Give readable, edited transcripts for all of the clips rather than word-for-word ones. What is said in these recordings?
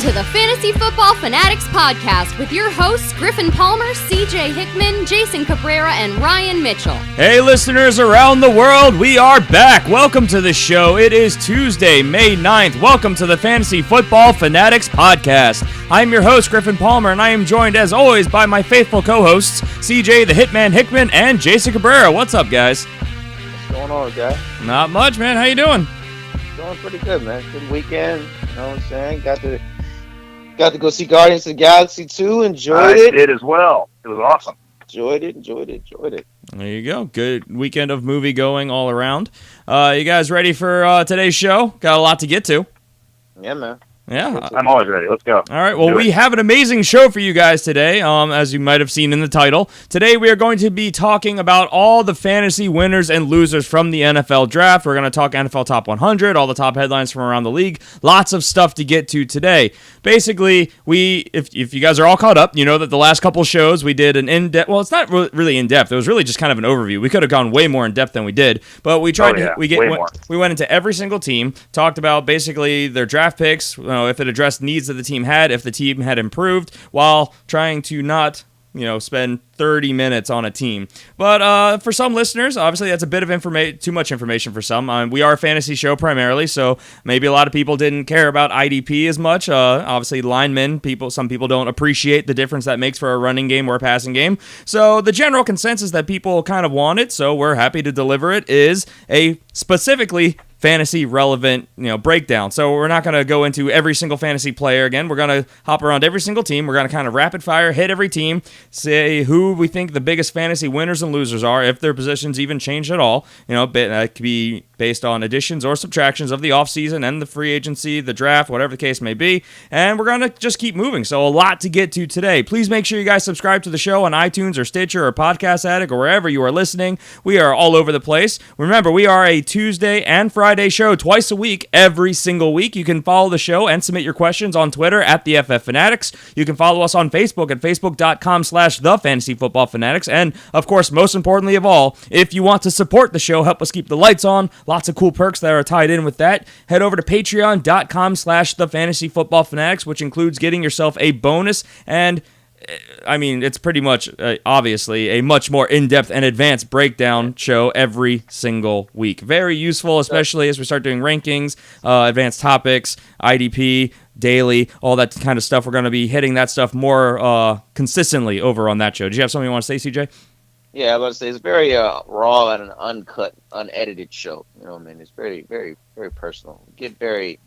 to the Fantasy Football Fanatics podcast with your hosts Griffin Palmer, CJ Hickman, Jason Cabrera, and Ryan Mitchell. Hey listeners around the world, we are back. Welcome to the show. It is Tuesday, May 9th. Welcome to the Fantasy Football Fanatics podcast. I'm your host, Griffin Palmer, and I am joined as always by my faithful co-hosts, CJ the Hitman Hickman and Jason Cabrera. What's up, guys? What's going on, guys? Not much, man. How you doing? Doing pretty good, man. Good weekend. You know what I'm saying? Got to go see Guardians of the Galaxy 2. Enjoyed it. I did as well. It was awesome. Enjoyed it. There you go. Good weekend of movie going all around. You guys ready for today's show? Got a lot to get to. Yeah, man. Yeah. I'm always ready. Let's go. All right. Well, we have an amazing show for you guys today, as you might have seen in the title. Today, we are going to be talking about all the fantasy winners and losers from the NFL draft. We're going to talk NFL Top 100, all the top headlines from around the league. Lots of stuff to get to today. Basically, if you guys are all caught up, you know that the last couple shows we did an in-depth. Well, it's not really in-depth. It was really just kind of an overview. We could have gone way more in-depth than we did, but we tried we went into every single team, talked about basically their draft picks. If it addressed needs that the team had, if the team had improved, while trying to not, spend 30 minutes on a team. But for some listeners, obviously that's a bit of too much information for some. We are a fantasy show primarily, so maybe a lot of people didn't care about IDP as much. Obviously linemen, some people don't appreciate the difference that makes for a running game or a passing game. So the general consensus that people kind of wanted, so we're happy to deliver it, is a specifically fantasy relevant, breakdown. So we're not going to go into every single fantasy player again. We're going to hop around every single team. We're going to kind of rapid fire, hit every team, say who we think the biggest fantasy winners and losers are, if their positions even changed at all. That could be based on additions or subtractions of the offseason and the free agency, the draft, whatever the case may be. And we're going to just keep moving. So a lot to get to today. Please make sure you guys subscribe to the show on iTunes or Stitcher or Podcast Addict or wherever you are listening. We are all over the place. Remember, we are a Tuesday and Friday show twice a week, every single week. You can follow the show and submit your questions on Twitter at the FF Fanatics. You can follow us on Facebook at facebook.com/thefantasyfootballfanatics. And of course, most importantly of all, if you want to support the show, help us keep the lights on, lots of cool perks that are tied in with that, head over to patreon.com/thefantasyfootballfanatics, which includes getting yourself a bonus and it's pretty much, obviously, a much more in-depth and advanced breakdown show every single week. Very useful, especially as we start doing rankings, advanced topics, IDP, daily, all that kind of stuff. We're going to be hitting that stuff more consistently over on that show. Did you have something you want to say, CJ? Yeah, I was about to say, it's very raw and an uncut, unedited show. It's very, very, very personal. Get very,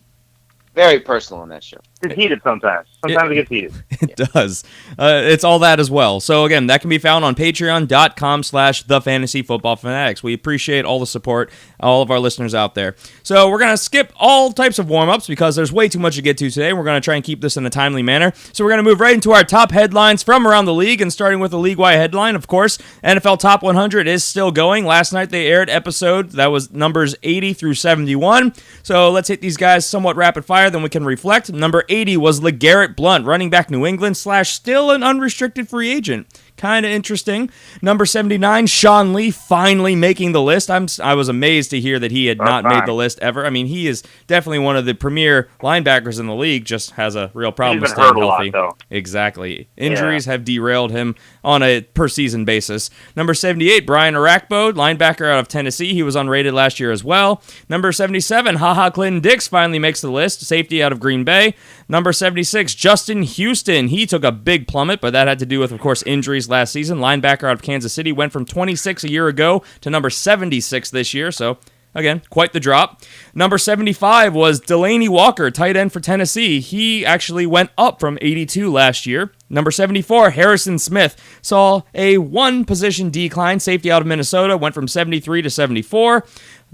very personal on that show. It's heated sometimes. Sometimes it gets heated. It does. It's all that as well. So again, that can be found on patreon.com/thefantasyfootballfanatics. We appreciate all the support, all of our listeners out there. So we're going to skip all types of warm-ups because there's way too much to get to today. We're going to try and keep this in a timely manner. So we're going to move right into our top headlines from around the league, and starting with the league-wide headline, of course, NFL Top 100 is still going. Last night they aired episode that was numbers 80 through 71. So let's hit these guys somewhat rapid fire, then we can reflect. Number 80 was LeGarrette Blount, running back New England / still an unrestricted free agent. Kind of interesting. Number 79, Sean Lee, finally making the list. I was amazed to hear that he had not made the list ever. He is definitely one of the premier linebackers in the league, just has a real problem with staying healthy. Exactly. Injuries have derailed him on a per-season basis. Number 78, Brian Orakpo, linebacker out of Tennessee. He was unrated last year as well. Number 77, HaHa Clinton-Dix finally makes the list, safety out of Green Bay. Number 76, Justin Houston. He took a big plummet, but that had to do with, of course, injuries last season. Linebacker out of Kansas City went from 26 a year ago to number 76 this year, so again, quite the drop. Number 75 was Delanie Walker, tight end for Tennessee. He actually went up from 82 last year. Number 74, Harrison Smith, saw a one-position decline. Safety out of Minnesota, went from 73 to 74.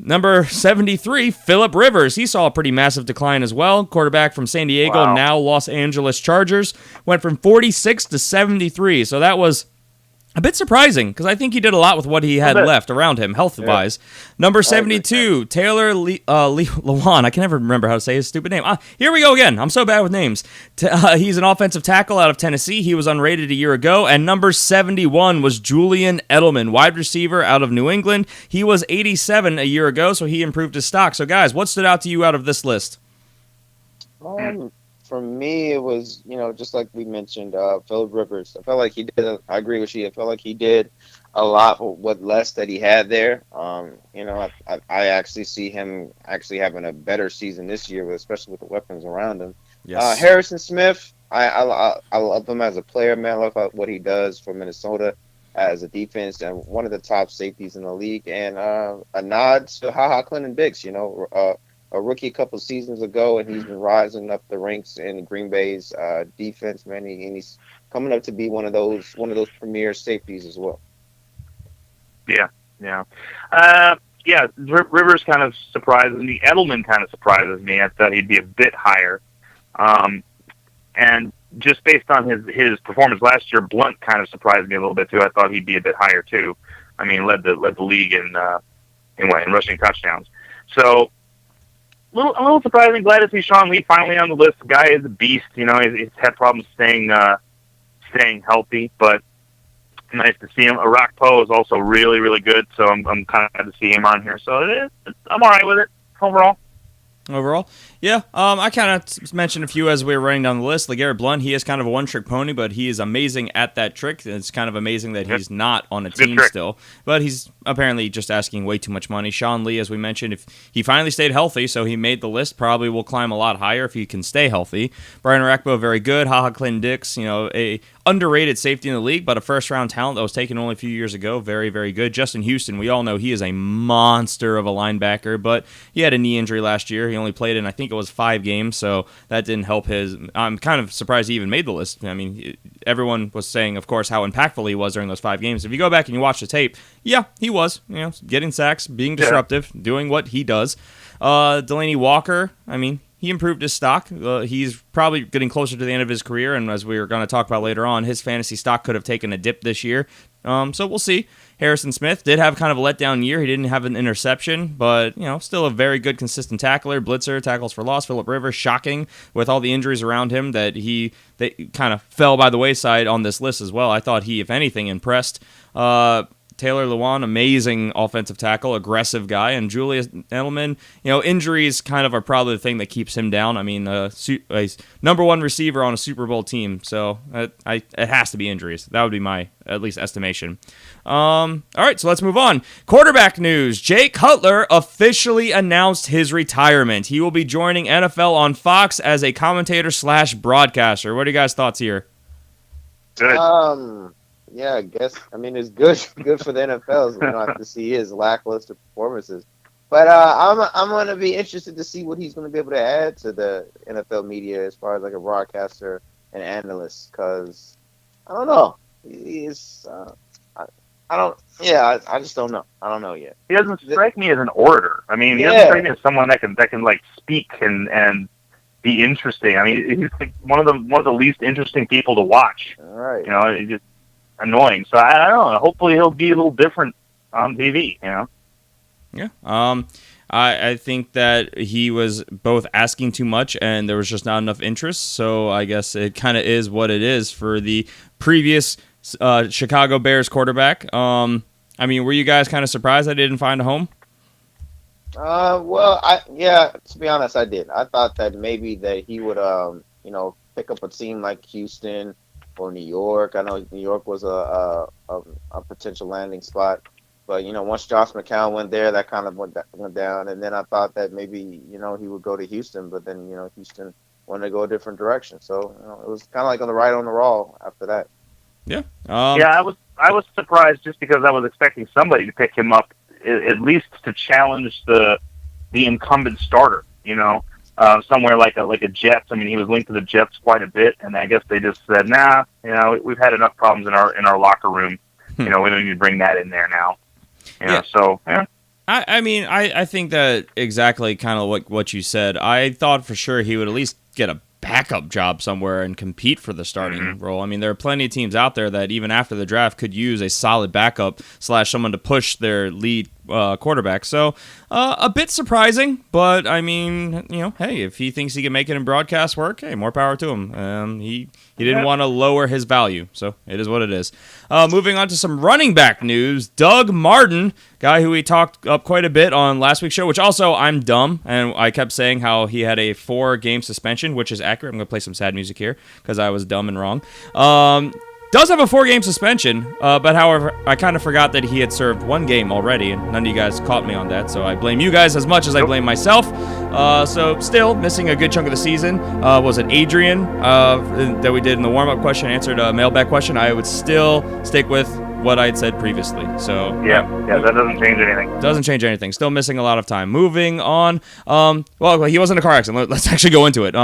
Number 73, Phillip Rivers. He saw a pretty massive decline as well. Quarterback from San Diego, now Los Angeles Chargers, went from 46 to 73. So that was a bit surprising, because I think he did a lot with what he had left around him, health-wise. Yeah. Number 72, Taylor Lewan. I can never remember how to say his stupid name. Here we go again. I'm so bad with names. He's an offensive tackle out of Tennessee. He was unrated a year ago. And number 71 was Julian Edelman, wide receiver out of New England. He was 87 a year ago, so he improved his stock. So, guys, what stood out to you out of this list? for me, it was, just like we mentioned, Phillip Rivers. I felt like he did. I agree with you. I felt like he did a lot with less that he had there. I actually see him actually having a better season this year, especially with the weapons around him. Yes. Harrison Smith, I love him as a player, man. I love what he does for Minnesota as a defense and one of the top safeties in the league. And a nod to Clinton Dix, a rookie a couple seasons ago, and he's been rising up the ranks in Green Bay's defense, man. And he's coming up to be one of those premier safeties as well. Yeah. Rivers kind of surprises me. Edelman kind of surprises me. I thought he'd be a bit higher. And just based on his performance last year, Blunt kind of surprised me a little bit too. I thought he'd be a bit higher too. I mean, led the league in rushing touchdowns. So a little surprising. Glad to see Sean Lee finally on the list. The guy is a beast. He's had problems staying healthy, but nice to see him. Iraq Poe is also really, really good. So I'm kind of glad to see him on here. So I'm all right with it overall. Yeah. I kind of mentioned a few as we were running down the list. LeGarrette Blount, he is kind of a one-trick pony, but he is amazing at that trick. It's kind of amazing that he's not on a team still, but he's apparently just asking way too much money. Sean Lee, as we mentioned, if he finally stayed healthy, so he made the list, probably will climb a lot higher if he can stay healthy. Brian Orakpo, very good. Clinton Dix, a underrated safety in the league, but a first-round talent that was taken only a few years ago. Very, very good. Justin Houston, we all know he is a monster of a linebacker, but he had a knee injury last year. He only played in, I think it was 5 games, so that didn't help his. I'm kind of surprised he even made the list. I mean, everyone was saying, of course, how impactful he was during those 5 games. If you go back and you watch the tape, yeah, he was, getting sacks, being disruptive, doing what he does. Delaney Walker, I mean, he improved his stock. He's probably getting closer to the end of his career, and as we were going to talk about later on, his fantasy stock could have taken a dip this year. So we'll see. Harrison Smith did have kind of a letdown year. He didn't have an interception, but still a very good, consistent tackler, blitzer, tackles for loss. Phillip Rivers, shocking with all the injuries around him that they kind of fell by the wayside on this list as well. I thought he, if anything, impressed. Taylor Lewan, amazing offensive tackle, aggressive guy, and Julius Edelman, injuries kind of are probably the thing that keeps him down. I mean, a number one receiver on a Super Bowl team, so it has to be injuries. That would be my, at least, estimation. All right, so let's move on. Quarterback news. Jay Cutler officially announced his retirement. He will be joining NFL on Fox as a commentator/broadcaster. What are you guys' thoughts here? Good. Yeah, I guess. I mean, it's good for the NFL. So we don't have to see his lackluster performances. But I'm going to be interested to see what he's going to be able to add to the NFL media as far as like a broadcaster and analyst. Because I don't know. He's I just don't know. I don't know yet. He doesn't strike me as an orator. I mean, he doesn't strike me as someone that can like speak and be interesting. I mean, he's like one of the least interesting people to watch. All right. He's just annoying. So I don't know. Hopefully he'll be a little different on TV. Yeah. I think that he was both asking too much and there was just not enough interest. So I guess it kind of is what it is for the previous Chicago Bears quarterback. I mean, were you guys kind of surprised I didn't find a home? To be honest, I did. I thought that maybe that he would, pick up a team like Houston or New York. I know New York was a potential landing spot, but once Josh McCown went there, that kind of went down. And then I thought that maybe he would go to Houston, but then Houston wanted to go a different direction. So it was kind of like on the right on the raw after that. Yeah. I was surprised just because I was expecting somebody to pick him up at least to challenge the incumbent starter. Somewhere like a Jets. I mean, he was linked to the Jets quite a bit, and I guess they just said, nah, we've had enough problems in our locker room. We don't need to bring that in there now. So yeah. I mean, I think that exactly kind of what you said. I thought for sure he would at least get a backup job somewhere and compete for the starting role. I mean, there are plenty of teams out there that even after the draft could use a solid backup / someone to push their lead quarterback. So a bit surprising, but I mean, hey, if he thinks he can make it in broadcast work, hey, more power to him. He didn't want to lower his value, so it is what it is. Moving on to some running back news. Doug Martin, guy who we talked up quite a bit on last week's show, which also I'm dumb, and I kept saying how he had a 4-game suspension, which is accurate. I'm going to play some sad music here because I was dumb and wrong. Does have a 4-game suspension, but however, I kind of forgot that he had served 1 game already, and none of you guys caught me on that, so I blame you guys as much as I blame myself. So still missing a good chunk of the season. Was it Adrian that we did in the warm-up question, answered a mailbag question? I would still stick with what I had said previously. So yeah, that doesn't change anything. Doesn't change anything. Still missing a lot of time. Moving on. Well, he was in a car accident. Let's actually go into it.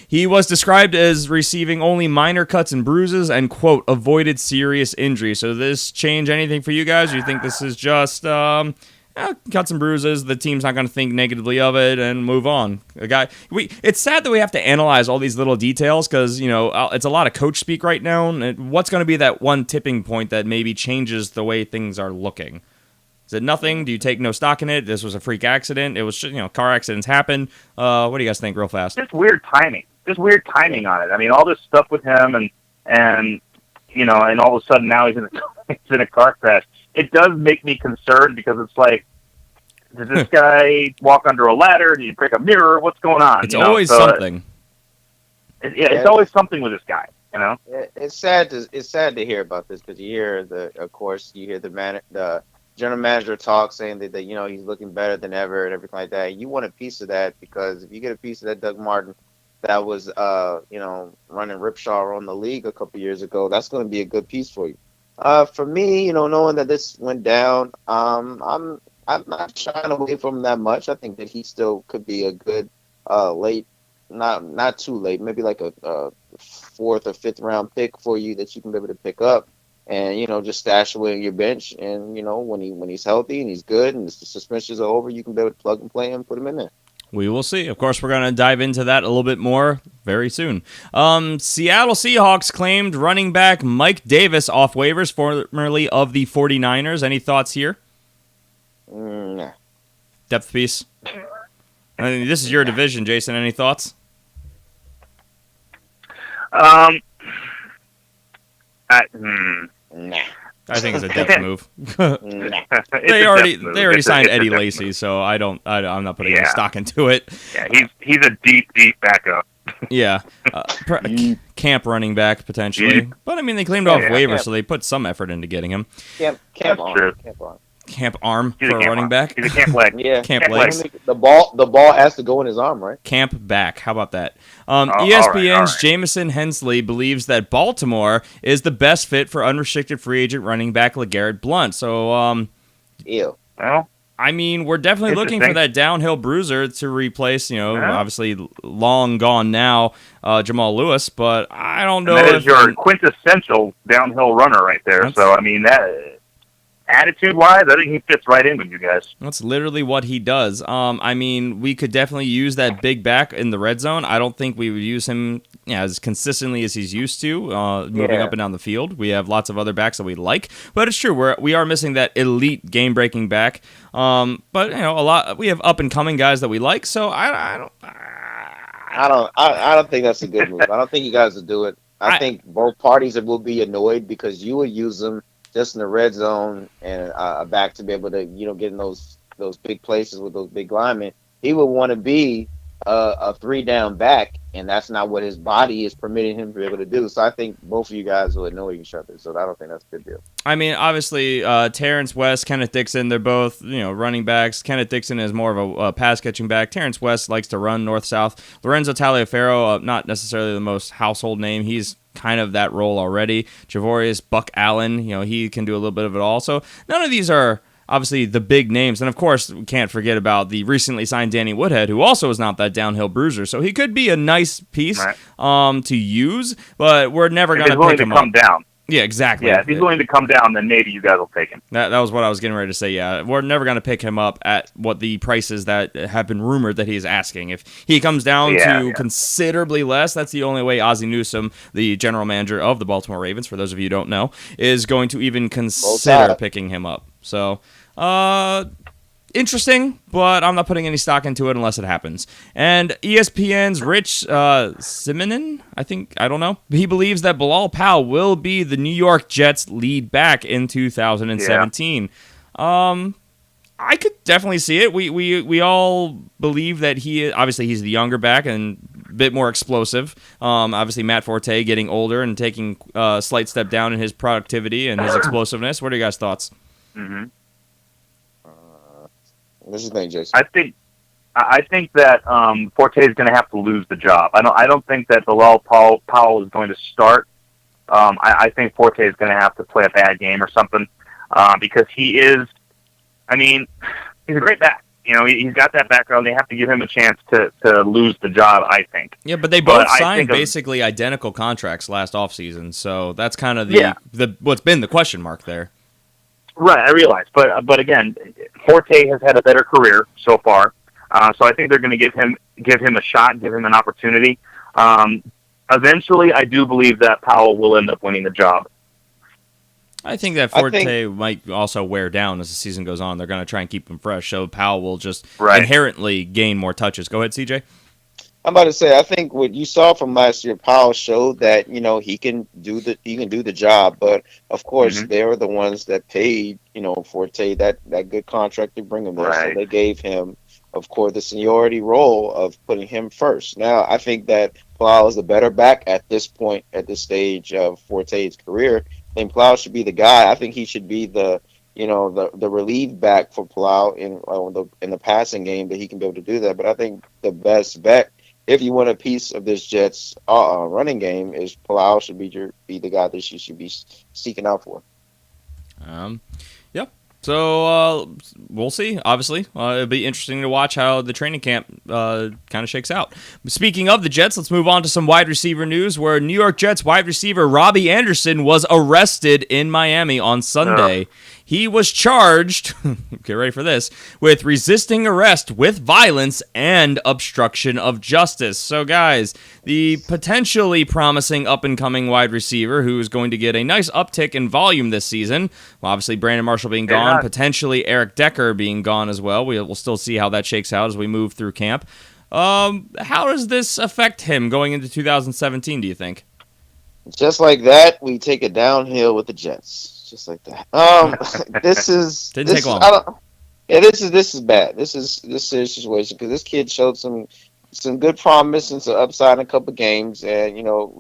He was described as receiving only minor cuts and bruises and, quote, avoided serious injury. So does this change anything for you guys? Or you think this is just cuts and bruises, the team's not going to think negatively of it and move on? It's sad that we have to analyze all these little details because, it's a lot of coach speak right now. And what's going to be that one tipping point that maybe changes the way things are looking? Is it nothing? Do you take no stock in it? This was a freak accident. It was, car accidents happen. What do you guys think real fast? Just weird timing. On it. I mean, all this stuff with him and all of a sudden now he's in a car crash. It does make me concerned because it's like, did this guy walk under a ladder? Did he break a mirror? What's going on? It's always something. It's always something with this guy. It's sad to hear about this because you hear the general manager talk saying that he's looking better than ever and everything like that. You want a piece of that because if you get a piece of that Doug Martin that was running ripsaw on the league a couple years ago, that's going to be a good piece for you. For me, knowing that this went down, I'm not shying away from him that much. I think that he still could be a good late, not too late, maybe like a 4th or 5th round pick for you that you can be able to pick up and just stash away on your bench. And when he's healthy and he's good and the suspensions are over, you can be able to plug and play and put him in there. We will see. Of course, we're going to dive into that a little bit more very soon. Seattle Seahawks claimed running back Mike Davis off waivers, formerly of the 49ers. Any thoughts here? Nah. Depth piece? I mean, this is your division, Jason. Any thoughts? Nah. I think it's a depth move. Nah. They already signed Eddie Lacy, so I'm not putting any stock into it. Yeah, he's a deep backup. Yeah, camp running back potentially, but I mean they claimed off waivers, so they put some effort into getting him. Camp arm for a running back. He's a camp leg. Yeah, camp legs. The ball has to go in his arm, right? Camp back. How about that? ESPN's Jameson Hensley believes that Baltimore is the best fit for unrestricted free agent running back LeGarrette Blount. So, ew. Well, I mean, we're definitely looking for that downhill bruiser to replace, obviously long gone now, Jamal Lewis. But I don't know. That is your quintessential downhill runner right there. So, I mean, that attitude-wise, I think he fits right in with you guys. That's literally what he does. I mean, we could definitely use that big back in the red zone. I don't think we would use him as consistently as he's used to, moving up and down the field. We have lots of other backs that we like, but it's true we are missing that elite game-breaking back. But we have up-and-coming guys that we like. So I don't think that's a good move. I don't think you guys will do it. I think both parties will be annoyed because you will use them just in the red zone and a back to be able to, get in those big places with those big linemen. He would want to be a 3-down back, and that's not what his body is permitting him to be able to do. So I think both of you guys will annoy each other. So I don't think that's a good deal. I mean, obviously, Terrence West, Kenneth Dixon, they're both, running backs. Kenneth Dixon is more of a pass-catching back. Terrence West likes to run north-south. Lorenzo Taliaferro, not necessarily the most household name. He's kind of that role already. Javorius Buck Allen, he can do a little bit of it all. So none of these are obviously the big names. And of course, we can't forget about the recently signed Danny Woodhead, who also is not that downhill bruiser. So he could be a nice piece to use, but we're never going to pick him come down. Yeah, exactly. Yeah, if he's willing to come down, then maybe you guys will take him. That was what I was getting ready to say, yeah. We're never going to pick him up at what the prices that have been rumored that he's asking. If he comes down to considerably less, that's the only way Ozzie Newsome, the general manager of the Baltimore Ravens, for those of you who don't know, is going to even consider picking him up. So, interesting, but I'm not putting any stock into it unless it happens. And ESPN's Rich Simonin, I don't know. He believes that Bilal Powell will be the New York Jets lead back in 2017. I could definitely see it. We all believe that he's the younger back and a bit more explosive. Obviously, Matt Forte getting older and taking a slight step down in his productivity and his explosiveness. What are you guys' thoughts? Mm-hmm. What's your thing, Jason? I think that Forte is going to have to lose the job. I don't think that Bilal Powell is going to start. I think Forte is going to have to play a bad game or something because he is. I mean, he's a great back. You know, he's got that background. They have to give him a chance to lose the job, I think. Yeah, but they both signed basically identical contracts last offseason, so that's kind of what's been the question mark there. Right, I realize. But again, Forte has had a better career so far, so I think they're going to give him a shot, give him an opportunity. Eventually, I do believe that Powell will end up winning the job. I think that Forte might also wear down as the season goes on. They're going to try and keep him fresh, so Powell will just inherently gain more touches. Go ahead, CJ. I'm about to say, I think what you saw from last year, Powell showed that he can do the job. But of course, they're the ones that paid Forte that good contract to bring him there. Right. So they gave him, of course, the seniority role of putting him first. Now, I think that Powell is a better back at this point, at this stage of Forte's career. I think Plow should be the guy. I think he should be the relief back for Plow in the passing game, that he can be able to do that. But I think the best bet, if you want a piece of this Jets running game, is Plow should be the guy that you should be seeking out for. Yep. So we'll see. Obviously, it'll be interesting to watch how the training camp kind of shakes out. Speaking of the Jets, let's move on to some wide receiver news, where New York Jets wide receiver Robbie Anderson was arrested in Miami on Sunday. He was charged, get ready for this, with resisting arrest with violence and obstruction of justice. So, guys, the potentially promising up-and-coming wide receiver who is going to get a nice uptick in volume this season, obviously Brandon Marshall being gone, potentially Eric Decker being gone as well. We'll still see how that shakes out as we move through camp. How does this affect him going into 2017, do you think? Just like that, we take it downhill with the Jets. Just like that. This didn't take long. This is bad. This is a situation because this kid showed some good promise and some upside in a couple of games, and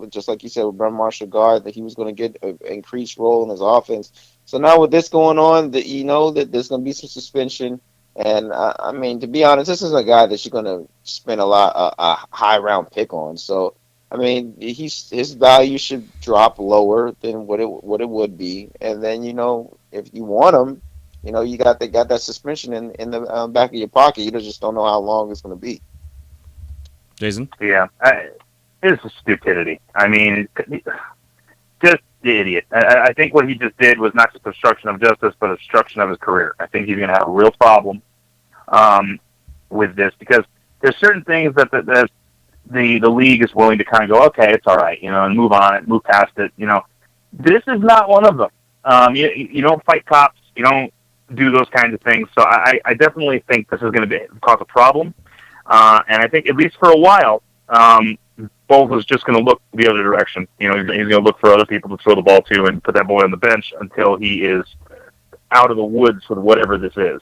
just like you said with Brandon Marshall guard, that he was going to get an increased role in his offense. So now with this going on, that that there's going to be some suspension, and I mean, to be honest, this is a guy that you're going to spend a high round pick on. So. I mean, his value should drop lower than what it would be, and then if you want him, you got that suspension in the back of your pocket. You just don't know how long it's going to be. Jason, yeah, it's a stupidity. I mean, just the idiot. I think what he just did was not just obstruction of justice, but obstruction of his career. I think he's going to have a real problem with this because there's certain things that the league is willing to kind of go, okay, it's all right, and move on, move past it. This is not one of them. You don't fight cops, you don't do those kinds of things. So I definitely think this is going to cause a problem. And I think at least for a while, Bowles is just going to look the other direction. He's going to look for other people to throw the ball to and put that boy on the bench until he is out of the woods with whatever this is.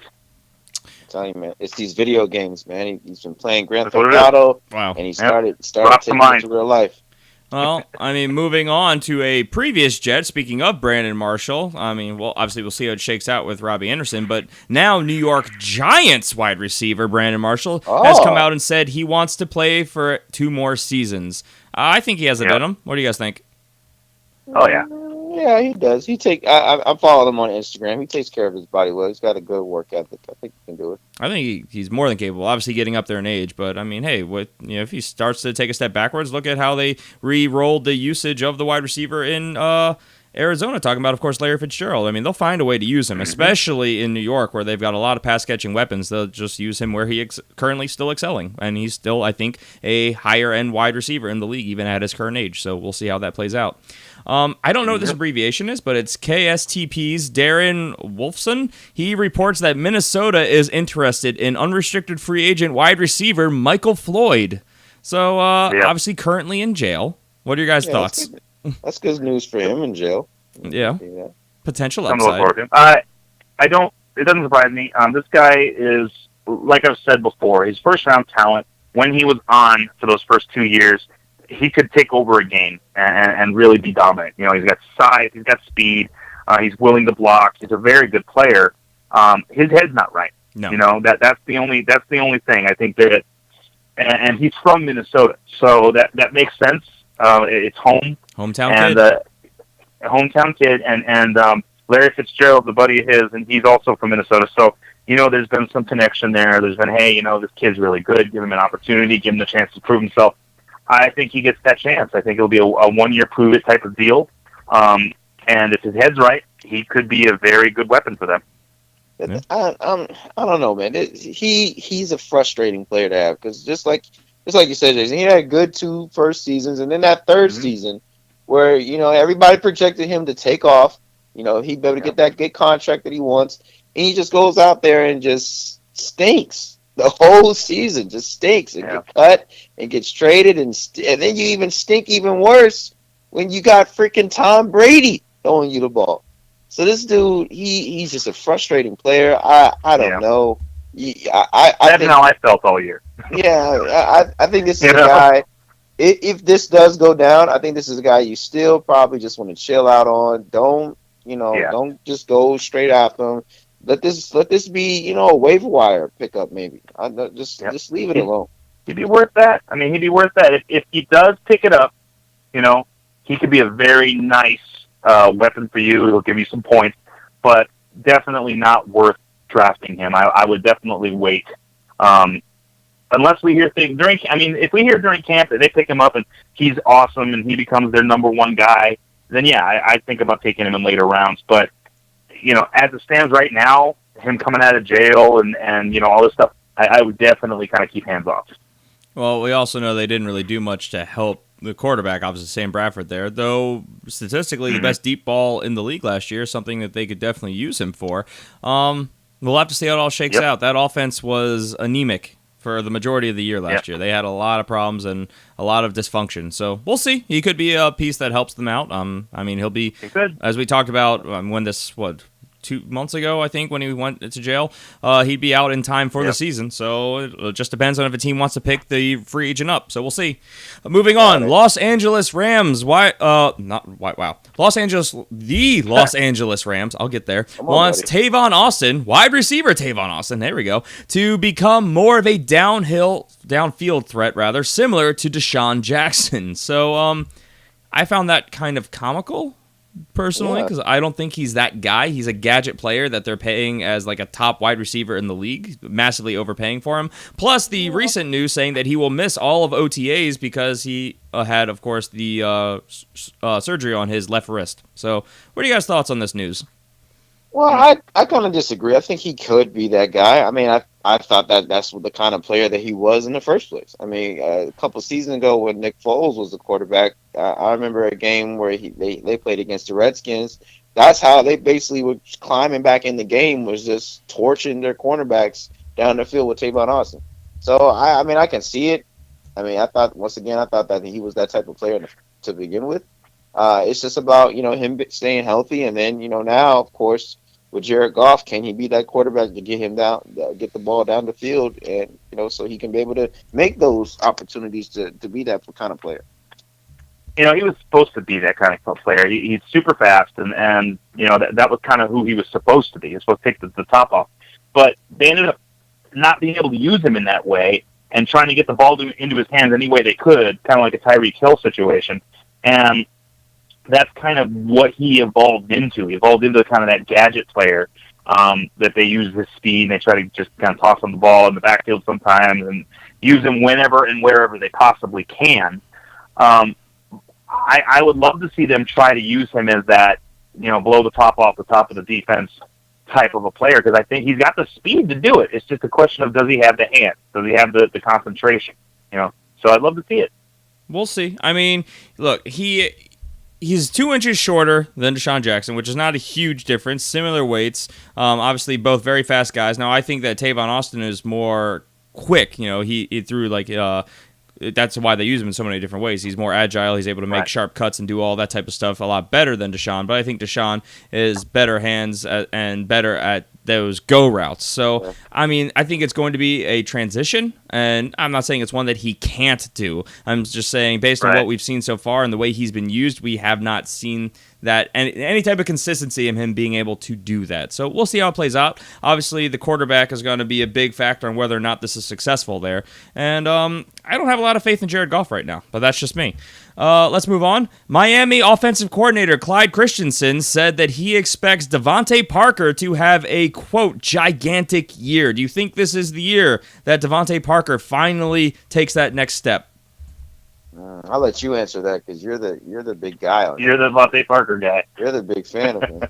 Telling you, man, it's these video games, man. He's been playing Grand Theft Auto, and he started taking it to real life. Well, I mean, moving on to a previous Jet, speaking of Brandon Marshall, I mean, well, obviously we'll see how it shakes out with Robbie Anderson, but now New York Giants wide receiver Brandon Marshall has come out and said he wants to play for 2 more seasons. I think he has it in him. What do you guys think? Oh, yeah. Yeah, he does. I follow him on Instagram. He takes care of his body well. He's got a good work ethic. I think he can do it. I think he's more than capable. Obviously, getting up there in age, but I mean, hey, if he starts to take a step backwards, look at how they re-rolled the usage of the wide receiver in Arizona. Talking about, of course, Larry Fitzgerald. I mean, they'll find a way to use him, especially in New York, where they've got a lot of pass-catching weapons. They'll just use him where he currently still excelling, and he's still, I think, a higher-end wide receiver in the league, even at his current age. So we'll see how that plays out. I don't know what this abbreviation is, but it's KSTP's Darren Wolfson. He reports that Minnesota is interested in unrestricted free agent wide receiver Michael Floyd. So, obviously currently in jail. What are your guys' thoughts? That's good news for him in jail. Yeah. Potential I'm looking upside. forward to him. It doesn't surprise me. This guy is, like I've said before, he's first-round talent. When he was on for those first 2 years, he could take over a game and really be dominant. You know, he's got size, he's got speed, he's willing to block. He's a very good player. His head's not right. No. You know, that's the only thing. I think that, and he's from Minnesota, so that makes sense. It's hometown kid, and Larry Fitzgerald's a buddy of his, and he's also from Minnesota. So, you know, there's been some connection there. There's been, hey, you know, this kid's really good. Give him an opportunity. Give him the chance to prove himself. I think he gets that chance. I think it'll be a one-year prove-it type of deal. And if his head's right, he could be a very good weapon for them. Yeah. I don't know, man. He's a frustrating player to have because just like you said, Jason, he had good 2 first seasons, and then that third season where, you know, everybody projected him to take off. You know, he'd be able to get that good contract that he wants, and he just goes out there and just stinks. The whole season just stinks and gets cut and gets traded, and then you even stink even worse when you got freaking Tom Brady throwing you the ball. So this dude, he's just a frustrating player. I don't know. That's how I felt all year. Yeah, I think this is a guy. If this does go down, I think this is a guy you still probably just want to chill out on. Don't just go straight after him. Let this be, you know, a waiver wire pickup maybe. Just leave it alone. He'd be worth that. I mean, he'd be worth that if he does pick it up. You know, he could be a very nice weapon for you. He'll give you some points, but definitely not worth drafting him. I would definitely wait. Unless we hear things if we hear during camp that they pick him up and he's awesome and he becomes their number one guy, then I think about taking him in later rounds. But, you know, as it stands right now, him coming out of jail and you know, all this stuff, I would definitely kind of keep hands off. Well, we also know they didn't really do much to help the quarterback, obviously Sam Bradford there, though statistically the best deep ball in the league last year, something that they could definitely use him for. We'll have to see how it all shakes out. That offense was anemic for the majority of the year last year. They had a lot of problems and a lot of dysfunction. So we'll see. He could be a piece that helps them out. I mean, he'll be, as we talked about when this, 2 months ago, I think, when he went to jail, he'd be out in time for the season. So it just depends on if a team wants to pick the free agent up. So we'll see. Moving on, Los Angeles Rams. Los Angeles Rams, I'll get there, wants Tavon Austin, wide receiver Tavon Austin, there we go, to become more of a downfield threat, rather, similar to Deshaun Jackson. So I found that kind of comical, personally, because I don't think he's that guy. He's a gadget player that they're paying as like a top wide receiver in the league, massively overpaying for him. Plus the recent news saying that he will miss all of OTAs because he had, of course, the surgery on his left wrist. So what are you guys' thoughts on this news? Well, I kind of disagree. I think he could be that guy. I mean, I thought that's the kind of player that he was in the first place. I mean, a couple seasons ago when Nick Foles was the quarterback, I remember a game where they played against the Redskins. That's how they basically were climbing back in the game, was just torching their cornerbacks down the field with Tavon Austin. So, I mean, I can see it. I mean, I thought that he was that type of player to begin with. It's just about, you know, him staying healthy, and then, you know, now, of course, with Jared Goff, can he be that quarterback to get the ball down the field, and, you know, so he can be able to make those opportunities to be that kind of player. You know, he was supposed to be that kind of player. He's super fast, and you know, that was kind of who he was supposed to be. He was supposed to take the top off. But they ended up not being able to use him in that way and trying to get the ball into his hands any way they could, kind of like a Tyreek Hill situation. And that's kind of what he evolved into. He evolved into kind of that gadget player that they use his speed, and they try to just kind of toss him the ball in the backfield sometimes and use him whenever and wherever they possibly can. I would love to see them try to use him as that, you know, blow the top off the top of the defense type of a player, because I think he's got the speed to do it. It's just a question of, does he have the hands? Does he have the concentration? You know, so I'd love to see it. We'll see. I mean, look, He's 2 inches shorter than Deshaun Jackson, which is not a huge difference. Similar weights. Obviously, both very fast guys. Now, I think that Tavon Austin is more quick. He threw that's why they use him in so many different ways. He's more agile. He's able to make sharp cuts and do all that type of stuff a lot better than Deshaun. But I think Deshaun is better hands and better at those go routes. So, I mean, I think it's going to be a transition, and I'm not saying it's one that he can't do. I'm just saying based on what we've seen so far and the way he's been used, we have not seen that any type of consistency in him being able to do that. So we'll see how it plays out. Obviously, the quarterback is going to be a big factor on whether or not this is successful there. And I don't have a lot of faith in Jared Goff right now, but that's just me. Let's move on. Miami offensive coordinator Clyde Christensen said that he expects Devontae Parker to have a, quote, gigantic year. Do you think this is the year that Devontae Parker finally takes that next step? I'll let you answer that because you're the big guy on You're the Devontae Parker guy. You're the big fan of him.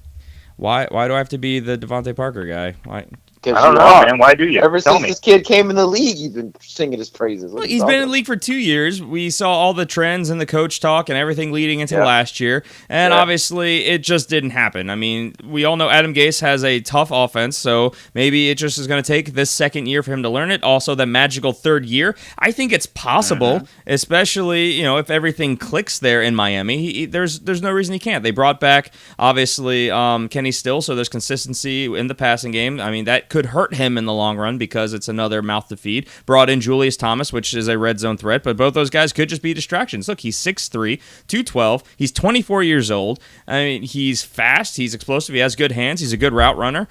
Why do I have to be the Devontae Parker guy? Why? I don't know, man. Why do you? Ever since this kid came in the league, you've been singing his praises. Well, he's been in the league for 2 years. We saw all the trends and the coach talk and everything leading into last year. And obviously, it just didn't happen. I mean, we all know Adam Gase has a tough offense, so maybe it just is going to take this second year for him to learn it. Also, the magical third year. I think it's possible, especially, if everything clicks there in Miami. There's no reason he can't. They brought back, obviously, Kenny Still, so there's consistency in the passing game. I mean, that could hurt him in the long run because it's another mouth to feed. Brought in Julius Thomas, which is a red zone threat, but both those guys could just be distractions. Look, he's 6'3", 212. He's 24 years old. I mean, he's fast. He's explosive. He has good hands. He's a good route runner.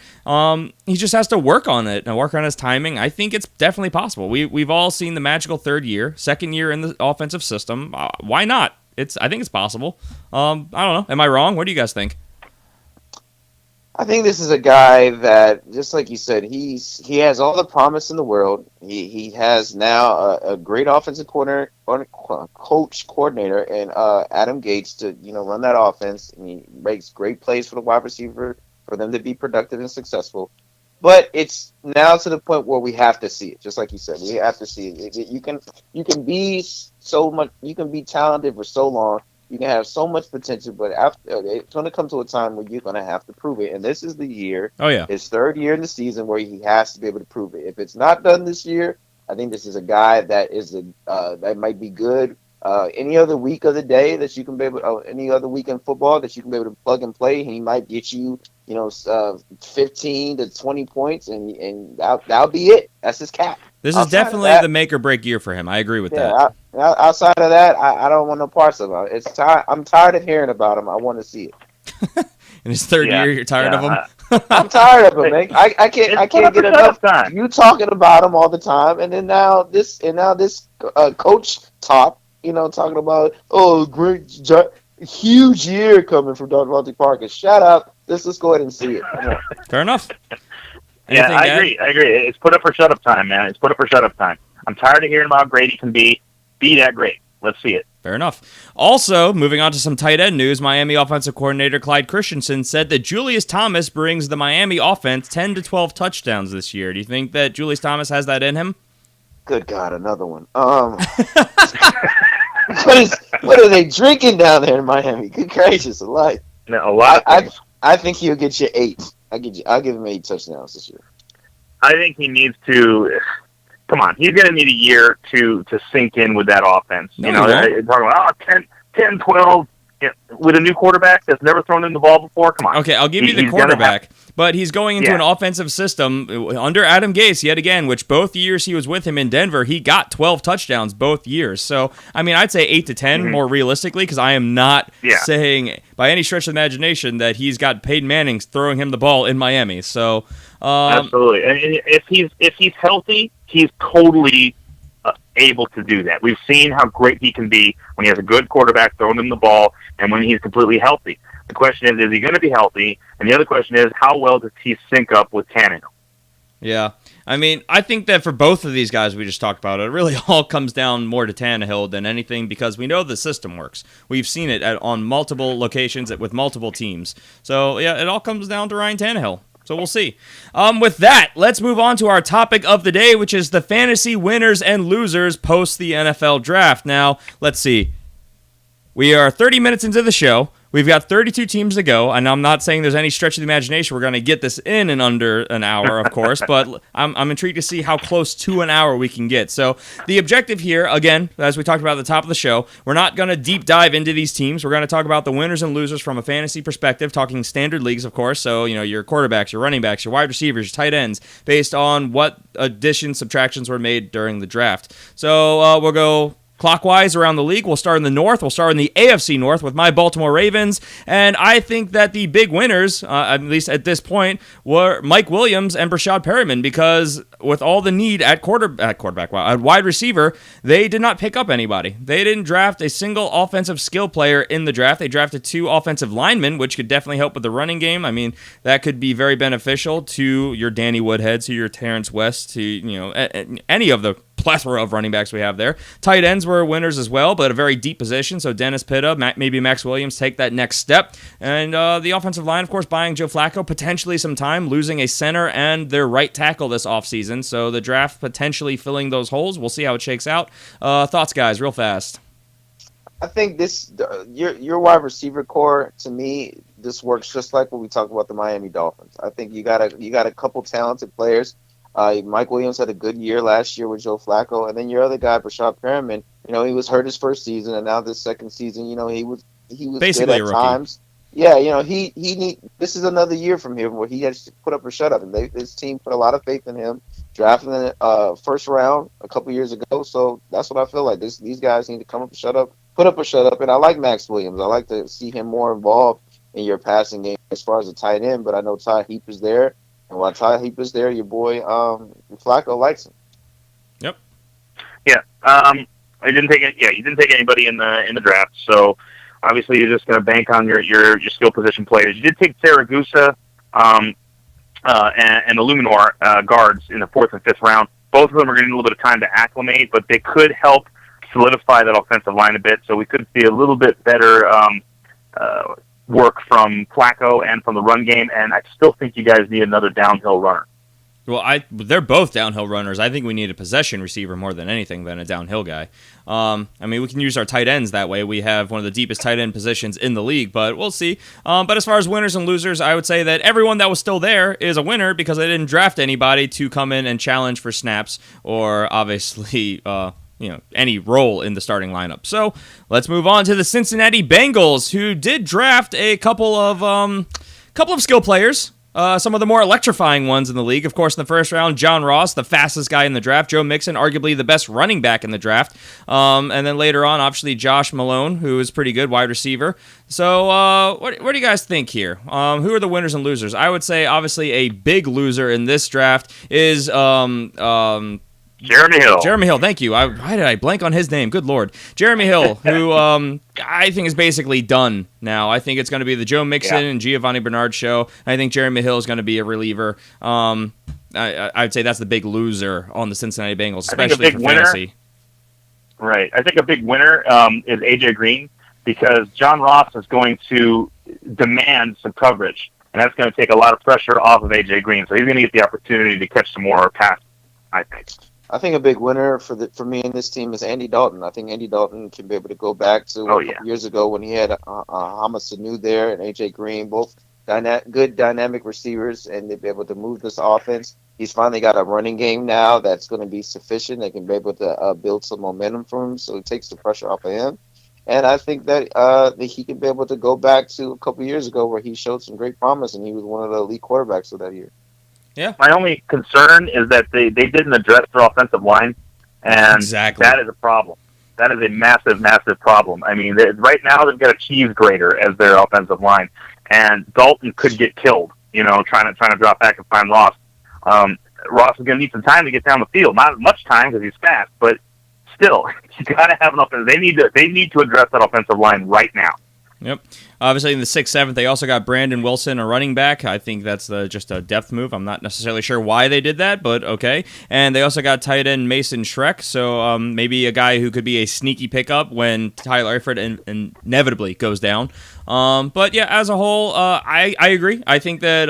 He just has to work on it and work on his timing. I think it's definitely possible. We've all seen the magical third year, second year in the offensive system. Why not? I think it's possible. I don't know. Am I wrong? What do you guys think? I think this is a guy that, just like you said, he has all the promise in the world. He has now a great offensive coordinator, and Adam Gates to run that offense. And he makes great plays for the wide receiver for them to be productive and successful. But it's now to the point where we have to see it. Just like you said, we have to see it. You can be so much. You can be talented for so long. You can have so much potential, but it's going to come to a time where you're going to have to prove it. And this is the year, his third year in the season, where he has to be able to prove it. If it's not done this year, I think this is a guy that that might be good any other week of the day that you can be able, any other week in football that you can be able to plug and play. He might get you, 15 to 20 points, and that'll be it. That's his cap. This is definitely the make or break year for him. I agree with that. Outside of that, I don't want no parts of it. I'm tired of hearing about him. I want to see it. In his third year, you're tired of him? I'm tired of him, man. I can't get enough time. You talking about him all the time, and then now this coach talk, talking about great, huge year coming from Devontae Parker. Shut up. Let's go ahead and see it. Fair enough. Yeah, I agree. It's put up for shut up time, man. It's put up for shut up time. I'm tired of hearing about how great he can be. Be that great. Let's see it. Fair enough. Also, moving on to some tight end news, Miami offensive coordinator Clyde Christensen said that Julius Thomas brings the Miami offense 10 to 12 touchdowns this year. Do you think that Julius Thomas has that in him? Good God, another one. What are they drinking down there in Miami? Good gracious, a lot. A lot. I think he'll get you 8. I'll give him 8 touchdowns this year. I think he needs to. Come on, he's going to need a year to sink in with that offense. Talking about 10, 12 with a new quarterback that's never thrown in the ball before. Come on. Okay, I'll give you the quarterback, but he's going into an offensive system under Adam Gase yet again, which both years he was with him in Denver, he got 12 touchdowns both years. So, I mean, I'd say 8 to 10 more realistically, because I am not saying by any stretch of the imagination that he's got Peyton Manning throwing him the ball in Miami. So, absolutely, and if he's healthy, he's totally able to do that. We've seen how great he can be when he has a good quarterback throwing him the ball and when he's completely healthy. The question is he going to be healthy? And the other question is, how well does he sync up with Tannehill? Yeah. I mean, I think that for both of these guys we just talked about, it really all comes down more to Tannehill than anything, because we know the system works. We've seen it on multiple locations with multiple teams. So, yeah, it all comes down to Ryan Tannehill. So we'll see. With that, let's move on to our topic of the day, which is the fantasy winners and losers post the NFL draft. Now, let's see. We are 30 minutes into the show. We've got 32 teams to go, and I'm not saying there's any stretch of the imagination we're going to get this in under an hour, of course, but I'm intrigued to see how close to an hour we can get. So the objective here, again, as we talked about at the top of the show, we're not going to deep dive into these teams. We're going to talk about the winners and losers from a fantasy perspective, talking standard leagues, of course, so your quarterbacks, your running backs, your wide receivers, your tight ends, based on what additions, subtractions were made during the draft. So we'll go clockwise around the league. We'll start in the North. We'll start in the AFC North with my Baltimore Ravens. And I think that the big winners, at least at this point, were Mike Williams and Brashad Perriman, because with all the need at wide receiver, they did not pick up anybody. They didn't draft a single offensive skill player in the draft. They drafted 2 offensive linemen, which could definitely help with the running game. I mean, that could be very beneficial to your Danny Woodhead, to your Terrence West, to any of the plethora of running backs we have there. Tight ends were winners as well, but a very deep position. So Dennis Pitta, maybe Max Williams take that next step. And the offensive line, of course, buying Joe Flacco, potentially some time, losing a center and their right tackle this offseason. So the draft potentially filling those holes. We'll see how it shakes out. Thoughts, guys, real fast. I think your wide receiver core, to me, this works just like when we talk about the Miami Dolphins. I think you got a couple talented players. Mike Williams had a good year last year with Joe Flacco, and then your other guy, Brashad Perriman, he was hurt his first season, and now this second season, he was basically good at times. Yeah, this is another year from him where he has to put up or shut up, and his team put a lot of faith in him, drafting in first round a couple years ago. So that's what I feel like. These guys need to come up and shut up, put up or shut up. And I like Max Williams. I like to see him more involved in your passing game as far as the tight end. But I know Ty Heap is there. And while Ty Heap is there, your boy Flacco likes him. Yep. Yeah. You didn't take anybody in the draft. So obviously you're just going to bank on your skill position players. You did take Saragusa and the Luminor guards in the 4th and 5th round. Both of them are going to need a little bit of time to acclimate, but they could help solidify that offensive line a bit. So we could see a little bit better work from Flacco and from the run game, and I still think you guys need another downhill runner. Well, they're both downhill runners. I think we need a possession receiver more than anything than a downhill guy. We can use our tight ends that way. We have one of the deepest tight end positions in the league, but we'll see. But as far as winners and losers, I would say that everyone that was still there is a winner because they didn't draft anybody to come in and challenge for snaps or obviously any role in the starting lineup. So let's move on to the Cincinnati Bengals, who did draft a couple of skill players. Some of the more electrifying ones in the league. Of course, in the first round, John Ross, the fastest guy in the draft. Joe Mixon, arguably the best running back in the draft. And then later on, obviously, Josh Malone, who is pretty good, wide receiver. So what do you guys think here? Who are the winners and losers? I would say, obviously, a big loser in this draft is Jeremy Hill. Jeremy Hill, thank you. Why did I blank on his name? Good Lord. Jeremy Hill, who I think is basically done now. I think it's going to be the Joe Mixon and Giovanni Bernard show. I think Jeremy Hill is going to be a reliever. I'd say that's the big loser on the Cincinnati Bengals, especially for fantasy. Right. I think a big winner is A.J. Green because John Ross is going to demand some coverage, and that's going to take a lot of pressure off of A.J. Green. So he's going to get the opportunity to catch some more passes, I think. I think a big winner for me in this team is Andy Dalton. I think Andy Dalton can be able to go back to a couple years ago when he had Hama Sanu there and A.J. Green, both good dynamic receivers, and they'll be able to move this offense. He's finally got a running game now that's going to be sufficient. They can be able to build some momentum for him, so it takes the pressure off of him. And I think that he can be able to go back to a couple years ago where he showed some great promise, and he was one of the elite quarterbacks of that year. Yeah. My only concern is that they didn't address their offensive line, and that is a problem. That is a massive, massive problem. I mean, right now they've got a cheese grater as their offensive line, and Dalton could get killed, trying to drop back and find Ross. Ross is going to need some time to get down the field. Not much time because he's fast, but still, you got to have an offense. They need to address that offensive line right now. Yep. Obviously, in the 6th, 7th, they also got Brandon Wilson, a running back. I think that's just a depth move. I'm not necessarily sure why they did that, but okay. And they also got tight end Mason Schreck, so maybe a guy who could be a sneaky pickup when Tyler Eifert inevitably goes down. But yeah, as a whole, I agree. I think that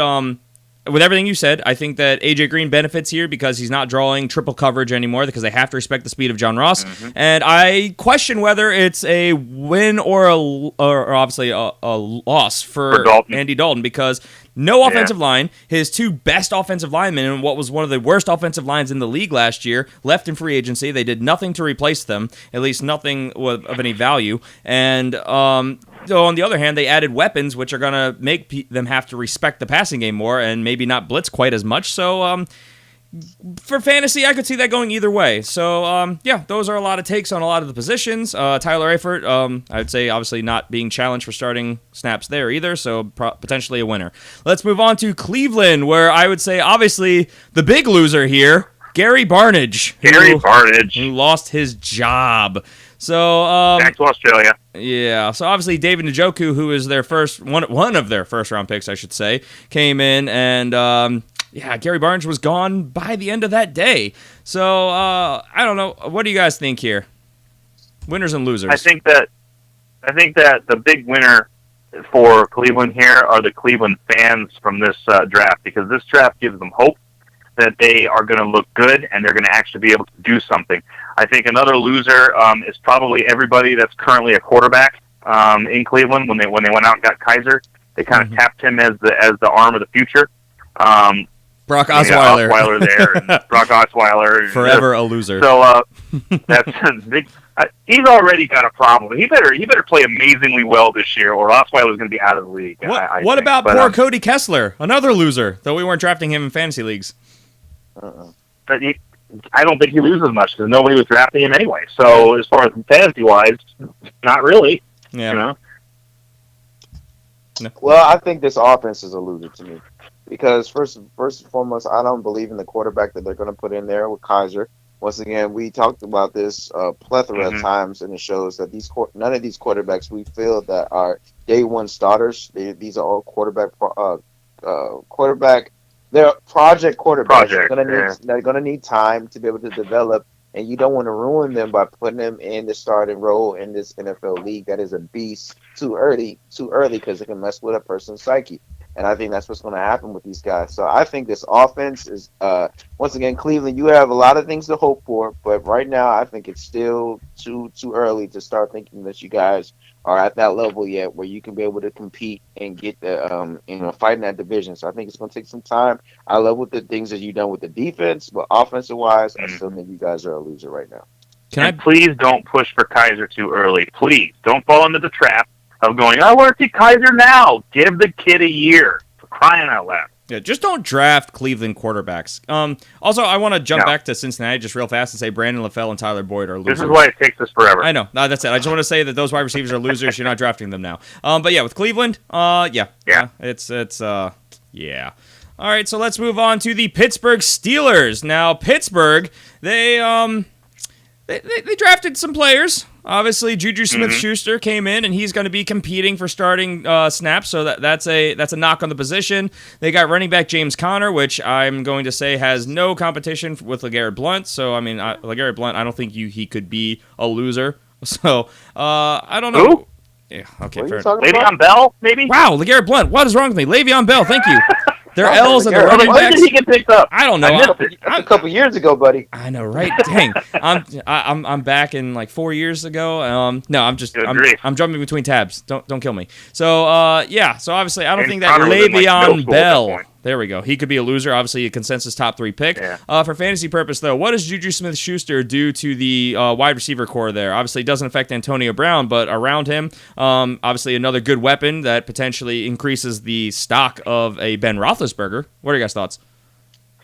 with everything you said, I think that A.J. Green benefits here because he's not drawing triple coverage anymore because they have to respect the speed of John Ross. Mm-hmm. And I question whether it's a win or obviously a loss for Andy Dalton because no offensive line. His two best offensive linemen in what was one of the worst offensive lines in the league last year left in free agency. They did nothing to replace them, at least nothing of any value. And so on the other hand, they added weapons, which are going to make them have to respect the passing game more and maybe not blitz quite as much. So for fantasy, I could see that going either way. So, those are a lot of takes on a lot of the positions. Tyler Eifert, I would say obviously not being challenged for starting snaps there either, so potentially a winner. Let's move on to Cleveland, where I would say obviously the big loser here, Gary Barnage. Who lost his job. So back to Australia. Yeah. So obviously David Njoku, who is their one of their first round picks, I should say, came in and Gary Barnes was gone by the end of that day. So I don't know. What do you guys think here? Winners and losers. I think that the big winner for Cleveland here are the Cleveland fans from this draft, because this draft gives them hope that they are going to look good and they're going to actually be able to do something. I think another loser is probably everybody that's currently a quarterback in Cleveland. When they went out and got Kaiser, they kind of tapped him as the arm of the future. Brock Osweiler. Osweiler there, and Brock Osweiler. Forever a loser. So that's big. He's already got a problem. He better play amazingly well this year, or Osweiler's going to be out of the league. What about poor Cody Kessler, another loser, though we weren't drafting him in fantasy leagues? But I don't think he loses much because nobody was drafting him anyway. So as far as fantasy-wise, not really. Yeah. You know? No. Well, I think this offense is a loser to me. Because first and foremost, I don't believe in the quarterback that they're going to put in there with Kaiser. Once again, we talked about this plethora of times, and it shows that none of these quarterbacks we feel that are day one starters. These are all quarterback. They're project quarterbacks. They're going to need time to be able to develop, and you don't want to ruin them by putting them in the starting role in this NFL league that is a beast too early because it can mess with a person's psyche. And I think that's what's going to happen with these guys. So I think this offense is, once again, Cleveland, you have a lot of things to hope for. But right now, I think it's still too early to start thinking that you guys are at that level yet where you can be able to compete and get the, fight in that division. So I think it's going to take some time. I love what the things that you've done with the defense. But offensive-wise, I still think you guys are a loser right now. Please don't push for Kaiser too early. Please don't fall into the trap of going, I want to see Kaiser now. Give the kid a year. For crying out loud. Yeah, just don't draft Cleveland quarterbacks. Also, I want to jump back to Cincinnati just real fast and say Brandon LaFell and Tyler Boyd are losers. This is why it takes us forever. I know. No, that's it. I just want to say that those wide receivers are losers. You're not drafting them now. But yeah, with Cleveland, it's All right, so let's move on to the Pittsburgh Steelers. Now, Pittsburgh, they drafted some players. Obviously, Juju Smith-Schuster came in, and he's going to be competing for starting snaps, so that's a knock on the position. They got running back James Conner, which I'm going to say has no competition with LeGarrette Blount. So, I mean, LeGarrette Blount, I don't think he could be a loser. So, I don't know. Who? Yeah, okay, fair. Le'Veon Bell, maybe? Wow, LeGarrette Blount. What is wrong with me? Le'Veon Bell, thank you. Their L's and the running backs. When did he get picked up? I don't know. That's a couple years ago, buddy. I know, right? Dang, I'm back in like 4 years ago. No, I'm jumping between tabs. Don't kill me. So so obviously I don't think that Le'Veon Bell. There we go. He could be a loser. Obviously, a consensus top 3 pick. Yeah. For fantasy purpose, though, what does Juju Smith-Schuster do to the wide receiver core there? Obviously, it doesn't affect Antonio Brown, but around him, obviously another good weapon that potentially increases the stock of a Ben Roethlisberger. What are your guys' thoughts?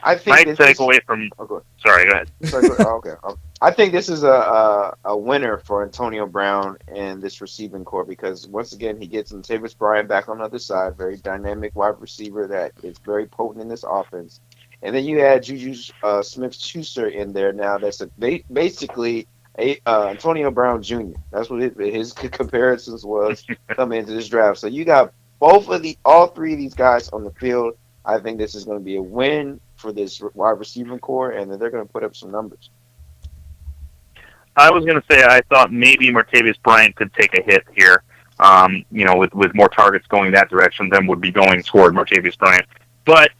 I think away from. Sorry, go ahead. Okay. I think this is a winner for Antonio Brown and this receiving core because once again he gets Latavius Bryant back on the other side, very dynamic wide receiver that is very potent in this offense, and then you add Juju Smith-Schuster in there now. That's basically Antonio Brown Jr. That's what his comparisons was coming into this draft. So you got all 3 of these guys on the field. I think this is going to be a win for this wide receiving core, and then they're going to put up some numbers. I was going to say I thought maybe Martavis Bryant could take a hit here, with more targets going that direction than would be going toward Martavis Bryant. But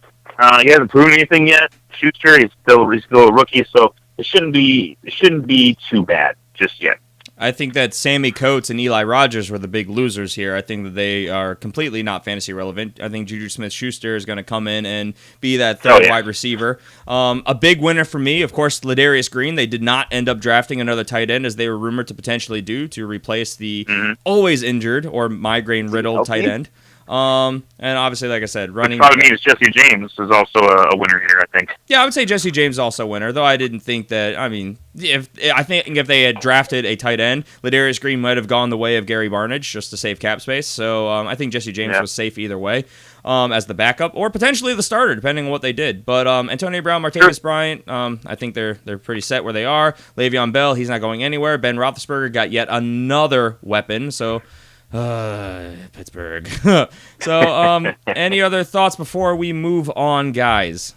He hasn't proven anything yet. Schuster, he's still a rookie, so it shouldn't be too bad just yet. I think that Sammy Coates and Eli Rogers were the big losers here. I think that they are completely not fantasy relevant. I think Juju Smith-Schuster is going to come in and be that third wide receiver. A big winner for me, of course, Ladarius Green. They did not end up drafting another tight end, as they were rumored to potentially do, to replace the always injured or migraine-riddled tight end. And obviously, like I said, running. Which probably means Jesse James is also a winner here, I think. Yeah, I would say Jesse James is also a winner, though I didn't think that. I mean, if they had drafted a tight end, Ladarius Green might have gone the way of Gary Barnidge just to save cap space. So I think Jesse James was safe either way as the backup or potentially the starter, depending on what they did. But Antonio Brown, Martavis Bryant, I think they're pretty set where they are. Le'Veon Bell, he's not going anywhere. Ben Roethlisberger got yet another weapon. So. Pittsburgh. So, any other thoughts before we move on, guys?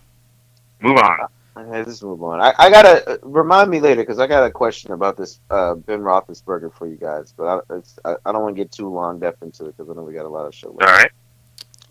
Move on. Let's move on. I gotta remind me later because I got a question about this Ben Roethlisberger for you guys, but I don't want to get too long depth into it because I know we got a lot of show left. All right.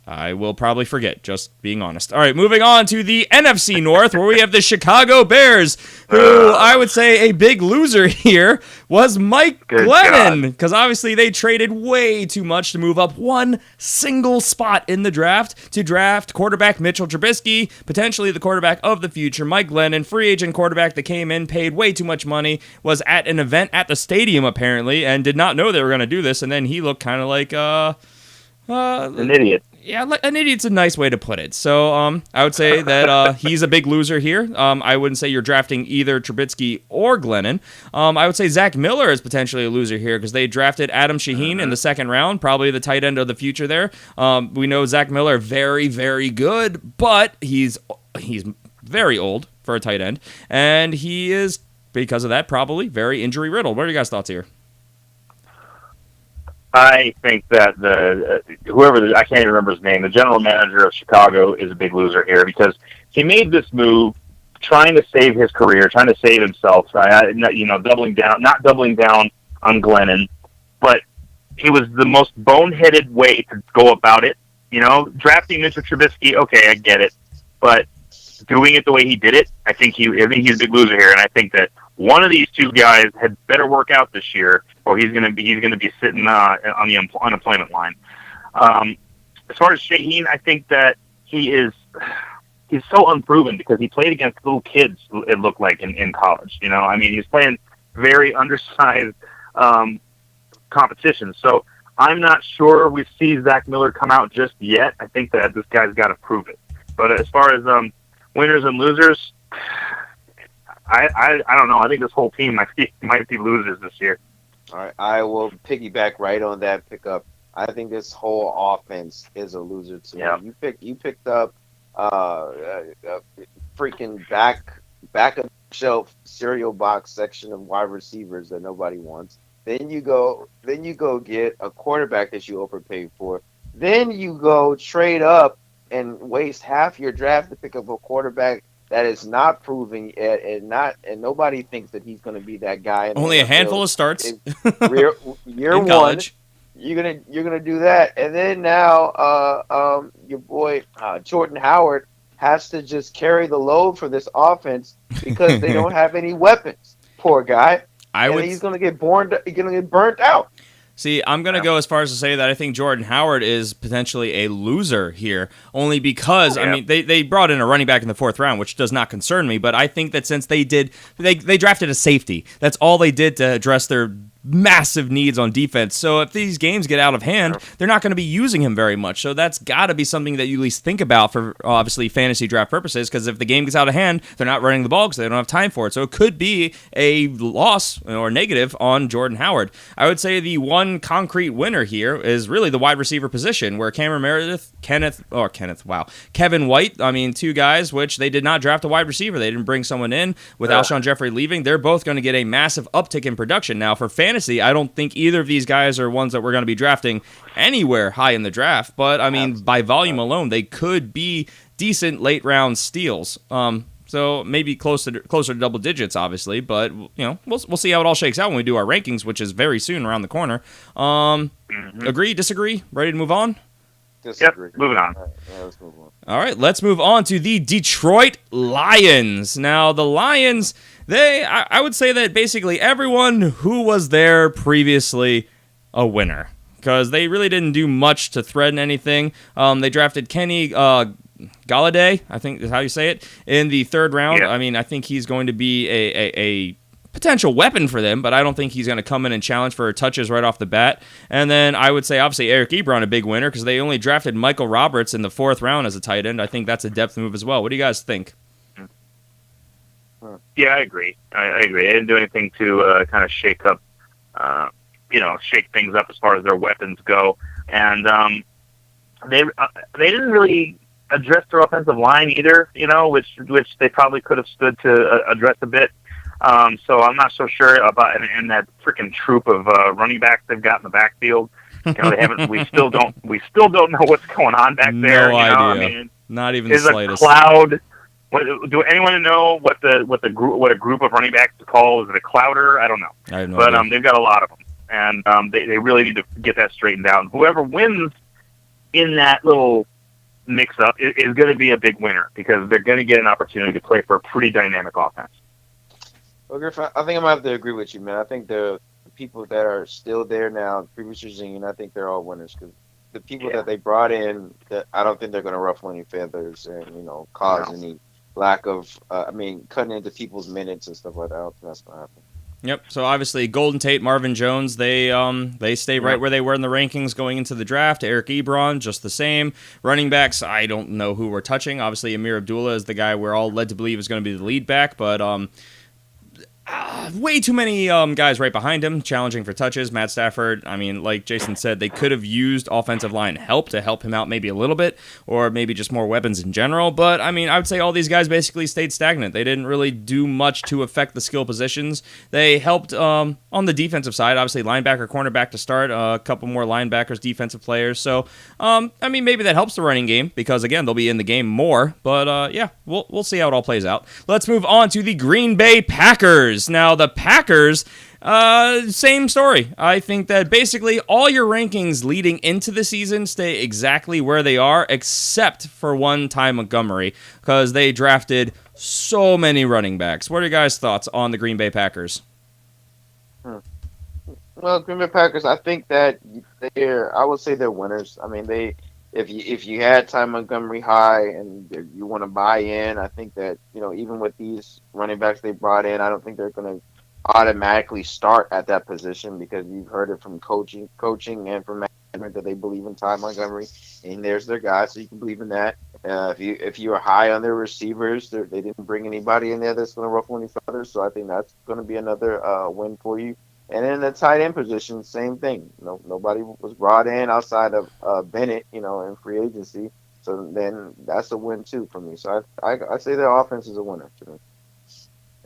I will probably forget, just being honest. All right, moving on to the NFC North, where we have the Chicago Bears, who I would say a big loser here was Mike Glennon, because obviously they traded way too much to move up one single spot in the draft to draft quarterback Mitchell Trubisky, potentially the quarterback of the future. Mike Glennon, free agent quarterback that came in, paid way too much money, was at an event at the stadium apparently, and did not know they were going to do this, and then he looked kind of like an idiot. Yeah, an idiot's a nice way to put it. So I would say that he's a big loser here. I wouldn't say you're drafting either Trubisky or Glennon. I would say Zach Miller is potentially a loser here because they drafted Adam Shaheen in the second round, probably the tight end of the future there. We know Zach Miller, very, very good, but he's very old for a tight end, and he is, because of that, probably very injury-riddled. What are your guys' thoughts here? I think that I can't even remember his name, the general manager of Chicago is a big loser here because he made this move trying to save his career, trying to save himself, not doubling down on Glennon, but it was the most boneheaded way to go about it. Drafting Mitchell Trubisky, okay, I get it, but doing it the way he did it, I think he's a big loser here, and I think that one of these two guys had better work out this year, or he's gonna be sitting on the unemployment line. As far as Shaheen, I think that he's so unproven because he played against little kids. It looked like in college. He's playing very undersized competition. So I'm not sure we see Zach Miller come out just yet. I think that this guy's got to prove it. But as far as winners and losers, I don't know. I think this whole team might be losers this year. All right, I will piggyback right on that pickup. I think this whole offense is a loser too. Yeah. You picked up freaking back of shelf cereal box section of wide receivers that nobody wants. Then you go get a quarterback that you overpaid for. Then you go trade up and waste half your draft to pick up a quarterback that is not proving yet, and nobody thinks that he's going to be that guy. Only a handful of starts. Year in one, college. You're gonna do that, and then now your boy Jordan Howard has to just carry the load for this offense because they don't have any weapons. Poor guy. He's gonna get burnt out. See, I'm going to go as far as to say that I think Jordan Howard is potentially a loser here, only because, they brought in a running back in the fourth round, which does not concern me, but I think that since they drafted a safety, that's all they did to address their massive needs on defense. So if these games get out of hand, they're not going to be using him very much. So that's got to be something that you at least think about for obviously fantasy draft purposes, because if the game gets out of hand, they're not running the ball because they don't have time for it. So it could be a loss or negative on Jordan Howard. I would say the one concrete winner here is really the wide receiver position, where Cameron Meredith, Kevin White, two guys which they did not draft a wide receiver. They didn't bring someone in with Alshon Jeffrey leaving. They're both going to get a massive uptick in production. Now for fantasy, I don't think either of these guys are ones that we're going to be drafting anywhere high in the draft, but by volume alone, they could be decent late round steals. So maybe closer to double digits, obviously, but we'll see how it all shakes out when we do our rankings, which is very soon around the corner. Agree, disagree, ready to move on? Disagree. Yep, moving on. Yeah, let's move on. All right, let's move on to the Detroit Lions. Now, the Lions, I would say that basically everyone who was there previously a winner, because they really didn't do much to threaten anything. They drafted Kenny Galladay, I think is how you say it, in the third round. Yeah. I mean, I think he's going to be a potential weapon for them, but I don't think he's going to come in and challenge for touches right off the bat. And then I would say, obviously, Eric Ebron, a big winner, because they only drafted Michael Roberts in the fourth round as a tight end. I think that's a depth move as well. What do you guys think? Yeah, I agree. I agree. They didn't do anything to kind of shake up, shake things up as far as their weapons go. And they didn't really address their offensive line either, which they probably could have stood to address a bit. So I'm not so sure about and that freaking troop of running backs they've got in the backfield. They haven't. We still don't know what's going on back there. No idea. I mean, not even the slightest. A cloud. Do anyone know what a group of running backs is called? Is it a clouder? I don't know. I have no but idea. They've got a lot of them, and they really need to get that straightened out. And whoever wins in that little mix-up is going to be a big winner because they're going to get an opportunity to play for a pretty dynamic offense. Well, Griffin, I think I'm gonna have to agree with you, man. I think the people that are still there now, previous regime, I think they're all winners because the people that they brought in, I don't think they're gonna ruffle any feathers and cause any lack of, cutting into people's minutes and stuff like that. I don't think that's gonna happen. Yep. So obviously, Golden Tate, Marvin Jones, they stay right where they were in the rankings going into the draft. Eric Ebron, just the same. Running backs, I don't know who we're touching. Obviously, Amir Abdullah is the guy we're all led to believe is going to be the lead back, but way too many guys right behind him challenging for touches. Matt Stafford, I mean, like Jason said, they could have used offensive line help to help him out maybe a little bit, or maybe just more weapons in general. But, I mean, I would say all these guys basically stayed stagnant. They didn't really do much to affect the skill positions. They helped on the defensive side, obviously linebacker, cornerback to start, a couple more linebackers, defensive players. So, maybe that helps the running game because, again, they'll be in the game more. But, we'll see how it all plays out. Let's move on to the Green Bay Packers. Now, the Packers, same story. I think that basically all your rankings leading into the season stay exactly where they are, except for one Ty Montgomery, because they drafted so many running backs. What are your guys' thoughts on the Green Bay Packers? Well, Green Bay Packers, I think that I would say they're winners. I mean, if you had Ty Montgomery high and you want to buy in, I think that, even with these running backs they brought in, I don't think they're going to automatically start at that position because you've heard it from coaching and from management that they believe in Ty Montgomery, and there's their guy, so you can believe in that. If you are high on their receivers, they didn't bring anybody in there that's going to ruffle any feathers, so I think that's going to be another win for you. And in the tight end position, same thing. Nobody was brought in outside of Bennett, in free agency. So then that's a win too for me. So I say their offense is a winner to me.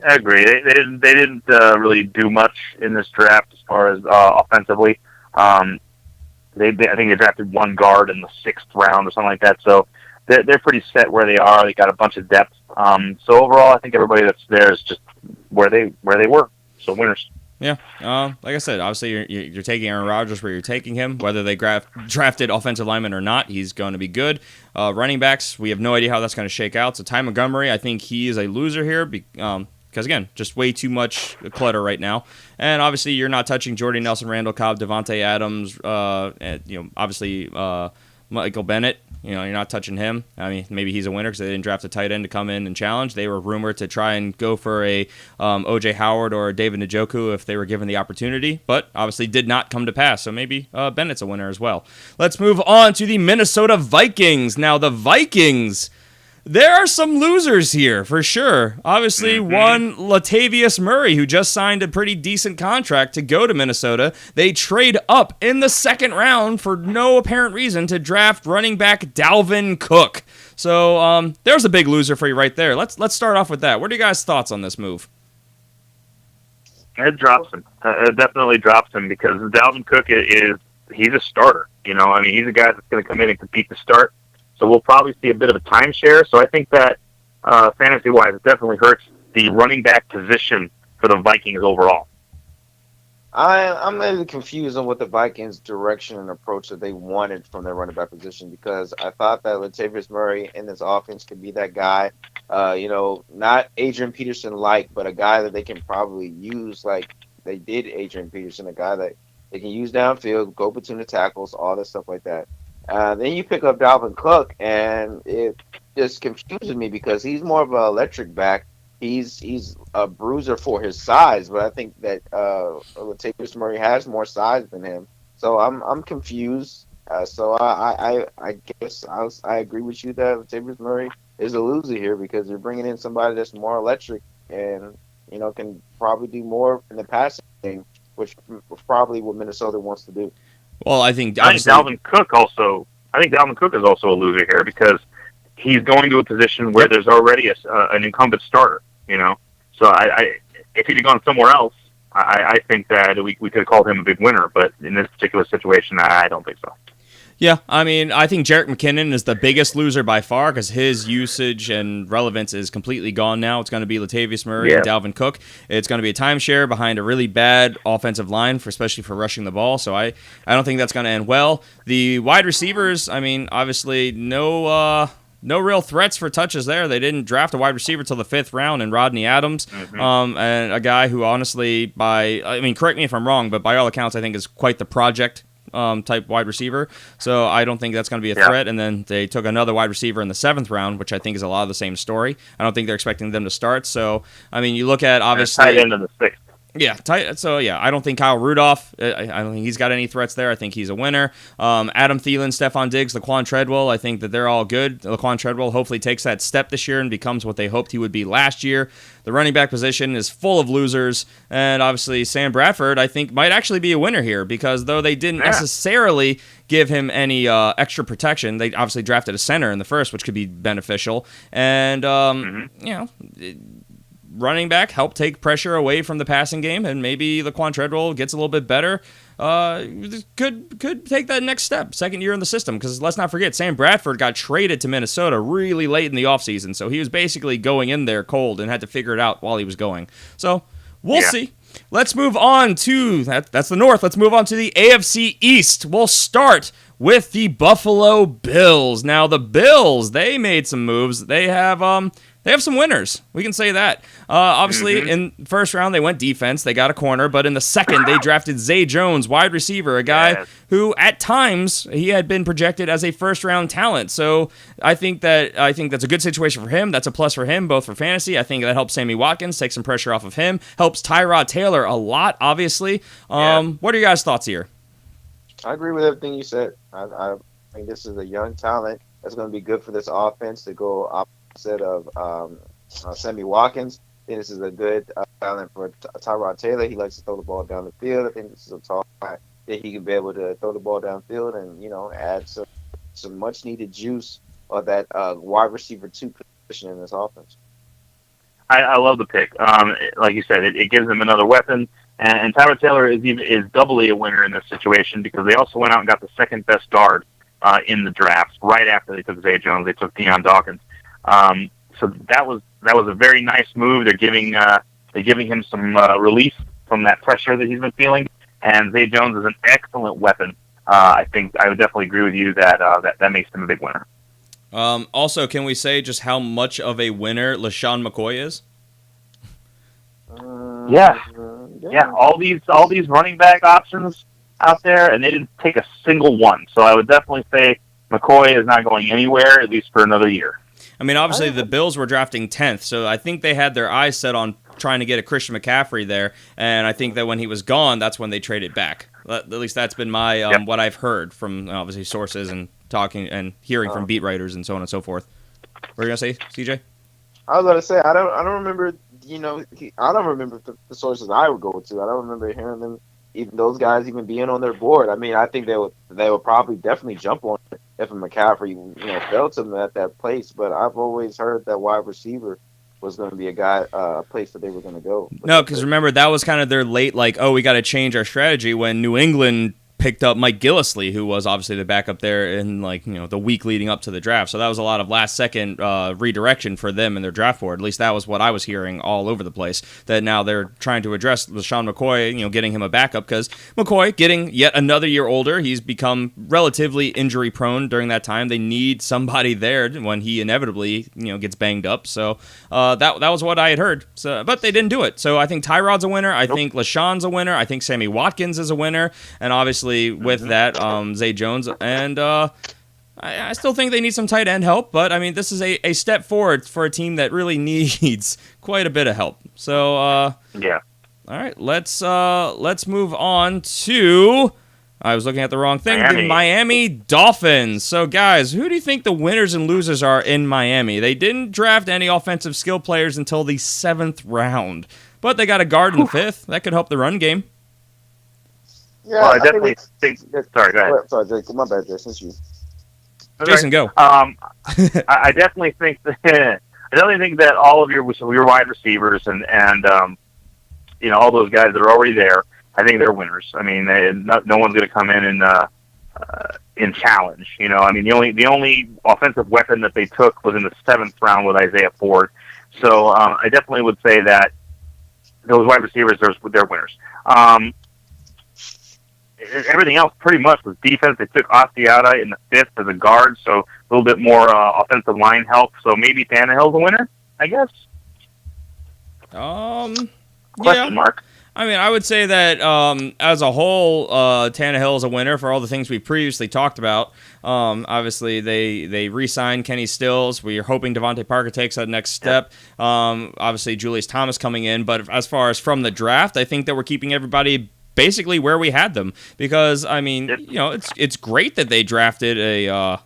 I agree. They didn't really do much in this draft as far as offensively. I think they drafted one guard in the 6th round or something like that. So they're pretty set where they are. They got a bunch of depth. So overall, I think everybody that's there is just where they were. So winners. Yeah, like I said, obviously you're taking Aaron Rodgers where you're taking him. Whether they drafted offensive linemen or not, he's going to be good. Running backs, we have no idea how that's going to shake out. So Ty Montgomery, I think he is a loser here because, again, just way too much clutter right now. And obviously you're not touching Jordy Nelson, Randall Cobb, Devontae Adams, and, obviously Michael Bennett. You're not touching him. I mean, maybe he's a winner because they didn't draft a tight end to come in and challenge. They were rumored to try and go for a O.J. Howard or David Njoku if they were given the opportunity, but obviously did not come to pass. So maybe Bennett's a winner as well. Let's move on to the Minnesota Vikings. Now, the Vikings, there are some losers here for sure. Obviously, one Latavius Murray, who just signed a pretty decent contract to go to Minnesota. They trade up in the 2nd round for no apparent reason to draft running back Dalvin Cook. So there's a big loser for you right there. Let's start off with that. What are you guys' thoughts on this move? It drops him. It definitely drops him because Dalvin Cook he's a starter. He's a guy that's going to come in and compete to start. So we'll probably see a bit of a timeshare. So I think that fantasy-wise, it definitely hurts the running back position for the Vikings overall. I'm maybe confused on what the Vikings' direction and approach that they wanted from their running back position because I thought that Latavius Murray in this offense could be that guy. Not Adrian Peterson like, but a guy that they can probably use like they did Adrian Peterson, a guy that they can use downfield, go between the tackles, all this stuff like that. Then you pick up Dalvin Cook, and it just confuses me because he's more of an electric back. He's a bruiser for his size, but I think that Latavius Murray has more size than him. So I'm confused. So I guess I agree with you that Latavius Murray is a loser here because you're bringing in somebody that's more electric and can probably do more in the passing game, which is probably what Minnesota wants to do. Well, I think Dalvin Cook also. I think Dalvin Cook is also a loser here because he's going to a position where there's already an incumbent starter. So if he'd have gone somewhere else, I think that we could have called him a big winner. But in this particular situation, I don't think so. Yeah, I mean, I think Jerick McKinnon is the biggest loser by far because his usage and relevance is completely gone now. It's going to be Latavius Murray and Dalvin Cook. It's going to be a timeshare behind a really bad offensive line, especially for rushing the ball. So I don't think that's going to end well. The wide receivers, I mean, obviously no real threats for touches there. They didn't draft a wide receiver till the 5th round in Rodney Adams, and a guy who honestly, correct me if I'm wrong, but by all accounts, I think is quite the project type wide receiver. So I don't think that's going to be a threat. And then they took another wide receiver in the 7th round, which I think is a lot of the same story. I don't think they're expecting them to start. So, I mean, you look at obviously tight end in the 6th. Yeah, tight. So, I don't think Kyle Rudolph, I don't think he's got any threats there. I think he's a winner. Adam Thielen, Stephon Diggs, Laquan Treadwell, I think that they're all good. Laquan Treadwell hopefully takes that step this year and becomes what they hoped he would be last year. The running back position is full of losers. And obviously, Sam Bradford, I think, might actually be a winner here because though they didn't necessarily give him any extra protection, they obviously drafted a center in the first, which could be beneficial. And, running back help take pressure away from the passing game, and maybe Laquan Treadwell gets a little bit better. Could take that next step, second year in the system, because let's not forget, Sam Bradford got traded to Minnesota really late in the offseason, so he was basically going in there cold and had to figure it out while he was going. So we'll see. Let's move on to, that's the North, let's move on to the AFC East. We'll start with the Buffalo Bills. Now, the Bills, they made some moves. They have some winners. We can say that. Obviously, in the first round, they went defense. They got a corner. But in the second, they drafted Zay Jones, wide receiver, a guy who, at times, he had been projected as a first-round talent. So I think that's a good situation for him. That's a plus for him, both for fantasy. I think that helps Sammy Watkins, take some pressure off of him. Helps Tyrod Taylor a lot, obviously. What are your guys' thoughts here? I agree with everything you said. I think this is a young talent that's going to be good for this offense to go opposite of Sammy Watkins. I think this is a good talent for Tyrod Taylor. He likes to throw the ball down the field. I think this is a tall guy that he can be able to throw the ball downfield and add some much needed juice of that wide receiver 2 position in this offense. I love the pick. Like you said, it gives them another weapon. And Tyrod Taylor is doubly a winner in this situation because they also went out and got the second best guard in the draft right after they took Zay Jones. They took Deion Dawkins. So that was a very nice move. They're giving him some relief from that pressure that he's been feeling. And Zay Jones is an excellent weapon. I think I would definitely agree with you that makes him a big winner. Also, can we say just how much of a winner LaShawn McCoy is? Yeah. All these running back options out there, and they didn't take a single one. So I would definitely say McCoy is not going anywhere, at least for another year. I mean, obviously the Bills were drafting 10th, so I think they had their eyes set on trying to get a Christian McCaffrey there, and I think that when he was gone, that's when they traded back. At least that's been my what I've heard from obviously sources and talking and hearing from beat writers and so on and so forth. What were you gonna say, CJ? I was gonna say I don't remember. I don't remember the sources I would go to. I don't remember hearing them, even those guys even being on their board. I mean, I think they would probably definitely jump on it if a McCaffrey fell to them at that place. But I've always heard that wide receiver was going to be a place that they were going to go. No, because remember that was kind of their late we got to change our strategy when New England picked up Mike Gillislee, who was obviously the backup there in the week leading up to the draft. So that was a lot of last second redirection for them in their draft board. At least that was what I was hearing all over the place. That now they're trying to address LaShawn McCoy, getting him a backup, because McCoy getting yet another year older. He's become relatively injury prone during that time. They need somebody there when he inevitably gets banged up. So that was what I had heard. So, but they didn't do it. So I think Tyrod's a winner. I think LaShawn's a winner. I think Sammy Watkins is a winner. And obviously with that, Zay Jones. And I still think they need some tight end help. But, I mean, this is a step forward for a team that really needs quite a bit of help. So, yeah. All right, let's move on to... I was looking at the wrong thing. The Miami Dolphins. So, guys, who do you think the winners and losers are in Miami? They didn't draft any offensive skill players until the 7th round. But they got a guard in the 5th. That could help the run game. Yeah, well, I definitely think. Sorry, go ahead. Sorry, my bad, Jason. It's you. Jason, go. I definitely think that all of your wide receivers and all those guys that are already there, I think they're winners. I mean, no one's going to come in and challenge. I mean, the only offensive weapon that they took was in the 7th round with Isaiah Ford. So I definitely would say that those wide receivers, they're winners. Everything else pretty much was defense. They took Asiata in the 5th as a guard, so a little bit more offensive line help. So maybe Tannehill's a winner, I guess. Question mark. I mean, I would say that as a whole, Tannehill is a winner for all the things we previously talked about. Obviously, they re-signed Kenny Stills. We're hoping Devontae Parker takes that next step. Obviously, Julius Thomas coming in. But as far as from the draft, I think that we're keeping everybody basically where we had them, because I mean, it's great that they drafted a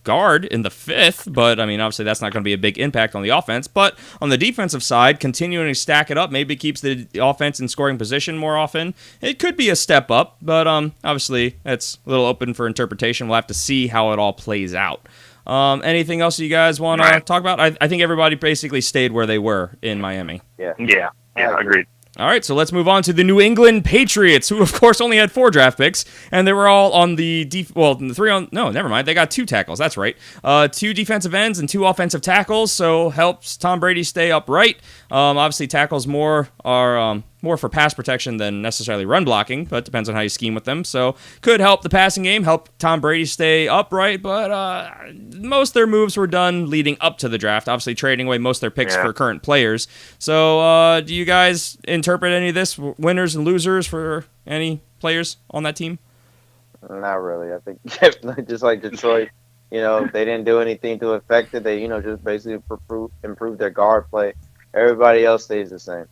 guard in the 5th, but I mean, obviously that's not going to be a big impact on the offense. But on the defensive side, continuing to stack it up, maybe keeps the offense in scoring position more often. It could be a step up, but obviously it's a little open for interpretation. We'll have to see how it all plays out. Anything else you guys want to talk about? I think everybody basically stayed where they were in Miami. Yeah, agreed. All right, so let's move on to the New England Patriots, who, of course, only had 4 draft picks, and they were all on the never mind. They got 2 tackles. That's right. 2 defensive ends and 2 offensive tackles, so helps Tom Brady stay upright. Obviously, tackles more for pass protection than necessarily run blocking, but depends on how you scheme with them. So could help the passing game, help Tom Brady stay upright, but most of their moves were done leading up to the draft, obviously trading away most of their picks for current players. So do you guys interpret any of this, winners and losers for any players on that team? Not really. I think just like Detroit, they didn't do anything to affect it. They, just basically improve their guard play. Everybody else stays the same.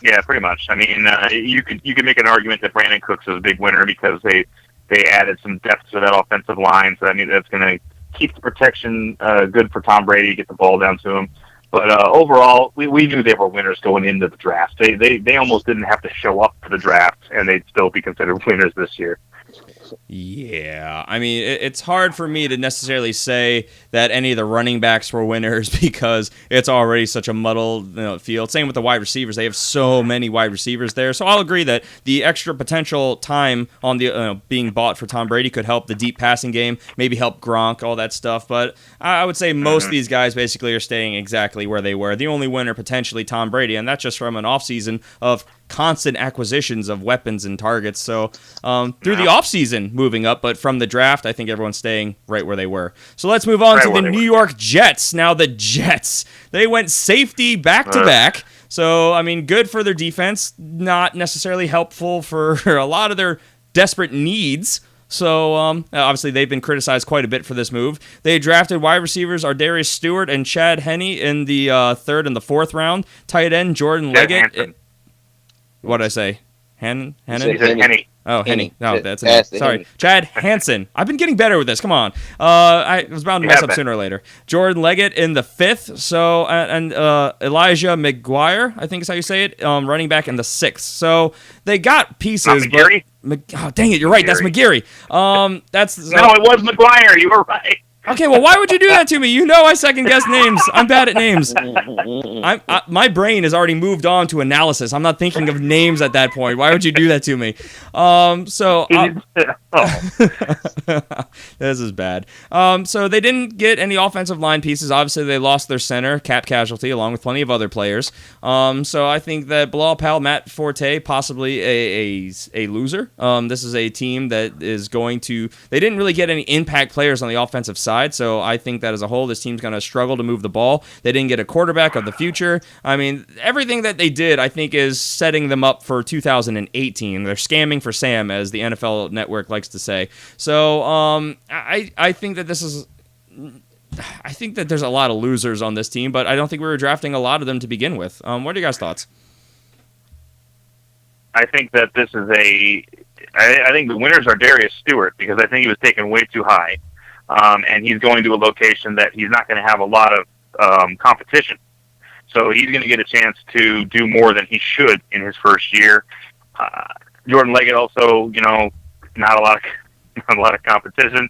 Yeah, pretty much. I mean, you could make an argument that Brandon Cooks is a big winner because they added some depth to that offensive line. So I mean, that's going to keep the protection good for Tom Brady, get the ball down to him. But overall, we knew they were winners going into the draft. They almost didn't have to show up for the draft, and they'd still be considered winners this year. Yeah, I mean, it's hard for me to necessarily say that any of the running backs were winners because it's already such a muddled field. Same with the wide receivers. They have so many wide receivers there. So I'll agree that the extra potential time on the being bought for Tom Brady could help the deep passing game, maybe help Gronk, all that stuff. But I would say most of these guys basically are staying exactly where they were. The only winner, potentially, Tom Brady, and that's just from an offseason of constant acquisitions of weapons and targets. So through the offseason, moving up, but from the draft, I think everyone's staying right where they were. So let's move on to the New York Jets. Now the Jets, they went safety back-to-back. So, I mean, good for their defense, not necessarily helpful for a lot of their desperate needs. So, obviously, they've been criticized quite a bit for this move. They drafted wide receivers Ardarius Stewart and Chad Henne in the 3rd and the 4th round. Tight end Jordan Leggett. What did I say? Henne? Oh, Henne. No, that's it. Sorry. Chad Hansen. I've been getting better with this. Come on. I was bound to mess up sooner or later. Jordan Leggett in the 5th. So, and Elijah McGuire, I think is how you say it, running back in the 6th. So they got pieces. McGarry? Oh, dang it. You're right. That's McGarry. No, it was McGuire. You were right. Okay, well, why would you do that to me? You know I second-guess names. I'm bad at names. My brain has already moved on to analysis. I'm not thinking of names at that point. Why would you do that to me? This is bad. So they didn't get any offensive line pieces. Obviously, they lost their center, cap casualty, along with plenty of other players. So I think that Bilal Powell, Matt Forte, possibly a loser. This is a team that is going to... They didn't really get any impact players on the offensive side. So I think that as a whole, this team's going to struggle to move the ball. They didn't get a quarterback of the future. I mean, everything that they did, I think, is setting them up for 2018. They're scamming for Sam, as the NFL Network likes to say. So I think that this is... I think that there's a lot of losers on this team, but I don't think we were drafting a lot of them to begin with. What are your guys' thoughts? I think that this is I think the winners are Darius Stewart, because I think he was taken way too high. And he's going to a location that he's not going to have a lot of competition. So he's going to get a chance to do more than he should in his first year. Jordan Leggett also, not a lot of competition.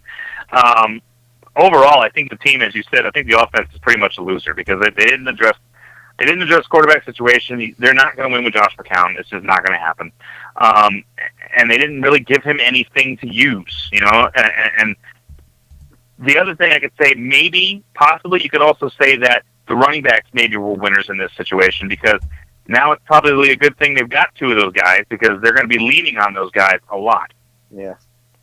Overall, I think the team, as you said, I think the offense is pretty much a loser, because they didn't address quarterback situation. They're not going to win with Josh McCown. It's just not going to happen. And they didn't really give him anything to use, and the other thing I could say, possibly, you could also say that the running backs maybe were winners in this situation, because now it's probably a good thing they've got two of those guys, because they're going to be leaning on those guys a lot. Yeah.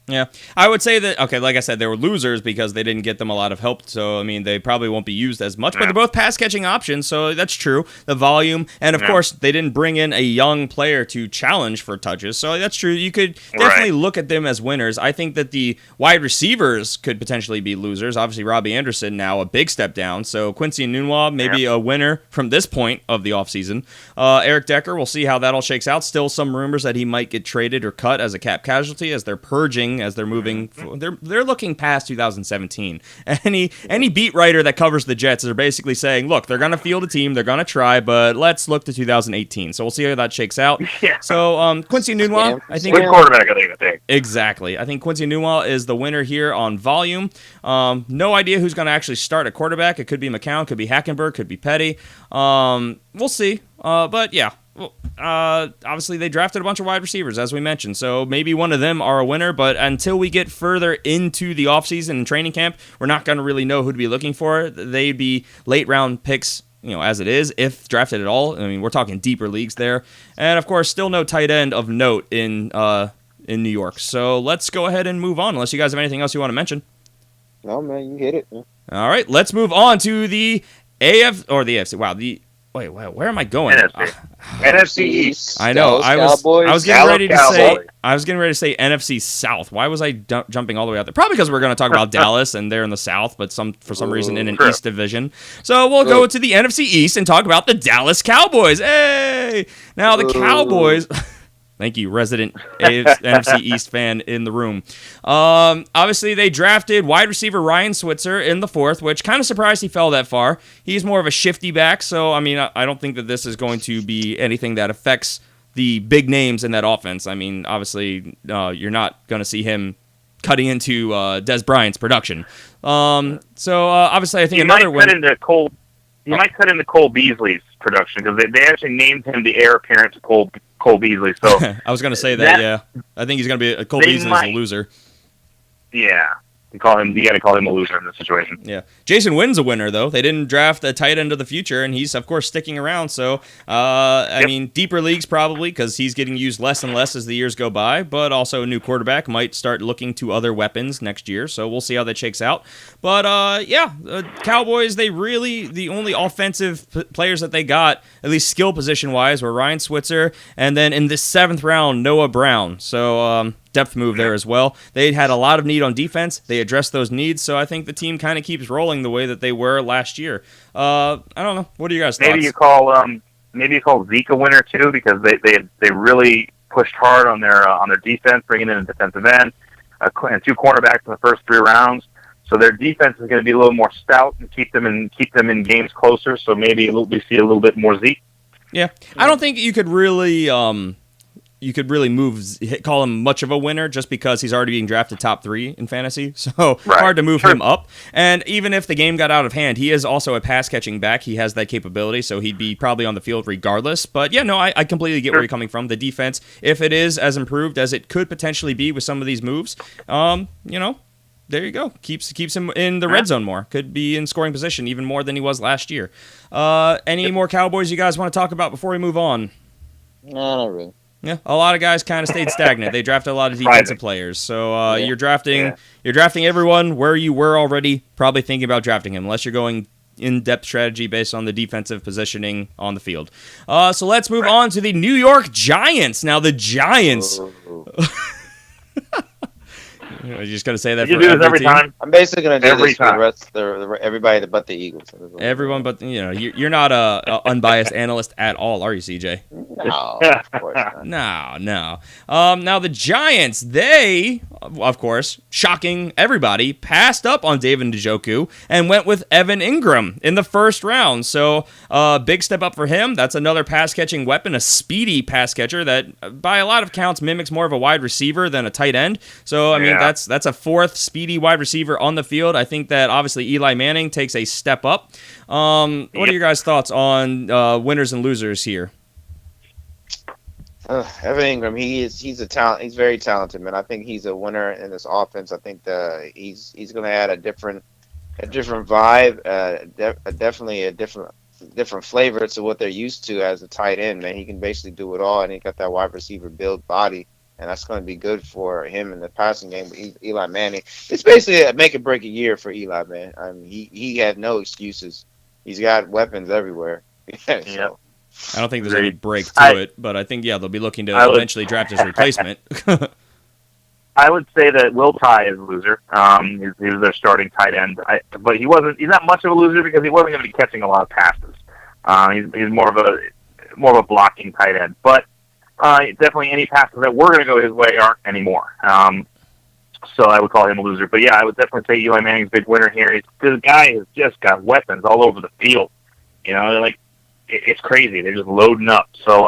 Yeah, I would say that, okay, like I said, they were losers because they didn't get them a lot of help. So, I mean, they probably won't be used as much, but they're both pass-catching options, so that's true. The volume, and of course, they didn't bring in a young player to challenge for touches, so that's true. You could definitely look at them as winners. I think that the wide receivers could potentially be losers. Obviously, Robbie Anderson now a big step down, so Quincy Enunwa maybe a winner from this point of the offseason. Eric Decker, we'll see how that all shakes out. Still some rumors that he might get traded or cut as a cap casualty, as they're purging, as they're moving. They're looking past 2017. Any beat writer that covers the Jets are basically saying, look, they're going to field a team, they're going to try, but let's look to 2018. So we'll see how that shakes out. Yeah. So Quincy Enunwa, I think, good quarterback, I think. Exactly. I think Quincy Enunwa is the winner here on volume. No idea who's going to actually start at quarterback. It could be McCown, could be Hackenberg, could be Petty. We'll see. But yeah. Obviously, they drafted a bunch of wide receivers, as we mentioned, so maybe one of them are a winner, but until we get further into the offseason and training camp, we're not going to really know who to be looking for. They'd be late-round picks, as it is, if drafted at all. I mean, we're talking deeper leagues there. And, of course, still no tight end of note in New York. So let's go ahead and move on, unless you guys have anything else you want to mention. No, man, you hit it. Man. All right, let's move on to the AFC. Wow, Wait, where am I going? NFC East. I know. I was getting ready to say NFC South. Why was I jumping all the way out there? Probably because we're going to talk about Dallas and they're in the South, but for some reason in an East division. So we'll go to the NFC East and talk about the Dallas Cowboys. Hey! Now the Cowboys. Thank you, resident NFC East fan in the room. Obviously, they drafted wide receiver Ryan Switzer in the 4th, which kind of surprised he fell that far. He's more of a shifty back, so, I mean, I don't think that this is going to be anything that affects the big names in that offense. I mean, obviously, you're not going to see him cutting into Des Bryant's production. Obviously, I think another one... You might cut into Cole Beasley's production, because they actually named him the heir apparent to Cole Beasley. So I was going to say that, yeah. I think he's going to be Cole Beasley's a loser. Yeah. You got to call him a loser in this situation. Yeah. Jason Wynne's a winner, though. They didn't draft a tight end of the future, and he's, of course, sticking around. So, I mean, deeper leagues probably, because he's getting used less and less as the years go by, but also a new quarterback might start looking to other weapons next year, so we'll see how that shakes out. But, Cowboys, the only offensive players that they got, at least skill position-wise, were Ryan Switzer, and then in the 7th round, Noah Brown. So, depth move there as well. They had a lot of need on defense. They addressed those needs, so I think the team kind of keeps rolling the way that they were last year. I don't know. What are you guys' thoughts? Maybe you call Zeke a winner too, because they really pushed hard on their defense, bringing in a defensive end and 2 cornerbacks in the first 3 rounds. So their defense is going to be a little more stout and keep them in games closer. So maybe we see a little bit more Zeke. Yeah, I don't think you could really. you could really call him much of a winner just because he's already being drafted top 3 in fantasy. So hard to move him up. And even if the game got out of hand, he is also a pass catching back. He has that capability, so he'd be probably on the field regardless. But yeah, no, I completely get where you're coming from. The defense, if it is as improved as it could potentially be with some of these moves, there you go. Keeps him in the red zone more. Could be in scoring position even more than he was last year. Any more Cowboys you guys want to talk about before we move on? No, not really. Yeah, a lot of guys kind of stayed stagnant. They drafted a lot of defensive players. So you're drafting everyone where you were already probably thinking about drafting him, unless you're going in-depth strategy based on the defensive positioning on the field. So let's move on to the New York Giants. Now the Giants. You're just going to say that for every time? I'm basically going to do this for the rest of everybody but the Eagles. Everyone but, you're not a unbiased analyst at all, are you, CJ? No, of course not. No. Now, the Giants, they, of course, shocking everybody, passed up on David Njoku and went with Evan Ingram in the first round. So, big step up for him. That's another pass-catching weapon, a speedy pass catcher that, by a lot of counts, mimics more of a wide receiver than a tight end. So, I mean, that's a fourth speedy wide receiver on the field. I think that, obviously, Eli Manning takes a step up. What are your guys' thoughts on winners and losers here? Evan Ingram, he's a talent. He's very talented, man. I think he's a winner in this offense. I think he's going to add a different vibe, definitely a different flavor to what they're used to as a tight end. Man, he can basically do it all, and he got that wide receiver build body, and that's going to be good for him in the passing game. But Eli Manning, it's basically a make or break a year for Eli, man. I mean, he had no excuses. He's got weapons everywhere. So. I don't think there's any break to it, but I think, they'll be looking to eventually draft his replacement. I would say that Will Tye is a loser. He was their starting tight end, but he's not much of a loser because he wasn't going to be catching a lot of passes. He's more of a blocking tight end, but definitely any passes that were going to go his way aren't anymore. So I would call him a loser. But yeah, I would definitely say Eli Manning's a big winner here. The guy has just got weapons all over the field. It's crazy. They're just loading up. So,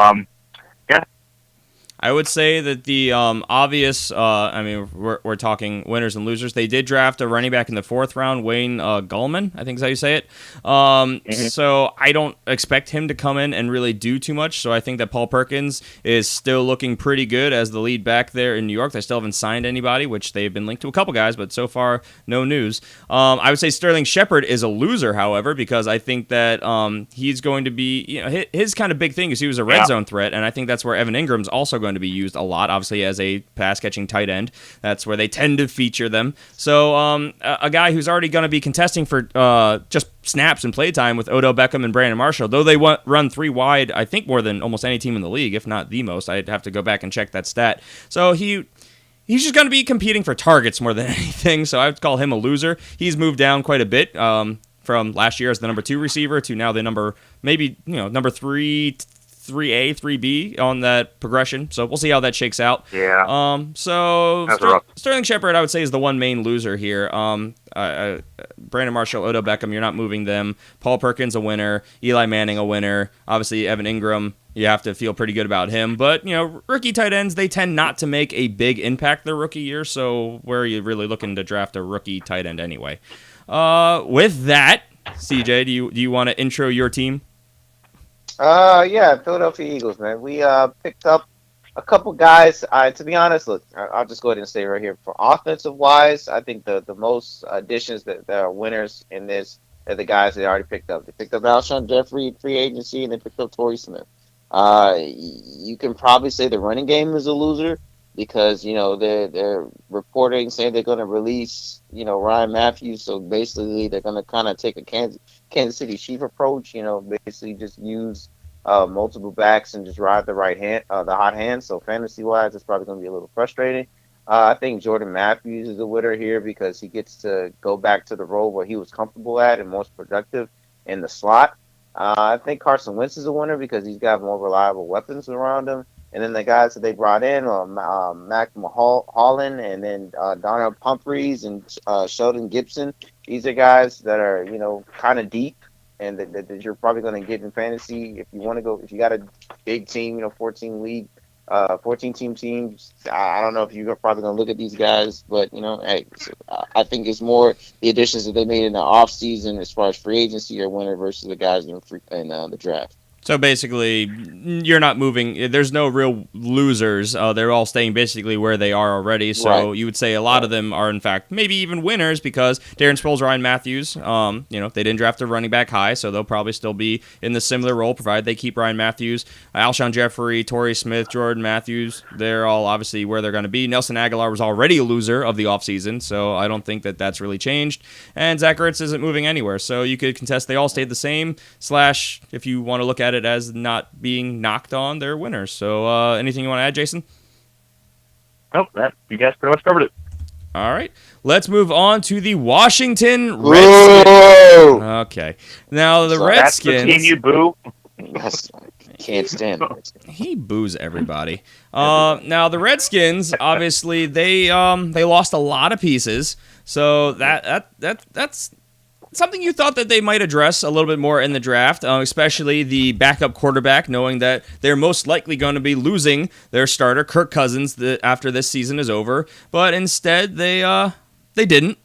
I would say that the obvious, we're talking winners and losers. They did draft a running back in the 4th round, Wayne Gallman, I think is how you say it. So I don't expect him to come in and really do too much. So I think that Paul Perkins is still looking pretty good as the lead back there in New York. They still haven't signed anybody, which they've been linked to a couple guys, but so far, no news. I would say Sterling Shepard is a loser, however, because I think that he's going to be, his kind of big thing is he was a red zone threat, and I think that's where Evan Ingram's also going to be used a lot, obviously as a pass-catching tight end. That's where they tend to feature them. So a guy who's already going to be contesting for just snaps and playtime with Odell Beckham and Brandon Marshall, though they run 3 wide, I think more than almost any team in the league, if not the most. I'd have to go back and check that stat. So he's just going to be competing for targets more than anything, so I would call him a loser. He's moved down quite a bit from last year as the number 2 receiver to now the number 3, 3A, 3B on that progression. So we'll see how that shakes out. Yeah. So Sterling Shepard, I would say, is the one main loser here. Brandon Marshall, Odell Beckham, you're not moving them. Paul Perkins, a winner. Eli Manning, a winner. Obviously, Evan Ingram, you have to feel pretty good about him. But, rookie tight ends, they tend not to make a big impact their rookie year. So where are you really looking to draft a rookie tight end anyway? With that, CJ, do you want to intro your team? Philadelphia Eagles, man. We picked up a couple guys. To be honest, look, I'll just go ahead and say right here. For offensive wise, I think the most additions that are winners in this are the guys they already picked up. They picked up Alshon Jeffrey, free agency, and they picked up Torrey Smith. You can probably say the running game is a loser because, they're reporting saying they're going to release, Ryan Matthews. So basically they're going to kind of take a Kansas City Chief approach, basically just use multiple backs and just ride the hot hand. So fantasy-wise, it's probably going to be a little frustrating. I think Jordan Matthews is a winner here because he gets to go back to the role where he was comfortable at and most productive in the slot. I think Carson Wentz is a winner because he's got more reliable weapons around him. And then the guys that they brought in, Mac Holland, and then Darnell Humphreys and Sheldon Gibson. These are guys that are, kind of deep, and that you're probably going to get in fantasy if you want to go. If you got a big team, 14 league, 14-team teams. I don't know if you're probably going to look at these guys, but hey, I think it's more the additions that they made in the offseason as far as free agency are winner versus the guys in the draft. So basically, you're not moving. There's no real losers. They're all staying basically where they are already. So Right. you would say a lot of them are, in fact, maybe even winners because Darren Sproles, Ryan Matthews, they didn't draft a running back high, so they'll probably still be in the similar role, provided they keep Ryan Matthews. Alshon Jeffrey, Torrey Smith, Jordan Matthews, they're all obviously where they're going to be. Nelson Aguilar was already a loser of the offseason, so I don't think that that's really changed. And Zach Ertz isn't moving anywhere, so you could contest they all stayed the same, / if you want to look at it as not being knocked on, they're winners. So anything you want to add, Jason? Nope, you guys pretty much covered it. All right. Let's move on to the Washington Whoa! Redskins. Okay. Now, the So That's the Redskins... team you boo. Yes, can't stand it. He boos everybody. Now, the Redskins, obviously, they lost a lot of pieces. So that's something you thought that they might address a little bit more in the draft, especially the backup quarterback, knowing that they're most likely going to be losing their starter, Kirk Cousins, after this season is over. But instead, they didn't.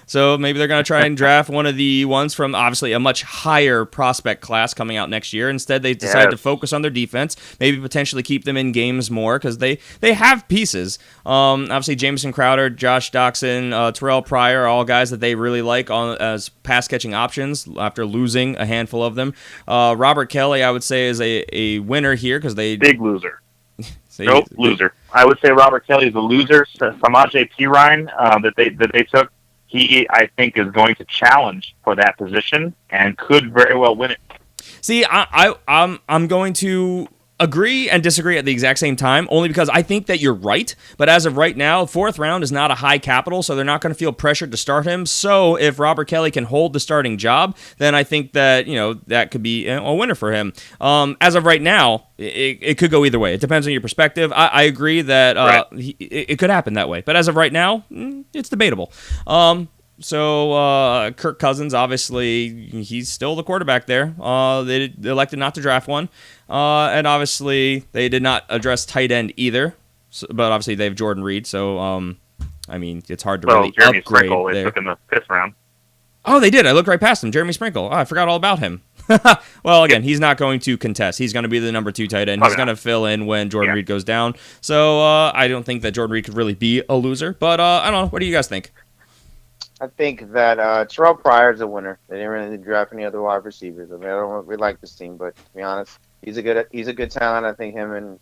So maybe they're going to try and draft one of the ones from obviously a much higher prospect class coming out next year. Instead, they decided to focus on their defense, maybe potentially keep them in games more because they have pieces. Obviously, Jamison Crowder, Josh Doxson, Terrell Pryor, all guys that they really like as pass-catching options after losing a handful of them. Robert Kelly, I would say, is a winner here because they... Big loser. Nope, loser. I would say Robert Kelly is a loser. Samaje Perine that they took, he, I think, is going to challenge for that position and could very well win it. See, I'm going to agree and disagree at the exact same time, only because I think that you're right. But as of right now, 4th round is not a high capital, so they're not going to feel pressured to start him. So if Robert Kelly can hold the starting job, then I think that that could be a winner for him. As of right now, it could go either way. It depends on your perspective. I agree that Right. it could happen that way. But as of right now, it's debatable. So Kirk Cousins, obviously, he's still the quarterback there. They elected not to draft one. And obviously, they did not address tight end either. So, but obviously, they have Jordan Reed. So, it's hard to really Jeremy upgrade Sprinkle they there. took in the 5th round. Oh, they did. I looked right past him. Jeremy Sprinkle. Oh, I forgot all about him. Well, again, he's not going to contest. He's going to be the number 2 tight end. He's going to fill in when Jordan Reed goes down. So, I don't think that Jordan Reed could really be a loser. But, I don't know. What do you guys think? I think that Terrell Pryor is a winner. They didn't really draft any other wide receivers. I mean, I don't really like this team, but to be honest, he's a good talent. I think him and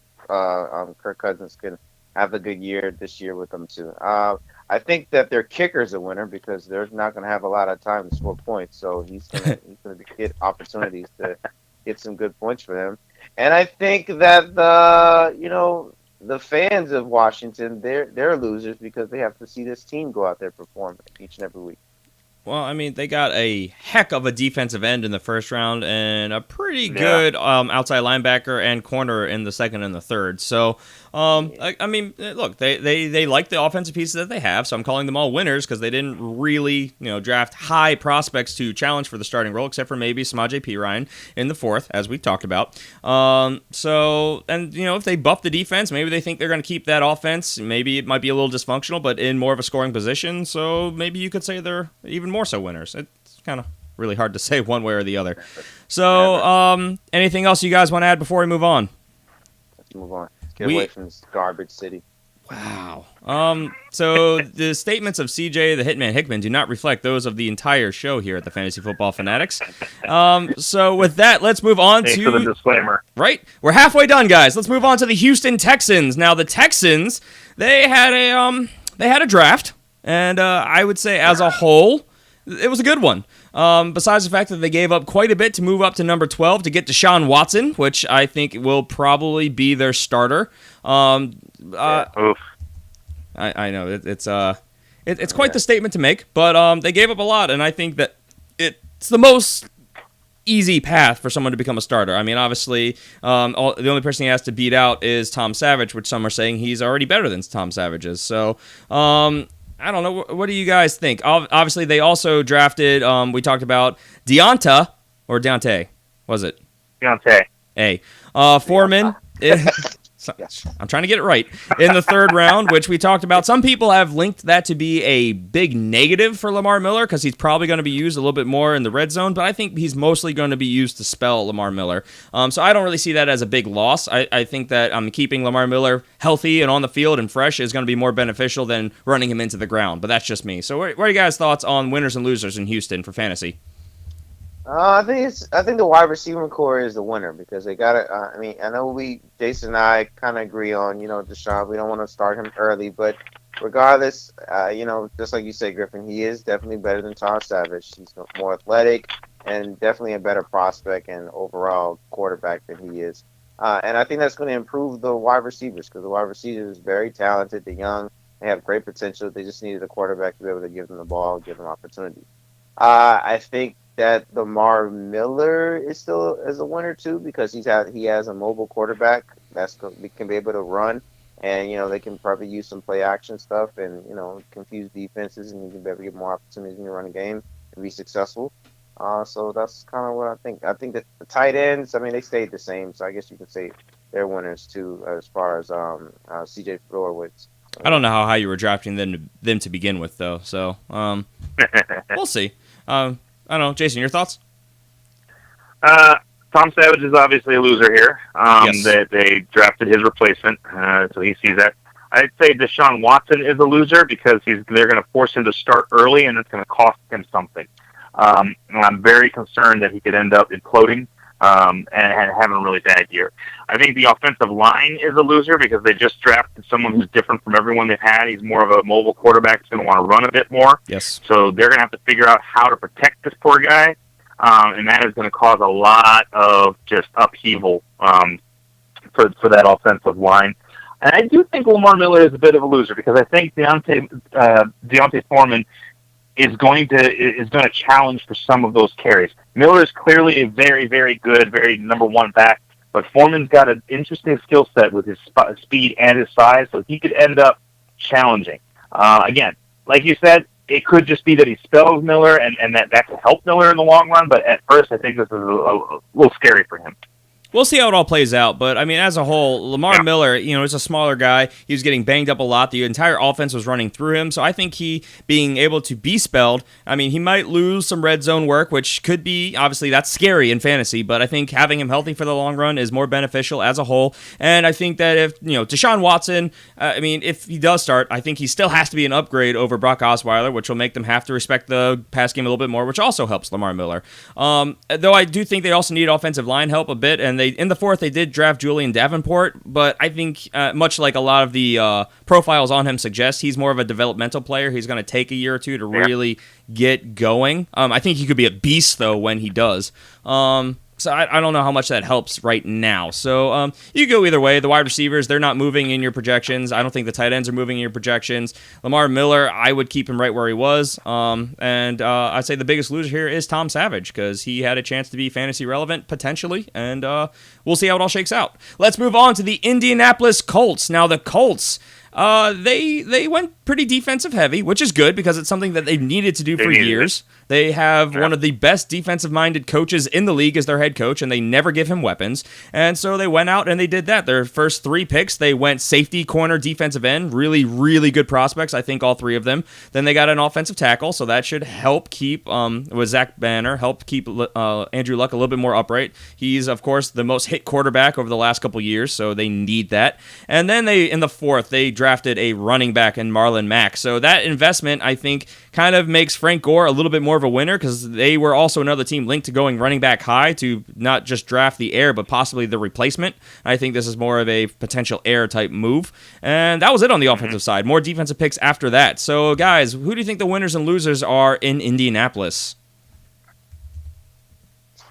Kirk Cousins can have a good year this year with them too. I think that their kicker's a winner because they're not going to have a lot of time to score points, so he's going to get opportunities to get some good points for them. And I think that the fans of Washington, they're losers because they have to see this team go out there perform each and every week. Well, I mean, they got a heck of a defensive end in the 1st round and a pretty good outside linebacker and corner in the 2nd and the 3rd. So, I mean, look, they like the offensive pieces that they have, so I'm calling them all winners because they didn't really, draft high prospects to challenge for the starting role, except for maybe Samaje Perine in the 4th, as we talked about. So, and, if they buff the defense, maybe they think they're going to keep that offense. Maybe it might be a little dysfunctional, but in more of a scoring position, so maybe you could say they're even more so winners. It's kind of really hard to say one way or the other. So, anything else you guys want to add before we move on? Let's move on. Let's get away from this garbage city. Wow. So the statements of CJ the Hitman Hickman do not reflect those of the entire show here at the Fantasy Football Fanatics. So with that, let's move on Thanks for the disclaimer. Right? We're halfway done, guys. Let's move on to the Houston Texans. Now the Texans, they had a draft, and I would say as a whole, it was a good one. Besides the fact that they gave up quite a bit to move up to number 12 to get Deshaun Watson, which I think will probably be their starter. Oof. I know it's quite the statement to make, but they gave up a lot, and I think that it's the most easy path for someone to become a starter. I mean, obviously, the only person he has to beat out is Tom Savage, which some are saying he's already better than Tom Savage is. So, I don't know. What do you guys think? Obviously, they also drafted, we talked about Deonte, was it? Deontay. Foreman. So, Yes. I'm trying to get it right. In the third round, which we talked about, some people have linked that to be a big negative for Lamar Miller because he's probably going to be used a little bit more in the red zone, but I think he's mostly going to be used to spell Lamar Miller. So I don't really see that as a big loss. I think that keeping Lamar Miller healthy and on the field and fresh is going to be more beneficial than running him into the ground, but that's just me. So what are you guys' thoughts on winners and losers in Houston for fantasy? I think the wide receiver core is the winner because they got it. I mean, I know Jason and I kind of agree on, Deshaun. We don't want to start him early, but regardless, just like you said, Griffin, he is definitely better than Tom Savage. He's more athletic and definitely a better prospect and overall quarterback than he is. And I think that's going to improve the wide receivers because the wide receivers are very talented. They're young. They have great potential. They just needed a quarterback to be able to give them the ball, give them opportunity. I think that Lamar Miller is a winner too because he has a mobile quarterback can be able to run, and they can probably use some play action stuff and confuse defenses, and you can be able to get more opportunities in the running game and be successful. So that's kind of what I think. I think that the tight ends, they stayed the same, so I guess you could say they're winners too as far as CJ Florowitz. I don't know how high you were drafting them to begin with though, so we'll see. I don't know. Jason, your thoughts? Tom Savage is obviously a loser here. Yes. They drafted his replacement, so he sees that. I'd say Deshaun Watson is a loser because they're going to force him to start early, and it's going to cost him something. And I'm very concerned that he could end up imploding and having a really bad year. I think the offensive line is a loser because they just drafted someone who's different from everyone they've had. He's more of a mobile quarterback that's going to want to run a bit more. Yes. So they're going to have to figure out how to protect this poor guy, and that is going to cause a lot of just upheaval for that offensive line. And I do think Lamar Miller is a bit of a loser because I think Deontay Foreman is going to challenge for some of those carries. Miller is clearly a very, very good, very number one back, but Foreman's got an interesting skill set with his speed and his size, so he could end up challenging. Again, like you said, it could just be that he spells Miller, and that could help Miller in the long run, but at first I think this is a little scary for him. We'll see how it all plays out, but as a whole, Lamar Miller, is a smaller guy. He was getting banged up a lot. The entire offense was running through him, so I think he being able to be spelled, he might lose some red zone work, which could be, obviously, that's scary in fantasy, but I think having him healthy for the long run is more beneficial as a whole, and I think that if, Deshaun Watson, if he does start, I think he still has to be an upgrade over Brock Osweiler, which will make them have to respect the pass game a little bit more, which also helps Lamar Miller. Though I do think they also need offensive line help a bit, and in the fourth, they did draft Julian Davenport, but I think much like a lot of the profiles on him suggest, he's more of a developmental player. He's going to take a year or two to really get going. I think he could be a beast, though, when he does. So I don't know how much that helps right now. So you go either way. The wide receivers, they're not moving in your projections. I don't think the tight ends are moving in your projections. Lamar Miller, I would keep him right where he was. And I'd say the biggest loser here is Tom Savage because he had a chance to be fantasy relevant potentially. And we'll see how it all shakes out. Let's move on to the Indianapolis Colts. Now the Colts, they went pretty defensive heavy, which is good because it's something that they've needed to do for years. They have one of the best defensive-minded coaches in the league as their head coach, and they never give him weapons. And so they went out and they did that. Their first 3 picks, they went safety, corner, defensive end. Really, really good prospects, I think, all 3 of them. Then they got an offensive tackle, so that should help keep, with Zach Banner, help keep Andrew Luck a little bit more upright. He's, of course, the most hit quarterback over the last couple years, so they need that. And then in the fourth, they drafted a running back in Marlon Mack. So that investment, I think, kind of makes Frank Gore a little bit more of a winner because they were also another team linked to going running back high to not just draft the heir, but possibly the replacement. I think this is more of a potential heir type move. And that was it on the offensive side. More defensive picks after that. So, guys, who do you think the winners and losers are in Indianapolis?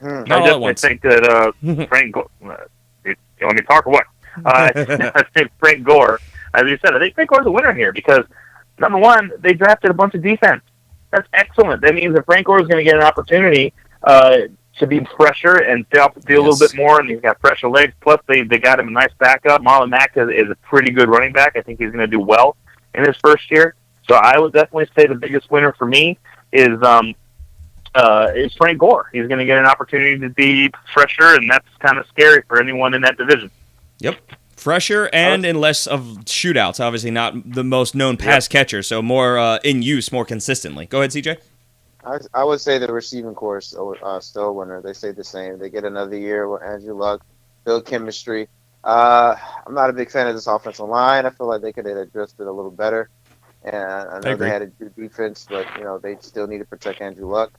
I definitely think that Frank Gore... you want me to talk or what? I think Frank Gore, as you said, I think Frank Gore's a winner here because, number one, they drafted a bunch of defense. That's excellent. That means that Frank Gore is going to get an opportunity to be fresher and stay off the field a little bit more, and he's got fresher legs. Plus, they got him a nice backup. Marlon Mack is a pretty good running back. I think he's going to do well in his first year. So I would definitely say the biggest winner for me is Frank Gore. He's going to get an opportunity to be fresher, and that's kind of scary for anyone in that division. Yep. Fresher and in less of shootouts. Obviously not the most known pass catcher, so more in use more consistently. Go ahead, CJ. I would say the receiving core is still a winner. They say the same. They get another year with Andrew Luck, build chemistry. I'm not a big fan of this offensive line. I feel like they could have addressed it a little better. And I know they had a good defense, but they still need to protect Andrew Luck.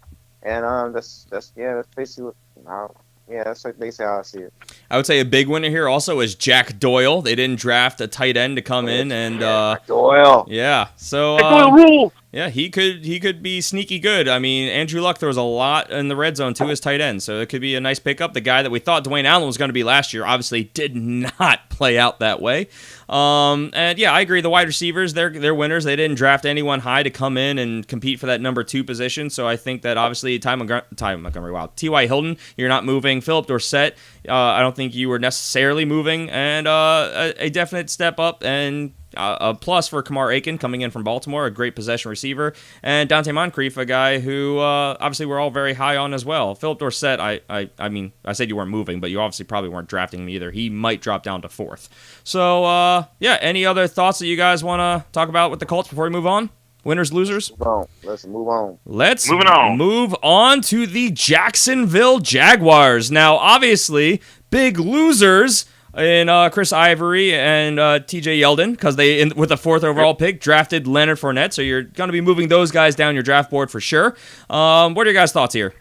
And that's basically that's basically how I see it. I would say a big winner here also is Jack Doyle. They didn't draft a tight end to come in, and Doyle. Yeah, so Doyle rules. Yeah, he could be sneaky good. I mean, Andrew Luck throws a lot in the red zone to his tight end, so it could be a nice pickup. The guy that we thought Dwayne Allen was going to be last year obviously did not play out that way. And yeah, I agree. The wide receivers, they're winners. They didn't draft anyone high to come in and compete for that number 2 position. So I think that obviously T.Y. Hilton, you're not moving. Philip Dorsett, I don't think you were necessarily moving, and a definite step up and a plus for Kamar Aiken coming in from Baltimore, a great possession receiver, and Dante Moncrief, a guy who obviously we're all very high on as well. Philip Dorsett, I mean, I said you weren't moving, but you obviously probably weren't drafting him either. He might drop down to 4th. So, yeah, any other thoughts that you guys want to talk about with the Colts before we move on? Winners, losers? Let's move on. Let's move on to the Jacksonville Jaguars. Now, obviously, big losers in Chris Ivory and TJ Yeldon, because they, with the 4th overall pick, drafted Leonard Fournette. So you're going to be moving those guys down your draft board for sure. What are your guys' thoughts here?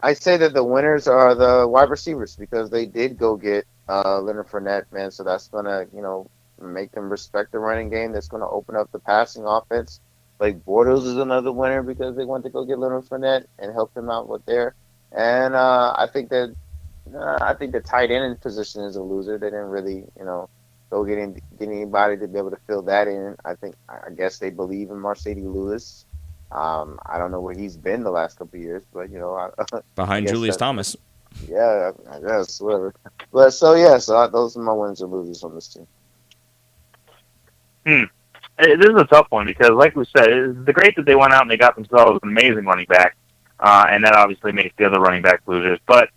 I say that the winners are the wide receivers because they did go get Leonard Fournette, man. So that's going to, make them respect the running game. That's going to open up the passing offense. Blake Bortles is another winner because they went to go get Leonard Fournette and help him out with there. And I think the tight end position is a loser. They didn't really, go get anybody to be able to fill that in. I guess they believe in Mercedes Lewis. I don't know where he's been the last couple of years, but behind Julius Thomas. Yeah, I guess whatever. But so those are my winners and losers on this team. This is a tough one because, like we said, it's great that they went out and they got themselves an amazing running back, and that obviously makes the other running back losers. But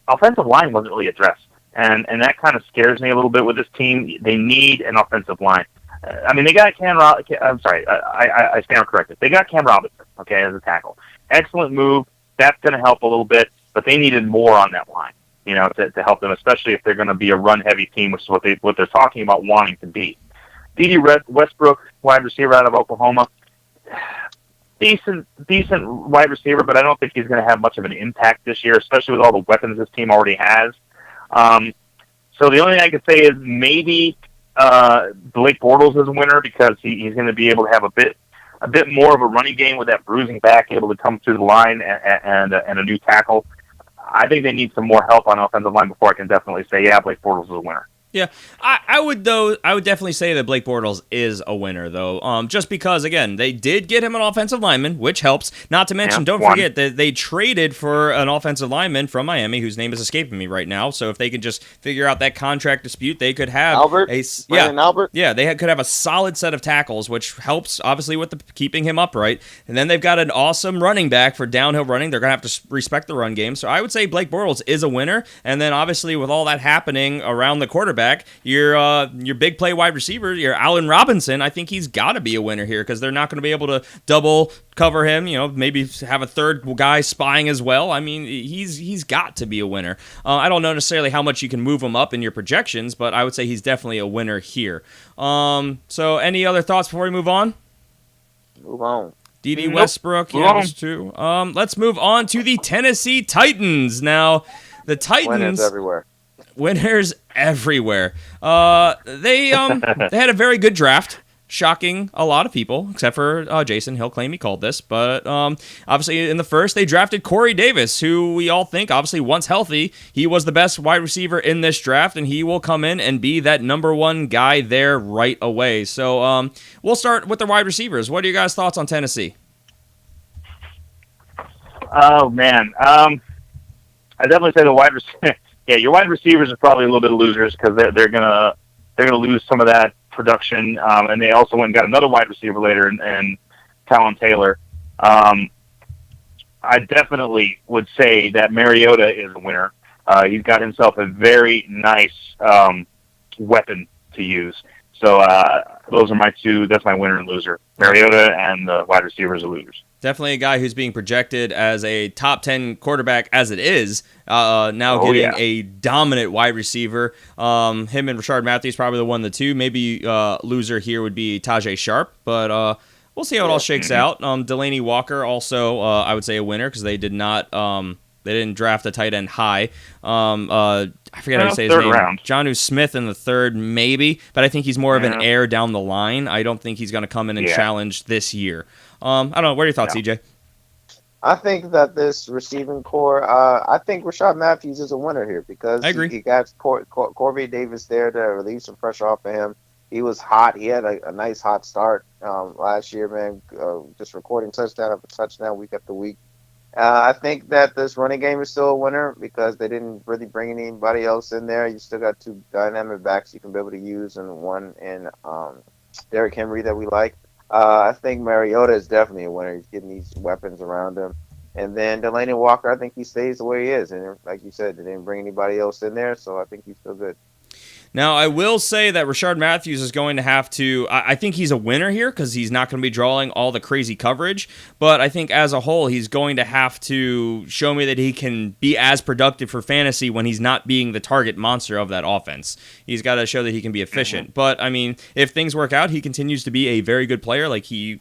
offensive line wasn't really addressed, and that kind of scares me a little bit with this team. They need an offensive line. I mean, they got I'm sorry, I stand corrected. They got Cam Robinson, okay, as a tackle. Excellent move. That's going to help a little bit, but they needed more on that line, to help them, especially if they're going to be a run-heavy team, which is what they're talking about wanting to be. D.D. Westbrook, wide receiver out of Oklahoma, decent wide receiver, but I don't think he's going to have much of an impact this year, especially with all the weapons this team already has. So the only thing I could say is maybe Blake Bortles is a winner because he's going to be able to have a bit more of a running game with that bruising back, able to come through the line and a new tackle. I think they need some more help on offensive line before I can definitely say, yeah, Blake Bortles is a winner. Yeah, I would definitely say that Blake Bortles is a winner, though, just because, again, they did get him an offensive lineman, which helps. Not to mention, don't forget that they traded for an offensive lineman from Miami, whose name is escaping me right now. So if they could just figure out that contract dispute, they could have Albert. Yeah, they could have a solid set of tackles, which helps obviously with keeping him upright. And then they've got an awesome running back for downhill running. They're gonna have to respect the run game. So I would say Blake Bortles is a winner. And then obviously with all that happening around the quarterback, your big play wide receiver, your Allen Robinson, I think he's got to be a winner here because they're not going to be able to double cover him, maybe have a third guy spying as well. I mean, he's got to be a winner. I don't know necessarily how much you can move him up in your projections, but I would say he's definitely a winner here. So any other thoughts before we move on? Move on. D.D. Westbrook, yes, too. Let's move on to the Tennessee Titans. Now, the Titans... Winners everywhere. They had a very good draft, shocking a lot of people, except for Jason. He'll claim he called this. But obviously in the first, they drafted Corey Davis, who we all think, obviously, once healthy, he was the best wide receiver in this draft, and he will come in and be that number one guy there right away. So we'll start with the wide receivers. What are your guys' thoughts on Tennessee? Oh, man. I definitely say the wide receiver. Yeah, your wide receivers are probably a little bit of losers because they're gonna lose some of that production, and they also went and got another wide receiver later in Colin Taylor. I definitely would say that Mariota is a winner. He's got himself a very nice weapon to use. So those are my two. That's my winner and loser. Mariota and the wide receivers are losers. Definitely a guy who's being projected as a top 10 quarterback as it is, now getting a dominant wide receiver. Him and Rashard Matthews probably the one of the two. Maybe loser here would be Tajay Sharp, but we'll see how it all shakes out. Delaney Walker also, I would say, a winner because they did not they didn't draft a tight end high. I forget how to say his name. Round. Jonnu Smith in the third, maybe, but I think he's more of an heir down the line. I don't think he's going to come in and challenge this year. I don't know. What are your thoughts, CJ? I think that this receiving core, I think Rashard Matthews is a winner here because I agree. He got Corby Davis there to relieve some pressure off of him. He was hot. He had a nice hot start last year, man, just recording touchdown after touchdown week after week. I think that this running game is still a winner because they didn't really bring anybody else in there. You still got two dynamic backs you can be able to use, and one in Derrick Henry that we like. I think Mariota is definitely a winner. He's getting these weapons around him. And then Delaney Walker, I think he stays the way he is. And like you said, they didn't bring anybody else in there, so I think he's still good. Now, I will say that Rashard Matthews is going to have to... I think he's a winner here because he's not going to be drawing all the crazy coverage. But I think as a whole, he's going to have to show me that he can be as productive for fantasy when he's not being the target monster of that offense. He's got to show that he can be efficient. But, I mean, if things work out, he continues to be a very good player like he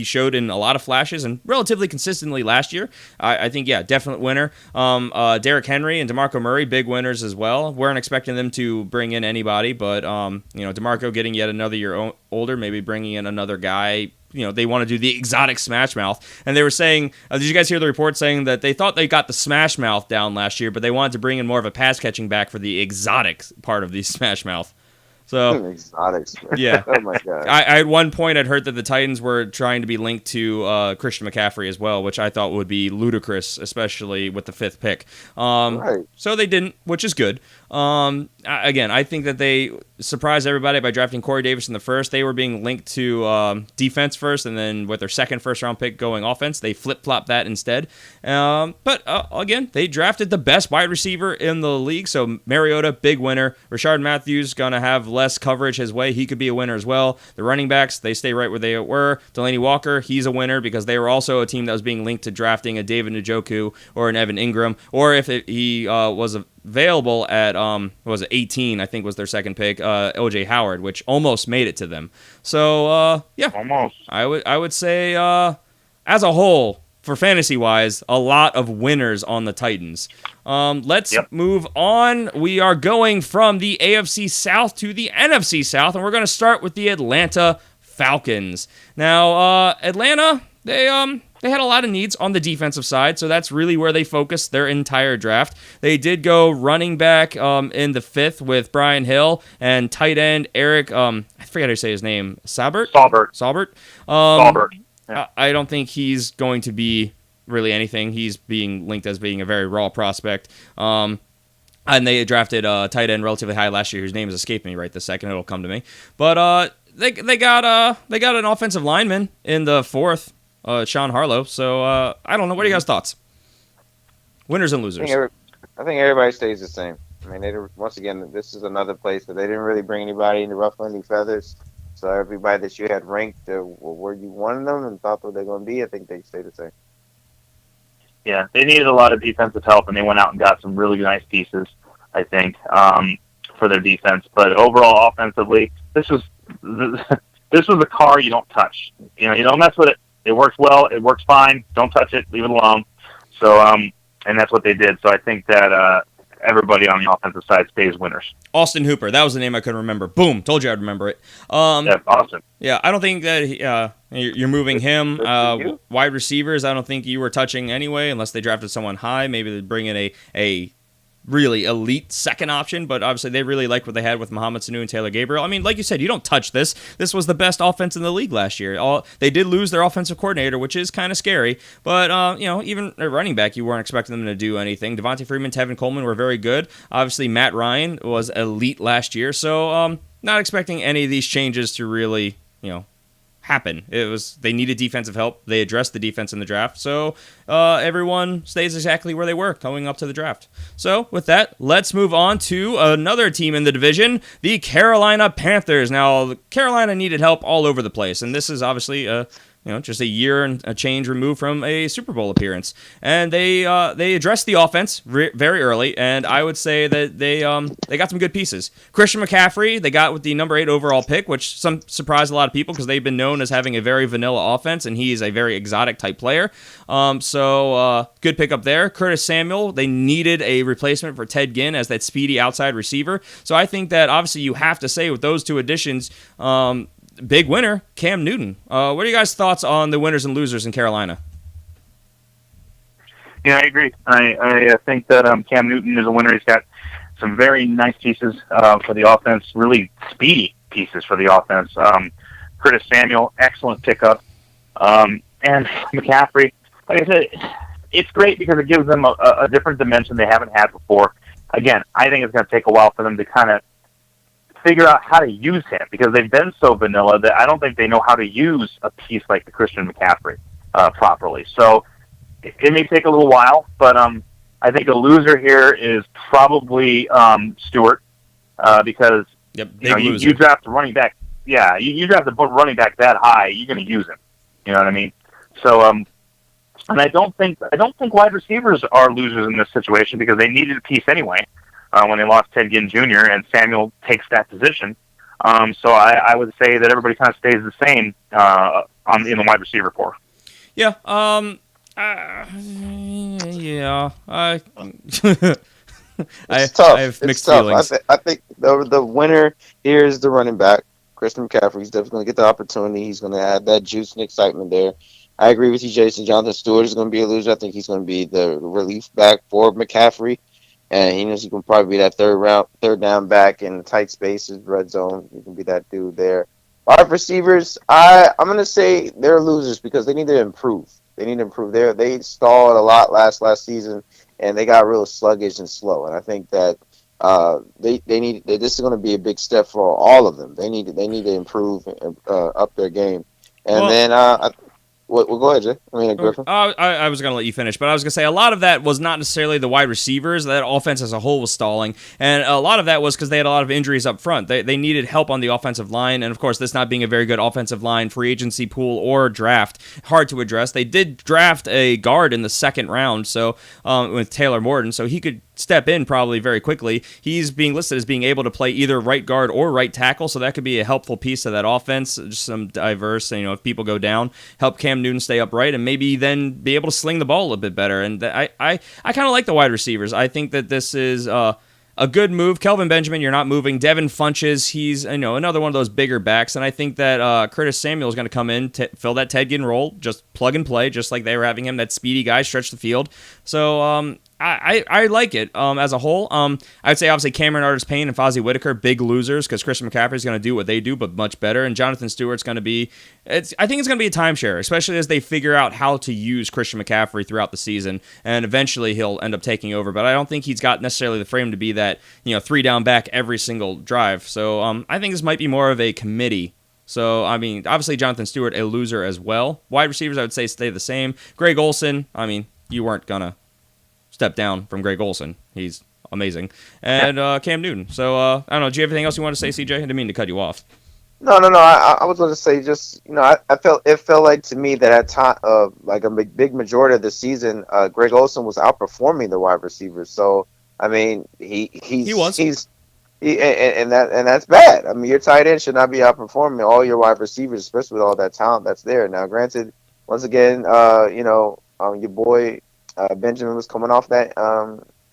showed in a lot of flashes and relatively consistently last year. I think, yeah, definite winner. Derrick Henry and DeMarco Murray, big winners as well. Weren't expecting them to bring in anybody, but DeMarco getting yet another year older, maybe bringing in another guy. They want to do the exotic Smash Mouth, and they were saying, did you guys hear the report saying that they thought they got the Smash Mouth down last year, but they wanted to bring in more of a pass catching back for the exotic part of the Smash Mouth? So exotics. Yeah. Oh my god. I at one point I'd heard that the Titans were trying to be linked to Christian McCaffrey as well, which I thought would be ludicrous, especially with the 5th pick. Right. So they didn't, which is good. Again, I think that they surprised everybody by drafting Corey Davis in the first. They were being linked to defense first, and then with their second first-round pick going offense, they flip-flopped that instead. But again, they drafted the best wide receiver in the league, so Mariota, big winner. Rashard Matthews going to have less coverage his way. He could be a winner as well. The running backs, they stay right where they were. Delaney Walker, he's a winner because they were also a team that was being linked to drafting a David Njoku or an Evan Ingram, or if he was available at 18, I think was their second pick, OJ Howard, which almost made it to them. So yeah, almost. I would say as a whole, for fantasy wise, a lot of winners on the Titans. Let's move on. We are going from the AFC South to the NFC South, and we're going to start with the Atlanta Falcons. Now, Atlanta, they had a lot of needs on the defensive side, so that's really where they focused their entire draft. They did go running back in the 5th with Brian Hill and tight end Eric, I forget how to say his name, Saubert. Yeah. I don't think he's going to be really anything. He's being linked as being a very raw prospect. And they drafted a tight end relatively high last year, whose name is escaping me right this second. It'll come to me. But they got an offensive lineman in the 4th. Sean Harlow. So I don't know. What are you guys' thoughts? Winners and losers. I think everybody stays the same. I mean, once again, this is another place that they didn't really bring anybody in to ruffle any feathers. So everybody that you had ranked where you wanted them and thought what they're going to be, I think they stay the same. Yeah, they needed a lot of defensive help, and they went out and got some really nice pieces, I think, for their defense. But overall, offensively, this was a car you don't touch. You don't mess with it. It works well. It works fine. Don't touch it. Leave it alone. So, and that's what they did. So I think that everybody on the offensive side stays winners. Austin Hooper. That was the name I couldn't remember. Boom. Told you I'd remember it. Yeah, Austin. Yeah, I don't think that you're moving him. Wide receivers, I don't think you were touching anyway, unless they drafted someone high. Maybe they bring in a really elite second option, but obviously they really liked what they had with Mohamed Sanu and Taylor Gabriel. I mean, like you said, you don't touch this. This was the best offense in the league last year. They did lose their offensive coordinator, which is kind of scary, but even a running back, you weren't expecting them to do anything. Devontae Freeman, Tevin Coleman were very good. Obviously, Matt Ryan was elite last year, so not expecting any of these changes to really, happen. They needed defensive help. They addressed the defense in the draft. So everyone stays exactly where they were going up to the draft. So with that, let's move on to another team in the division, the Carolina Panthers. Now, Carolina needed help all over the place, and this is obviously just a year and a change removed from a Super Bowl appearance. And they addressed the offense very early, and I would say that they got some good pieces. Christian McCaffrey, they got with the number 8 overall pick, which surprised a lot of people because they've been known as having a very vanilla offense, and he's a very exotic type player. So good pickup there. Curtis Samuel, they needed a replacement for Ted Ginn as that speedy outside receiver. So I think that obviously you have to say with those two additions, big winner, Cam Newton. What are you guys' thoughts on the winners and losers in Carolina? Yeah, I agree. I think that Cam Newton is a winner. He's got some very nice pieces for the offense, really speedy pieces for the offense. Curtis Samuel, excellent pickup. And McCaffrey, like I said, it's great because it gives them a different dimension they haven't had before. Again, I think it's going to take a while for them to kind of figure out how to use him because they've been so vanilla that I don't think they know how to use a piece like the Christian McCaffrey properly. So it may take a little while, but I think a loser here is probably Stewart because you draft a running back. Yeah, you draft a running back that high, you're going to use him. You know what I mean? So and I don't think wide receivers are losers in this situation because they needed a piece anyway. When they lost Ted Ginn Jr. and Samuel takes that position. So I would say that everybody kind of stays the same in the wide receiver core. Yeah. It's tough. I have mixed tough. feelings. I think the winner here is the running back, Christian McCaffrey. He's definitely going to get the opportunity. He's going to add that juice and excitement there. I agree with you, Jason. Jonathan Stewart is going to be a loser. I think he's going to be the relief back for McCaffrey. And he knows he can probably be that third down back in tight spaces, red zone. He can be that dude there. Wide receivers, I'm going to say they're losers because they need to improve. They stalled a lot last season, and they got real sluggish and slow. And I think that this is going to be a big step for all of them. They need to improve up their game. And Well, go ahead, Jay. Griffin. I was going to let you finish, but I was going to say a lot of that was not necessarily the wide receivers. That offense as a whole was stalling, and a lot of that was because they had a lot of injuries up front. They needed help on the offensive line, and of course, this not being a very good offensive line, free agency pool, or draft, hard to address. They did draft a guard in the second round, so with Taylor Morton, so he could step in probably very quickly. He's being listed as being able to play either right guard or right tackle, so that could be a helpful piece of that offense. Just some diverse, if people go down, help Cam Newton stay upright, and maybe then be able to sling the ball a little bit better. And I kind of like the wide receivers. I think that this is a good move. Kelvin Benjamin, you're not moving. Devin Funches, he's another one of those bigger backs, and I think that Curtis Samuel is going to come in, fill that Ted Ginn role, just plug and play, just like they were having him, that speedy guy, stretch the field. So I like it as a whole. I'd say obviously Cameron Artis-Payne and Fozzie Whitaker, big losers because Christian McCaffrey is going to do what they do, but much better. And Jonathan Stewart's going to be, I think it's going to be a timeshare, especially as they figure out how to use Christian McCaffrey throughout the season, and eventually he'll end up taking over. But I don't think he's got necessarily the frame to be that 3 down back every single drive. So I think this might be more of a committee. So, obviously Jonathan Stewart, a loser as well. Wide receivers, I would say, stay the same. Greg Olsen, you weren't going to step down from Greg Olsen. He's amazing. And Cam Newton. So, I don't know. Do you have anything else you want to say, CJ? I didn't mean to cut you off. No. I was going to say just, I felt like to me that at time, like a big majority of the season, Greg Olsen was outperforming the wide receivers. So, he was. And that's bad. Your tight end should not be outperforming all your wide receivers, especially with all that talent that's there. Now, granted, once again, your boy Benjamin was coming off that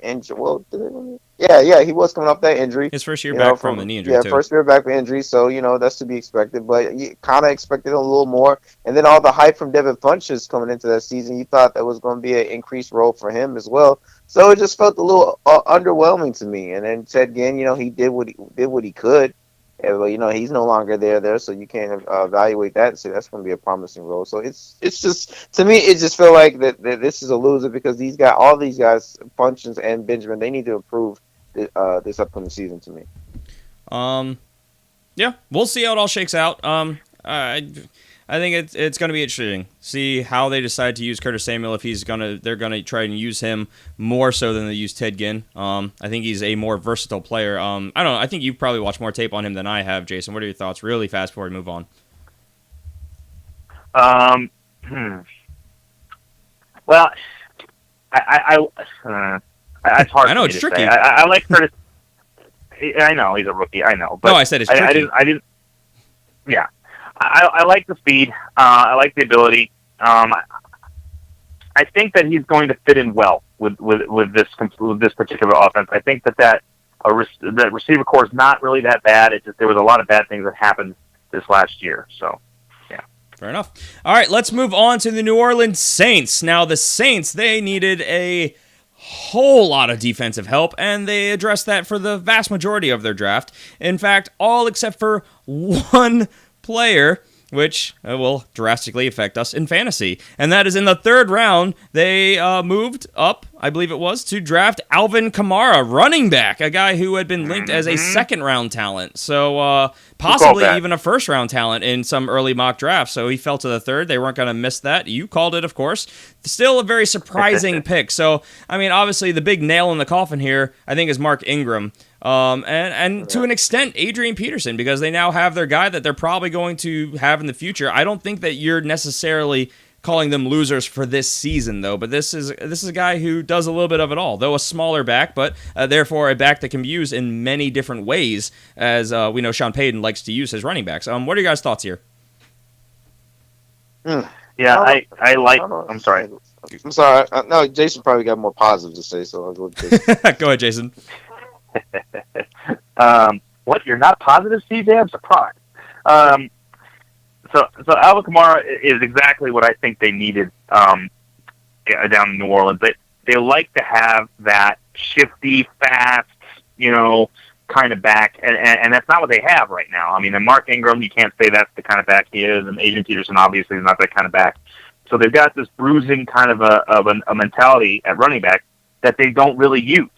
injury. Well, he was coming off that injury. His first year back from a knee injury. Yeah, first year back from injury. So that's to be expected. But you kind of expected a little more. And then all the hype from Devin Funches coming into that season, you thought that was going to be an increased role for him as well. So it just felt a little underwhelming to me. And then Ted Ginn, he did what he could. But he's no longer there, so you can't evaluate that and say that's going to be a promising role. So it's just, to me, it just felt like that this is a loser because all these guys, Funches and Benjamin, they need to improve this upcoming season to me. Yeah, we'll see how it all shakes out. I think it's going to be interesting. See how they decide to use Curtis Samuel. If they're gonna try and use him more so than they use Ted Ginn. I think he's a more versatile player. I don't know. I think you've probably watched more tape on him than I have, Jason. What are your thoughts, really fast before we move on? Well, it's hard. I know for me it's to tricky. say. I like Curtis. I know he's a rookie. I know, but no, I said it's tricky. I didn't. Yeah, I like the speed. I like the ability. I think that he's going to fit in well with this particular offense. I think that receiver core is not really that bad. It's just there was a lot of bad things that happened this last year. So, yeah. Fair enough. All right, let's move on to the New Orleans Saints. Now, the Saints, they needed a whole lot of defensive help, and they addressed that for the vast majority of their draft. In fact, all except for one player, which will drastically affect us in fantasy. And that is in the third round, they moved up, I believe it was, to draft Alvin Kamara, running back, a guy who had been linked as a second-round talent. So possibly even a first-round talent in some early mock drafts. So he fell to the third. They weren't going to miss that. You called it, of course. Still a very surprising pick. So, I mean, obviously the big nail in the coffin here, I think, is Mark Ingram. And to an extent, Adrian Peterson, because they now have their guy that they're probably going to have in the future. I don't think that you're necessarily calling them losers for this season, though. But this is a guy who does a little bit of it all, though a smaller back, but therefore a back that can be used in many different ways, as we know Sean Payton likes to use his running backs. What are your guys' thoughts here? Yeah, I like. I'm sorry. I'm sorry. No, Jason probably got more positive to say, so I'll go with Jason. Go ahead, Jason. What? You're not positive, CJ? I'm surprised. So Alvin Kamara is exactly what I think they needed down in New Orleans. They like to have that shifty, fast, kind of back, and that's not what they have right now. I mean, and Mark Ingram, you can't say that's the kind of back he is, and Adrian Peterson obviously is not that kind of back. So they've got this bruising kind of a mentality at running back that they don't really use.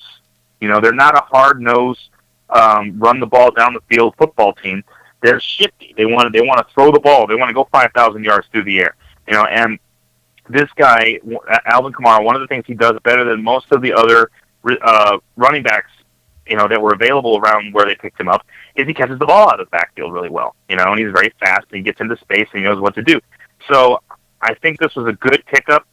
They're not a hard-nosed, run the ball down the field football team. They're shifty. They want to throw the ball. They want to go 5,000 yards through the air. And this guy, Alvin Kamara, one of the things he does better than most of the other running backs, that were available around where they picked him up, is he catches the ball out of the backfield really well. And he's very fast, and he gets into space, and he knows what to do. So I think this was a good pickup.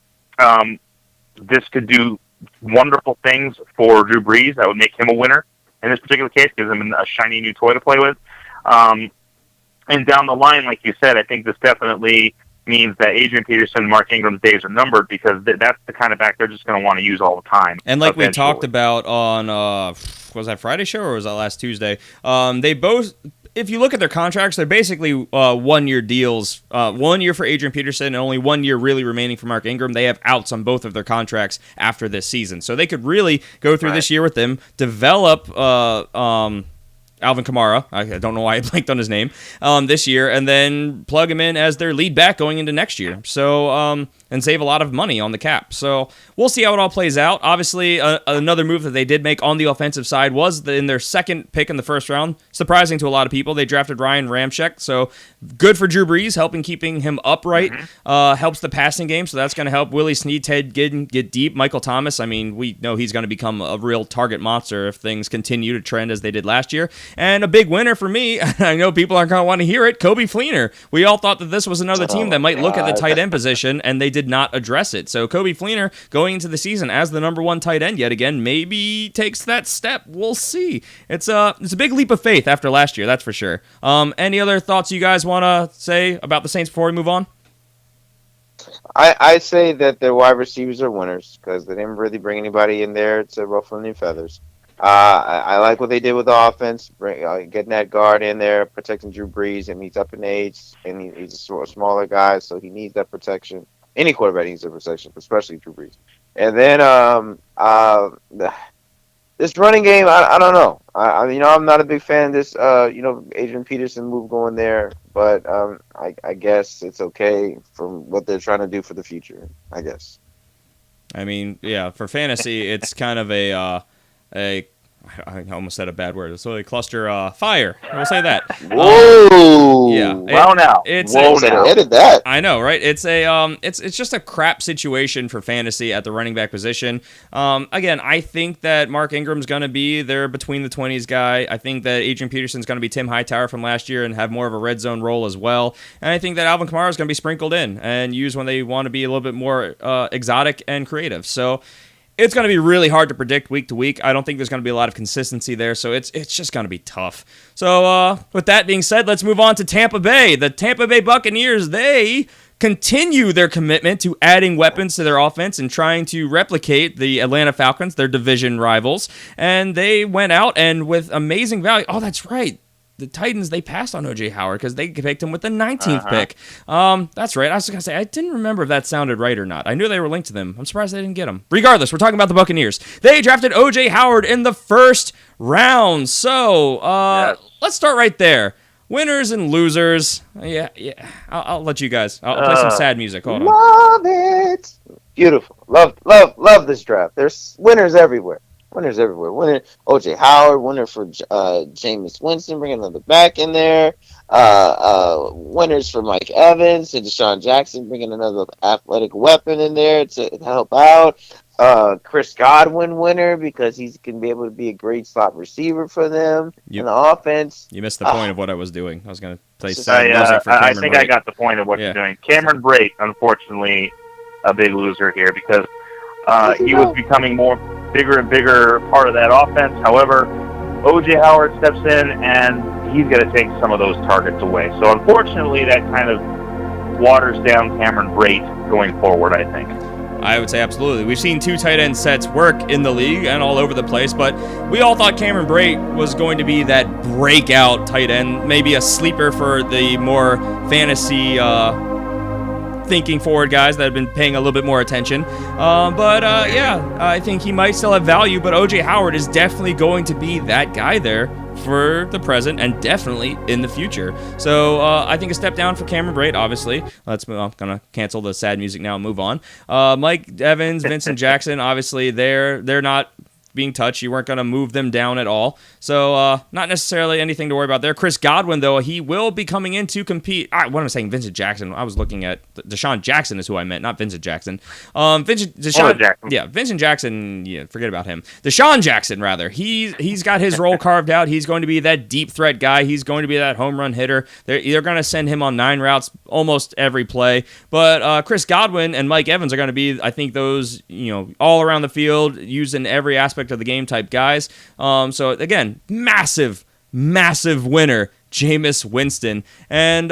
This could do wonderful things for Drew Brees. That would make him a winner in this particular case, gives him a shiny new toy to play with. And down the line, like you said, I think this definitely means that Adrian Peterson and Mark Ingram's days are numbered, because that's the kind of back they're just going to want to use all the time. And like we talked about on, was that Friday show or was that last Tuesday? They both, if you look at their contracts, they're basically 1-year deals. 1 year for Adrian Peterson and only 1 year really remaining for Mark Ingram. They have outs on both of their contracts after this season. So they could really go through this year with them, develop Alvin Kamara, I don't know why I blanked on his name, this year, and then plug him in as their lead back going into next year. So, and save a lot of money on the cap. So we'll see how it all plays out. Obviously, another move that they did make on the offensive side was in their second pick in the first round. Surprising to a lot of people, they drafted Ryan Ramczyk. So good for Drew Brees, keeping him upright. Helps the passing game, so that's going to help Willie Snead, Ted Ginn get deep. Michael Thomas, I mean, we know he's going to become a real target monster if things continue to trend as they did last year. And a big winner for me, I know people aren't going to want to hear it, Kobe Fleener. We all thought that this was another team that might look at the tight end position, and they did not address it. So Kobe Fleener going into the season as the number one tight end yet again maybe takes that step. We'll see. It's a big leap of faith after last year, that's for sure. Any other thoughts you guys want to say about the Saints before we move on? I say that their wide receivers are winners because they didn't really bring anybody in there to ruffle any feathers. I like what they did with the offense, getting that guard in there, protecting Drew Brees, and he's up in age, and he's a sort of smaller guy, so he needs that protection. Any quarterback needs that protection, especially Drew Brees. And then this running game, I don't know. I'm not a big fan of this, Adrian Peterson move going there, but I guess it's okay from what they're trying to do for the future, I guess. I mean, yeah, for fantasy, it's kind of a I almost said a bad word. It's a cluster fire. We'll say that. Whoa! Yeah. Well, now. It's Whoa, now. Edit that. I know, right? It's it's just a crap situation for fantasy at the running back position. Again, I think that Mark Ingram's going to be there between the 20s guy. I think that Adrian Peterson's going to be Tim Hightower from last year and have more of a red zone role as well. And I think that Alvin Kamara is going to be sprinkled in and used when they want to be a little bit more exotic and creative. So it's going to be really hard to predict week to week. I don't think there's going to be a lot of consistency there, so it's just going to be tough. So with that being said, let's move on to Tampa Bay. The Tampa Bay Buccaneers, they continue their commitment to adding weapons to their offense and trying to replicate the Atlanta Falcons, their division rivals. And they went out and with amazing value. Oh, that's right. The Titans, they passed on O.J. Howard because they picked him with the 19th pick. That's right. I was going to say, I didn't remember if that sounded right or not. I knew they were linked to them. I'm surprised they didn't get him. Regardless, we're talking about the Buccaneers. They drafted O.J. Howard in the first round. So, Let's start right there. Winners and losers. Yeah. I'll let you guys. I'll play some sad music. Hold on. Love it. Beautiful. Love this draft. There's winners everywhere. Winner O.J. Howard, winner for Jameis Winston, bringing another back in there. Winners for Mike Evans and Deshaun Jackson, bringing another athletic weapon in there to help out. Chris Godwin winner because he's going to be able to be a great slot receiver for them in the offense. You missed the point of what I was doing. I was going to play sad music for Cameron I think Brate. I got the point of what you're doing. Cameron Brate, unfortunately, a big loser here because he was becoming bigger and bigger part of that offense. However, O.J. Howard steps in and he's going to take some of those targets away. So unfortunately, that kind of waters down Cameron Brate going forward, I think. I would say absolutely. We've seen two tight end sets work in the league and all over the place, but we all thought Cameron Brate was going to be that breakout tight end, maybe a sleeper for the more fantasy thinking forward guys that have been paying a little bit more attention. I think he might still have value, but O.J. Howard is definitely going to be that guy there for the present and definitely in the future. So I think a step down for Cameron Brate, obviously. I'm going to cancel the sad music now and move on. Mike Evans, Vincent Jackson, obviously they're not being touched. You weren't going to move them down at all. So not necessarily anything to worry about there. Chris Godwin, though, he will be coming in to compete. What am I saying? Vincent Jackson. I was looking at Deshaun Jackson is who I meant, not Vincent Jackson. Vincent Jackson. Yeah, forget about him. Deshaun Jackson, rather. He's got his role carved out. He's going to be that deep threat guy. He's going to be that home run hitter. They're going to send him on 9 routes almost every play. But Chris Godwin and Mike Evans are going to be, I think, those all around the field, used in every aspect of the game type guys. So again, massive winner, Jameis Winston. And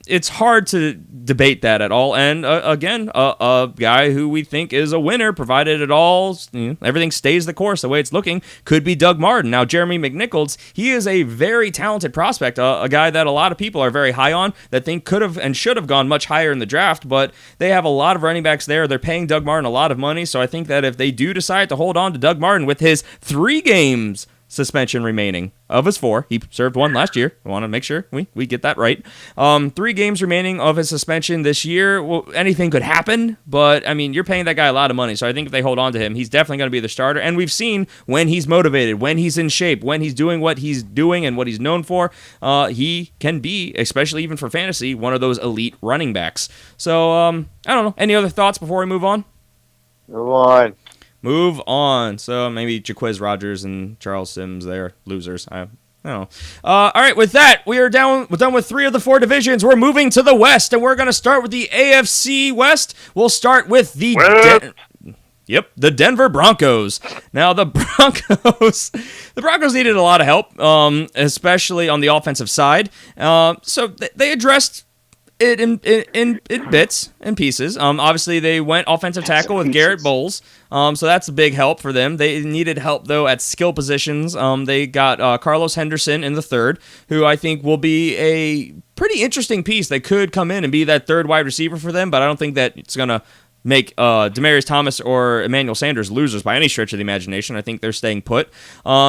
it's hard to debate that at all. And again, a guy who we think is a winner, provided it all, everything stays the course the way it's looking, could be Doug Martin. Now, Jeremy McNichols, he is a very talented prospect, a guy that a lot of people are very high on, that think could have and should have gone much higher in the draft, but they have a lot of running backs there. They're paying Doug Martin a lot of money, so I think that if they do decide to hold on to Doug Martin with his 3 games suspension remaining of his 4. He served 1 last year. I want to make sure we get that right. 3 games remaining of his suspension this year. Well, anything could happen, but you're paying that guy a lot of money. So I think if they hold on to him, he's definitely going to be the starter. And we've seen when he's motivated, when he's in shape, when he's doing what he's doing and what he's known for, he can be, especially even for fantasy, one of those elite running backs. So I don't know. Any other thoughts before we move on? Move on. So maybe Jaquiz Rogers and Charles Sims, they're losers. I don't know. All right, with that, we're done with 3 of the 4 divisions. We're moving to the West, and we're going to start with the AFC West. We'll start with the Denver Broncos. Now, the Broncos needed a lot of help, especially on the offensive side. So they addressed it in bits and pieces. Obviously, they went offensive tackle with Garrett Bowles, so that's a big help for them. They needed help, though, at skill positions. They got Carlos Henderson in the 3rd, who I think will be a pretty interesting piece that could come in and be that 3rd wide receiver for them, but I don't think that it's going to make Demaryius Thomas or Emmanuel Sanders losers by any stretch of the imagination. I think they're staying put.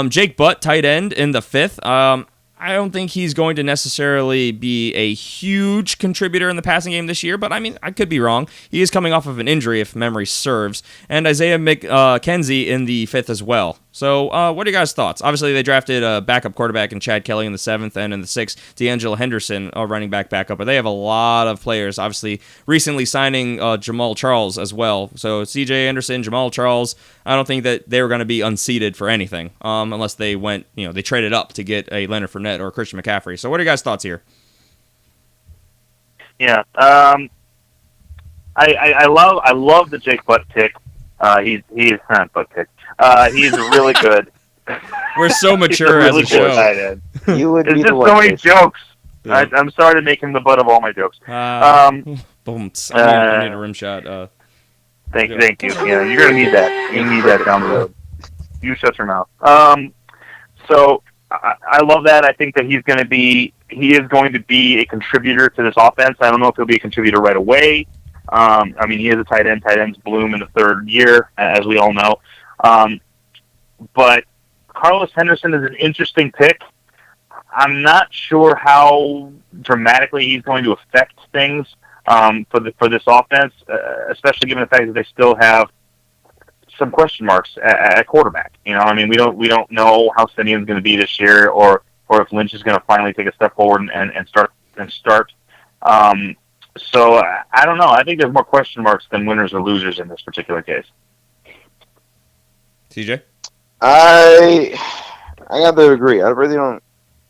Jake Butt, tight end, in the 5th. I don't think he's going to necessarily be a huge contributor in the passing game this year, but I could be wrong. He is coming off of an injury, if memory serves. And Isaiah McKenzie in the 5th as well. So what are you guys' thoughts? Obviously, they drafted a backup quarterback in Chad Kelly in the 7th, and in the 6th, D'Angelo Henderson, running backup. But they have a lot of players, obviously, recently signing Jamal Charles as well. So C.J. Anderson, Jamal Charles, I don't think that they were going to be unseated for anything unless they went, they traded up to get a Leonard Fournette or a Christian McCaffrey. So what are you guys' thoughts here? Yeah, I love the Jake Butt pick. He's not Butt pick. He's really good. We're so mature really as a show. You would It's be just the so one. many jokes. Yeah. I'm sorry to make him the butt of all my jokes. Boom. I need a rim shot. Thank you. Yeah, you're gonna need that. You need that down the road. You shut your mouth. So I love that. I think that he is going to be a contributor to this offense. I don't know if he'll be a contributor right away. He is a tight end. Tight ends bloom in the 3rd year, as we all know. But Carlos Henderson is an interesting pick. I'm not sure how dramatically he's going to affect things for this offense, especially given the fact that they still have some question marks at quarterback. We don't know how Simeon's going to be this year, or if Lynch is going to finally take a step forward and start. So I don't know. I think there's more question marks than winners or losers in this particular case. TJ? I got to agree. I really don't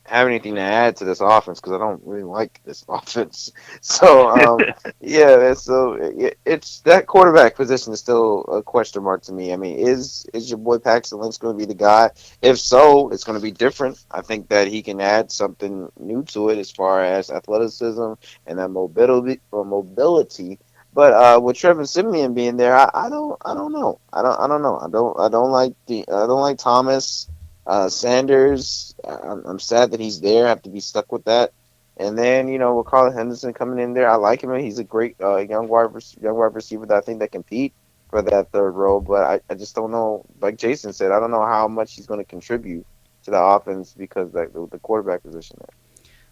have anything to add to this offense because I don't really like this offense. So it's that quarterback position is still a question mark to me. Is your boy Paxton Lynch going to be the guy? If so, it's going to be different. I think that he can add something new to it as far as athleticism and that mobility. But with Trevor Siemian being there, I don't know. I don't like Thomas. Sanders, I'm sad that he's there. I have to be stuck with that. And then, with Carl Henderson coming in there, I like him. He's a great young wide receiver that I think that compete for that 3rd role. But I just don't know. Like Jason said, I don't know how much he's going to contribute to the offense because the quarterback position there.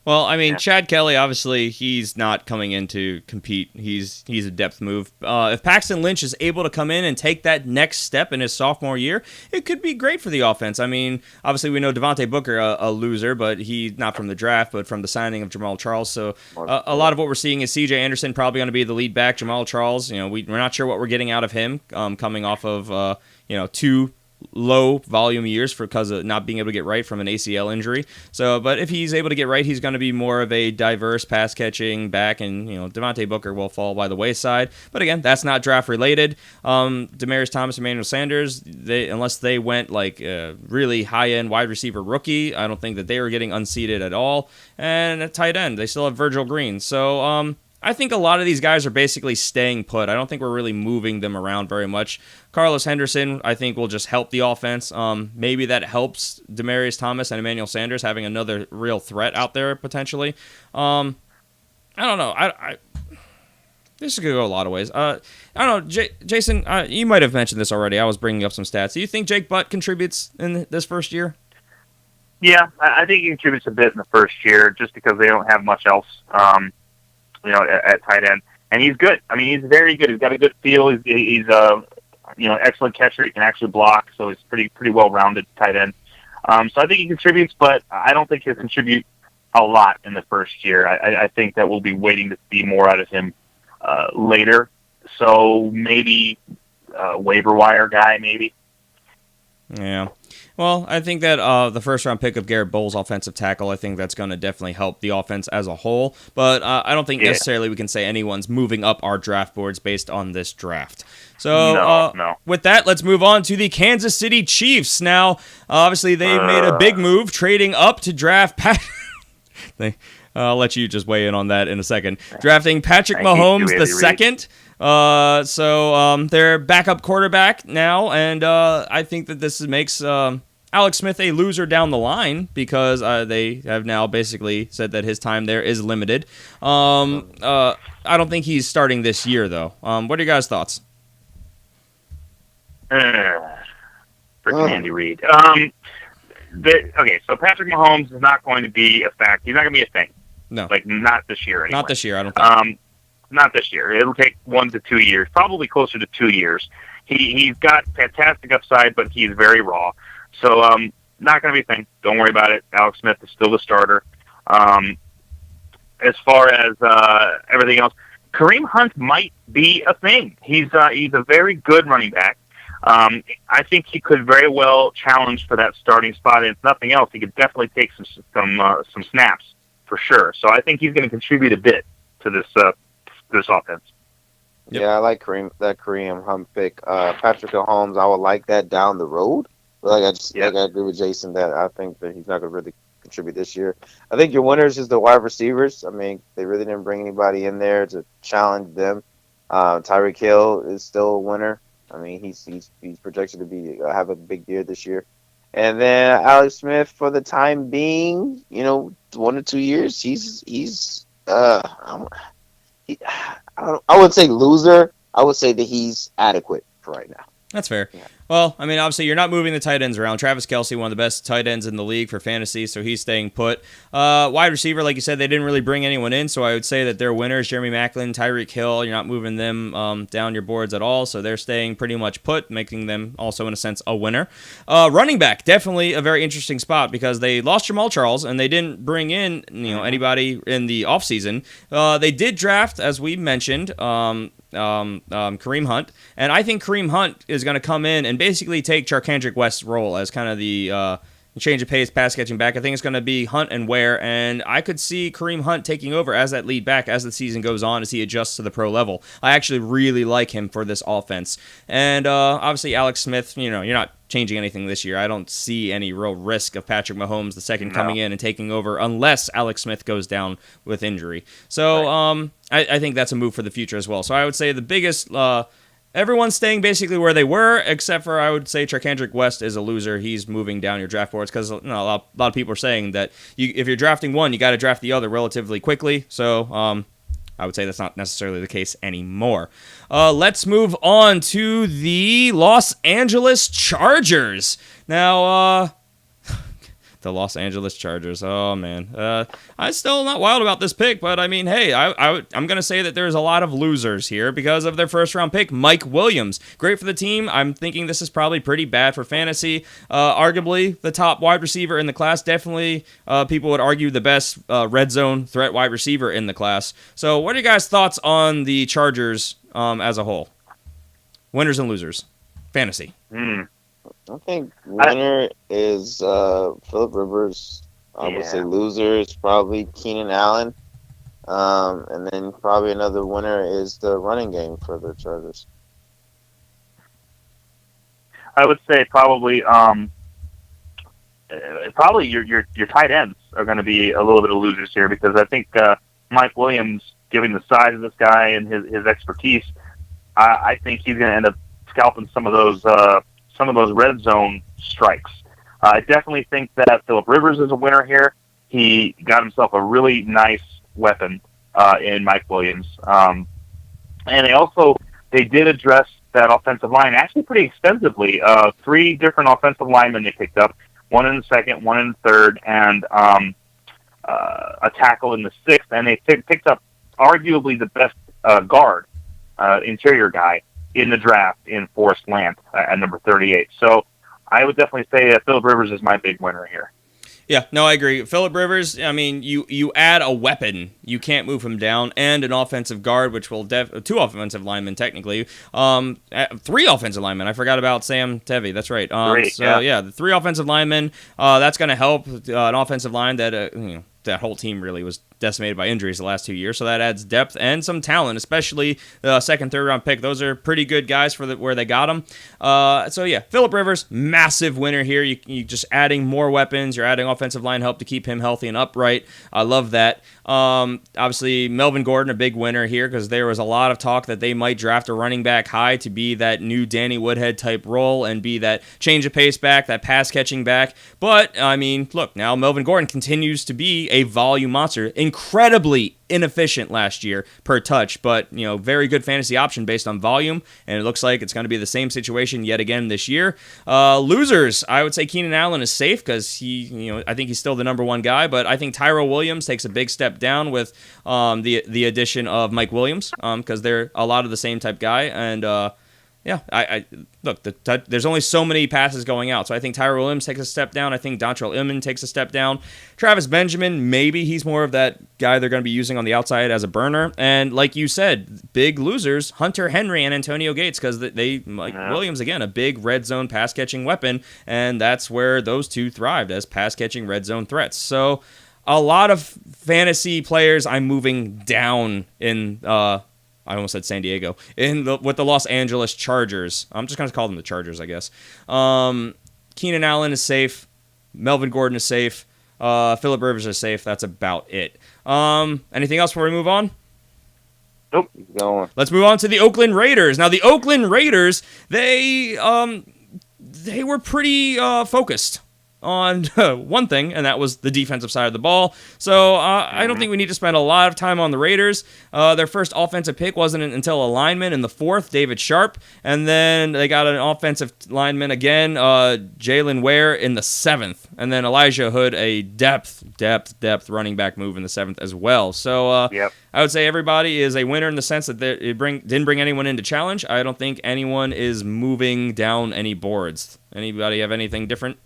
Well, Chad Kelly, obviously, he's not coming in to compete. He's a depth move. If Paxton Lynch is able to come in and take that next step in his sophomore year, it could be great for the offense. Obviously, we know Devontae Booker, a loser, but he's not from the draft, but from the signing of Jamal Charles. So a lot of what we're seeing is C.J. Anderson probably going to be the lead back. Jamal Charles, we're not sure what we're getting out of him coming off of 2 low volume years because of not being able to get right from an ACL injury. So, but if he's able to get right, he's going to be more of a diverse pass catching back, and Devontae Booker will fall by the wayside. But again, that's not draft related. Demaryius Thomas, Emmanuel Sanders, unless they went like a really high end wide receiver rookie, I don't think that they were getting unseated at all. And at tight end, they still have Virgil Green. So, I think a lot of these guys are basically staying put. I don't think we're really moving them around very much. Carlos Henderson, I think, will just help the offense. Maybe that helps Demaryius Thomas and Emmanuel Sanders having another real threat out there potentially. I don't know. This could go a lot of ways. I don't know, Jason. You might have mentioned this already. I was bringing up some stats. Do you think Jake Butt contributes in this first year? Yeah, I think he contributes a bit in the first year, just because they don't have much else. At tight end, and he's good. He's very good. He's got a good feel. He's excellent catcher. He can actually block, so he's pretty well-rounded tight end. So I think he contributes, but I don't think he'll contribute a lot in the first year. I think that we'll be waiting to see more out of him later. So maybe waiver wire guy, maybe. Yeah. Well, I think that the first-round pick of Garrett Bowles, offensive tackle, I think that's going to definitely help the offense as a whole. But I don't think necessarily we can say anyone's moving up our draft boards based on this draft. So no. With that, let's move on to the Kansas City Chiefs. Now, obviously, they made a big move trading up to draft I'll let you just weigh in on that in a second. Drafting Patrick Mahomes the second. So they're backup quarterback now, and I think that this makes Alex Smith a loser down the line because they have now basically said that his time there is limited. I don't think he's starting this year, though. What are your guys' thoughts? Freaking Andy Reid. Okay, so Patrick Mahomes is not going to be a fact. He's not going to be a thing. No. Not this year anyway. Not this year, I don't think. Not this year. It'll take 1 to 2 years, probably closer to 2 years. He's got fantastic upside, but he's very raw. So not going to be a thing. Don't worry about it. Alex Smith is still the starter. As far as everything else, Kareem Hunt might be a thing. He's a very good running back. I think he could very well challenge for that starting spot. And if nothing else, he could definitely take some snaps for sure. So I think he's going to contribute a bit to this offense. Yep. Yeah, I like Kareem Hunt pick. Patrick Mahomes, I would like that down the road. But I agree with Jason that I think that he's not going to really contribute this year. I think your winners is the wide receivers. I mean, they really didn't bring anybody in there to challenge them. Tyreek Hill is still a winner. I mean, he's projected to be have a big year this year. And then Alex Smith, for the time being, 1 to 2 years, I would say loser. I would say that he's adequate for right now. That's fair. Yeah. Well, I mean, obviously, you're not moving the tight ends around. Travis Kelce, one of the best tight ends in the league for fantasy, so he's staying put. Wide receiver, like you said, they didn't really bring anyone in, so I would say that their winners, Jeremy Maclin, Tyreek Hill, you're not moving them down your boards at all, so they're staying pretty much put, making them also, in a sense, a winner. Running back, definitely a very interesting spot because they lost Jamal Charles, and they didn't bring in anybody in the offseason. They did draft, as we mentioned, Kareem Hunt, and I think Kareem Hunt is going to come in and basically take Charkandrick West's role as kind of the change of pace, pass catching back. I think it's going to be Hunt and Ware, and I could see Kareem Hunt taking over as that lead back as the season goes on as he adjusts to the pro level. I actually really like him for this offense, and obviously Alex Smith, you're not changing anything this year. I don't see any real risk of Patrick Mahomes the second coming in and taking over unless Alex Smith goes down with injury. So I think that's a move for the future as well. So I would say the biggest everyone's staying basically where they were, except for I would say Charkandrick West is a loser. He's moving down your draft boards because a lot of people are saying that if you're drafting one, you got to draft the other relatively quickly. So I would say that's not necessarily the case anymore. Let's move on to the Los Angeles Chargers. Now, the Los Angeles Chargers. Oh, man. I'm still not wild about this pick, but I mean, hey, I'm going to say that there's a lot of losers here because of their first-round pick, Mike Williams. Great for the team. I'm thinking this is probably pretty bad for fantasy. Arguably the top wide receiver in the class. Definitely, people would argue the best red zone threat wide receiver in the class. So what are you guys' thoughts on the Chargers as a whole? Winners and losers. Fantasy. I think winner is Phillip Rivers. I would say loser is probably Keenan Allen. And then probably another winner is the running game for the Chargers. I would say probably your tight ends are going to be a little bit of losers here because I think Mike Williams, given the size of this guy and his expertise, I think he's going to end up scalping some of those red zone strikes. I definitely think that Phillip Rivers is a winner here. He got himself a really nice weapon in Mike Williams. And they did address that offensive line actually pretty extensively. 3 different offensive linemen they picked up, one in the second, one in the third, and a tackle in the 6th. And they picked up arguably the best guard, interior guy, in the draft in Forrest Lamp at number 38. So I would definitely say that Phillip Rivers is my big winner here. Yeah, no, I agree. Phillip Rivers, I mean, you add a weapon, you can't move him down, and an offensive guard, which will 2 offensive linemen technically, 3 offensive linemen. I forgot about Sam Tevy. That's right. The 3 offensive linemen. That's going to help an offensive line that that whole team really was decimated by injuries the last 2 years, so that adds depth and some talent, especially the second, third round pick. Those are pretty good guys for where they got them. Phillip Rivers, massive winner here. You just adding more weapons. You're adding offensive line help to keep him healthy and upright. I love that. Obviously, Melvin Gordon, a big winner here because there was a lot of talk that they might draft a running back high to be that new Danny Woodhead type role and be that change of pace back, that pass catching back. But, I mean, look, now Melvin Gordon continues to be a volume monster. Incredibly inefficient last year per touch, but very good fantasy option based on volume, and it looks like it's going to be the same situation yet again this year. Losers, I would say Keenan Allen is safe because I think he's still the number 1 guy, but I think Tyrell Williams takes a big step down with the addition of Mike Williams because they're a lot of the same type guy, and Yeah, I look. There's only so many passes going out, so I think Tyrell Williams takes a step down. I think Dontrell Inman takes a step down. Travis Benjamin, maybe he's more of that guy they're going to be using on the outside as a burner. And like you said, big losers: Hunter Henry and Antonio Gates, because Williams again, a big red zone pass catching weapon, and that's where those two thrived as pass catching red zone threats. So a lot of fantasy players I'm moving down in. I almost said San Diego. With the Los Angeles Chargers. I'm just going to call them the Chargers, I guess. Keenan Allen is safe. Melvin Gordon is safe. Phillip Rivers is safe. That's about it. Anything else before we move on? Nope. Keep going. Let's move on to the Oakland Raiders. Now, the Oakland Raiders, they were pretty focused on one thing, and that was the defensive side of the ball. So I don't think we need to spend a lot of time on the Raiders. Their first offensive pick wasn't until a lineman in the 4th, David Sharp, and then they got an offensive lineman again, Jalen Ware in the 7th, and then Elijah Hood, a depth running back move in the 7th as well. So I would say everybody is a winner in the sense that it didn't bring anyone into challenge. I don't think anyone is moving down any boards. Anybody have anything different?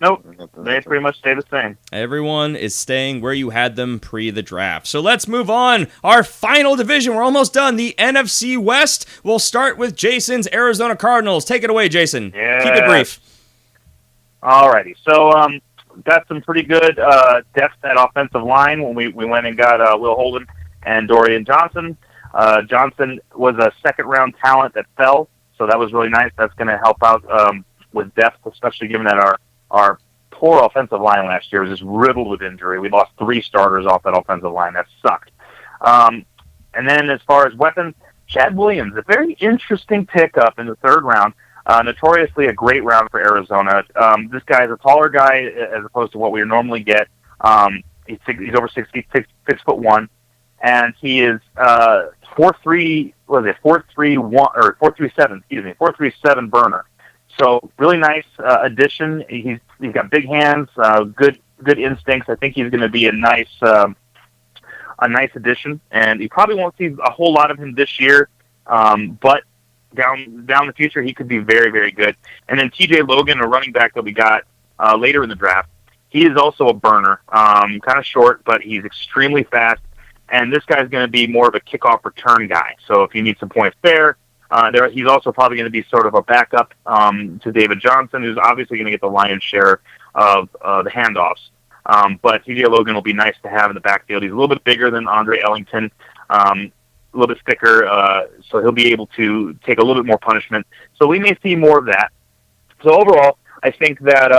Nope, they pretty much stay the same. Everyone is staying where you had them pre the draft. So let's move on. Our final division, we're almost done. The NFC West. We'll start with Jason's Arizona Cardinals. Take it away, Jason. Yeah. Keep it brief. Alrighty, so got some pretty good depth at offensive line when we went and got Will Holden and Dorian Johnson. Johnson was a second-round talent that fell, so that was really nice. That's going to help out with depth, especially given that our poor offensive line last year was just riddled with injury. We lost 3 starters off that offensive line. That sucked. And then as far as weapons, Chad Williams, a very interesting pickup in the 3rd round. Notoriously a great round for Arizona. This guy is a taller guy as opposed to what we normally get. He's over 6'1", and he is 4'3", 4'3" burner. So really nice addition. He's got big hands, good instincts. I think he's going to be a nice addition, and you probably won't see a whole lot of him this year, but down the future he could be very, very good. And then T.J. Logan, a running back that we got later in the draft, he is also a burner, kind of short, but he's extremely fast. And this guy's going to be more of a kickoff return guy. So if you need some points there. He's also probably going to be sort of a backup to David Johnson, who's obviously going to get the lion's share of the handoffs. But T.J. Logan will be nice to have in the backfield. He's a little bit bigger than Andre Ellington, a little bit thicker, so he'll be able to take a little bit more punishment. So we may see more of that. So overall, I think that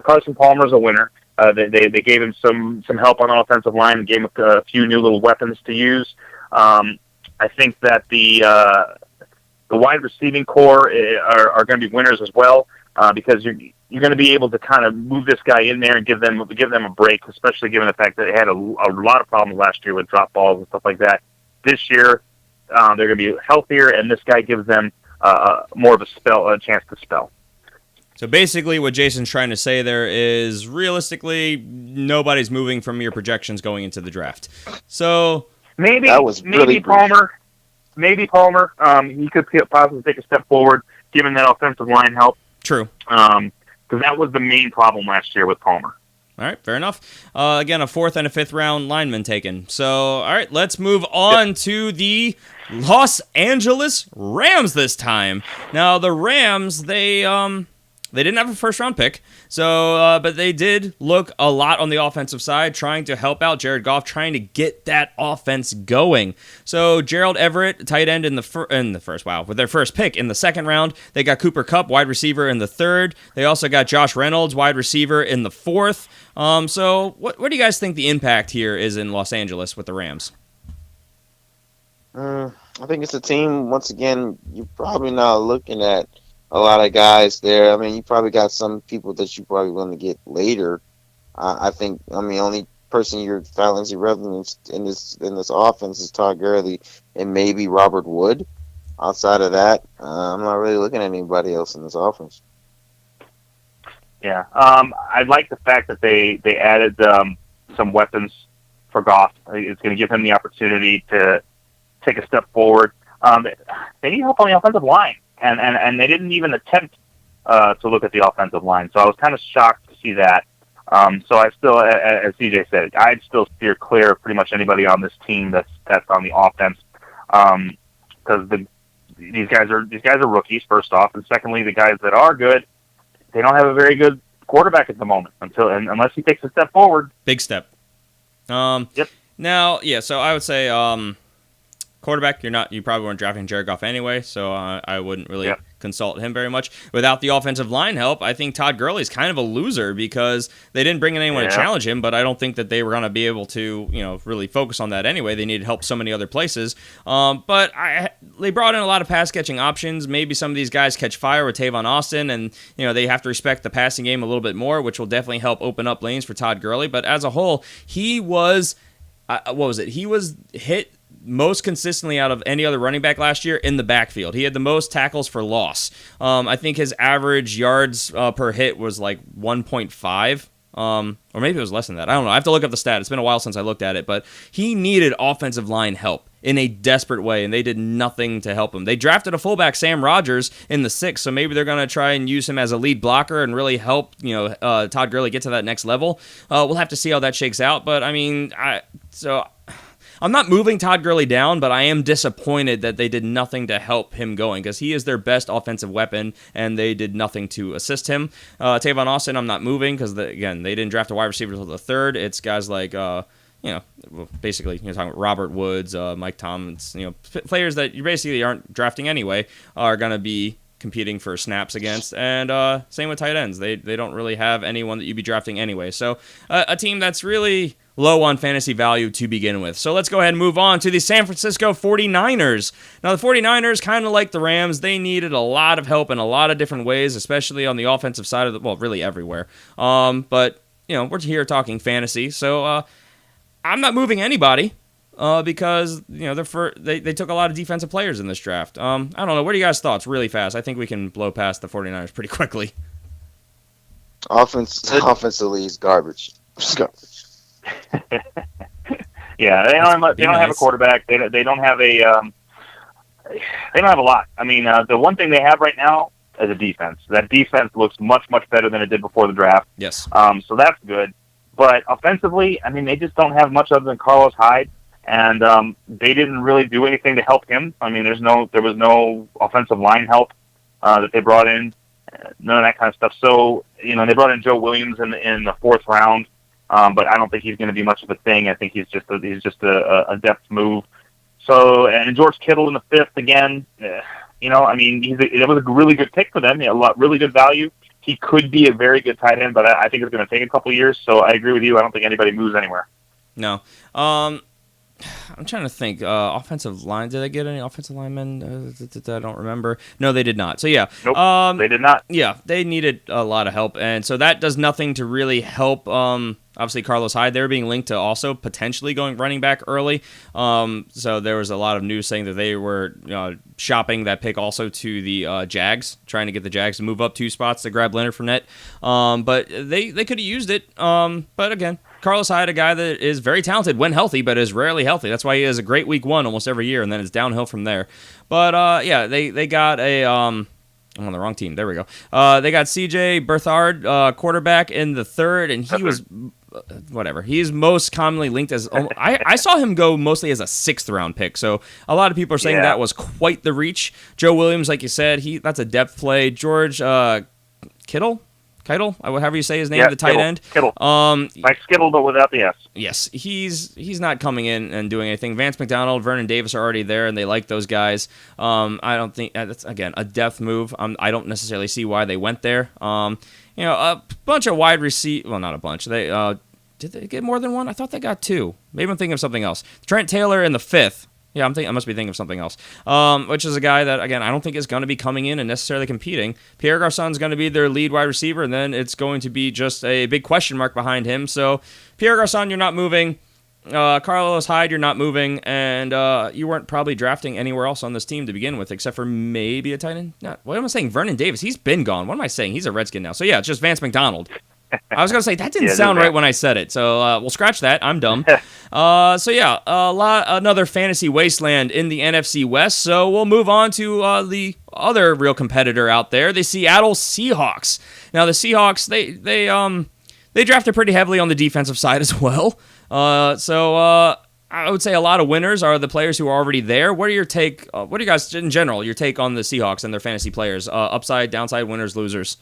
Carson Palmer's a winner. They gave him some help on the offensive line and gave him a few new little weapons to use. I think that the wide receiving core are going to be winners as well, because you're going to be able to kind of move this guy in there and give them a break, especially given the fact that they had a lot of problems last year with drop balls and stuff like that. This year, they're going to be healthier, and this guy gives them more of a chance to spell. So basically what Jason's trying to say there is, realistically, nobody's moving from your projections going into the draft. So maybe really Palmer. Maybe Palmer, he could possibly take a step forward, given that offensive line help. True. Because that was the main problem last year with Palmer. All right, fair enough. Again, a 4th and a 5th round lineman taken. So, all right, let's move on to the Los Angeles Rams this time. Now, the Rams, they didn't have a first-round pick, so but they did look a lot on the offensive side, trying to help out Jared Goff, trying to get that offense going. So Gerald Everett, tight end in the first, with their first pick in the 2nd round. They got Cooper Kupp, wide receiver, in the 3rd. They also got Josh Reynolds, wide receiver, in the 4th. So what do you guys think the impact here is in Los Angeles with the Rams? I think it's a team, once again, you're probably not looking at a lot of guys there. I mean, you probably got some people that you probably want to get later. I think, only person you're fantasy relevant in this offense is Todd Gurley and maybe Robert Wood. Outside of that, I'm not really looking at anybody else in this offense. Yeah, I like the fact that they added some weapons for Goff. It's going to give him the opportunity to take a step forward. They need help on the offensive line, and they didn't even attempt to look at the offensive line. So I was kind of shocked to see that. So I still, as CJ said, I'd still steer clear of pretty much anybody on this team that's on the offense, because these guys are rookies, first off, and secondly, the guys that are good, they don't have a very good quarterback at the moment unless he takes a step forward. Big step. Yep. Now, yeah, so I would say quarterback, you probably weren't drafting Jared Goff anyway, so I wouldn't really consult him very much. Without the offensive line help, I think Todd Gurley's kind of a loser because they didn't bring in anyone to challenge him, but I don't think that they were going to be able to, really focus on that anyway. They needed help so many other places. But they brought in a lot of pass-catching options. Maybe some of these guys catch fire with Tavon Austin, and, they have to respect the passing game a little bit more, which will definitely help open up lanes for Todd Gurley. But as a whole, he was, He was hit most consistently out of any other running back last year in the backfield. He had the most tackles for loss. I think his average yards per hit was like 1.5. Or maybe it was less than that. I don't know. I have to look up the stat. It's been a while since I looked at it, but he needed offensive line help in a desperate way, and they did nothing to help him. They drafted a fullback, Sam Rogers, in the 6th, so maybe they're going to try and use him as a lead blocker and really help Todd Gurley get to that next level. We'll have to see how that shakes out, but I mean, I'm not moving Todd Gurley down, but I am disappointed that they did nothing to help him going because he is their best offensive weapon, and they did nothing to assist him. Tavon Austin, I'm not moving because, again, they didn't draft a wide receiver until the 3rd. It's guys like, basically, you're talking about Robert Woods, Mike Thomas, players that you basically aren't drafting anyway are going to be competing for snaps against, and same with tight ends. They don't really have anyone that you'd be drafting anyway. So a team that's really low on fantasy value to begin with. So let's go ahead and move on to the San Francisco 49ers. Now, the 49ers, kind of like the Rams, they needed a lot of help in a lot of different ways, especially on the offensive side of really everywhere. But, we're here talking fantasy, so I'm not moving anybody because, they took a lot of defensive players in this draft. I don't know. What are you guys' thoughts really fast? I think we can blow past the 49ers pretty quickly. Offensively is garbage. It's garbage. Yeah, they don't have a quarterback. They don't have a lot. I mean, the one thing they have right now is a defense. That defense looks much better than it did before the draft. Yes. So that's good. But offensively, I mean, they just don't have much other than Carlos Hyde, and they didn't really do anything to help him. I mean, there was no offensive line help that they brought in, none of that kind of stuff. So they brought in Joe Williams in the 4th round. But I don't think he's going to be much of a thing. I think he's just a depth move. So, and George Kittle in the 5th again. I mean, it was a really good pick for them. Really good value. He could be a very good tight end, but I think it's going to take a couple years. So I agree with you. I don't think anybody moves anywhere. No. I'm trying to think. Offensive line. Did they get any offensive linemen? I don't remember. No, they did not. So, yeah. Nope, they did not. Yeah, they needed a lot of help. And so that does nothing to really help, obviously, Carlos Hyde. They were being linked to also potentially going running back early. So there was a lot of news saying that they were shopping that pick also to the Jags, trying to get the Jags to move up 2 spots to grab Leonard Fournette. But they could have used it. But, again, Carlos Hyde, a guy that is very talented when healthy, but is rarely healthy. That's why he has a great week 1 almost every year, and then it's downhill from there. But, they got a... I'm on the wrong team. There we go. They got C.J. Beathard, quarterback, in the 3rd, and he was... whatever. He's most commonly linked as... I saw him go mostly as a 6th-round pick, so a lot of people are saying that was quite the reach. Joe Williams, like you said, that's a depth play. George Kittle, however you say his name, the tight end. Kittle. Like Skittle, but without the S. Yes, he's not coming in and doing anything. Vance McDonald, Vernon Davis are already there, and they like those guys. I don't think that's, again, a depth move. I don't necessarily see why they went there. A bunch of wide receiver. Well, not a bunch. They did they get more than one? I thought they got 2. Maybe I'm thinking of something else. Trent Taylor in the 5th. Yeah, I must be thinking of something else. Which is a guy that, again, I don't think is going to be coming in and necessarily competing. Pierre Garçon's going to be their lead wide receiver, and then it's going to be just a big question mark behind him. So, Pierre Garçon, you're not moving. Carlos Hyde, you're not moving. And you weren't probably drafting anywhere else on this team to begin with, except for maybe a tight end. What am I saying? Vernon Davis. He's been gone. What am I saying? He's a Redskin now. So, yeah, it's just Vance McDonald. I was gonna say that didn't sound right when I said it, so we'll scratch that. I'm dumb. Another fantasy wasteland in the NFC West. So we'll move on to the other real competitor out there, the Seattle Seahawks. Now the Seahawks, they drafted pretty heavily on the defensive side as well. I would say a lot of winners are the players who are already there. What are you guys in general? Your take on the Seahawks and their fantasy players? Upside, downside, winners, losers.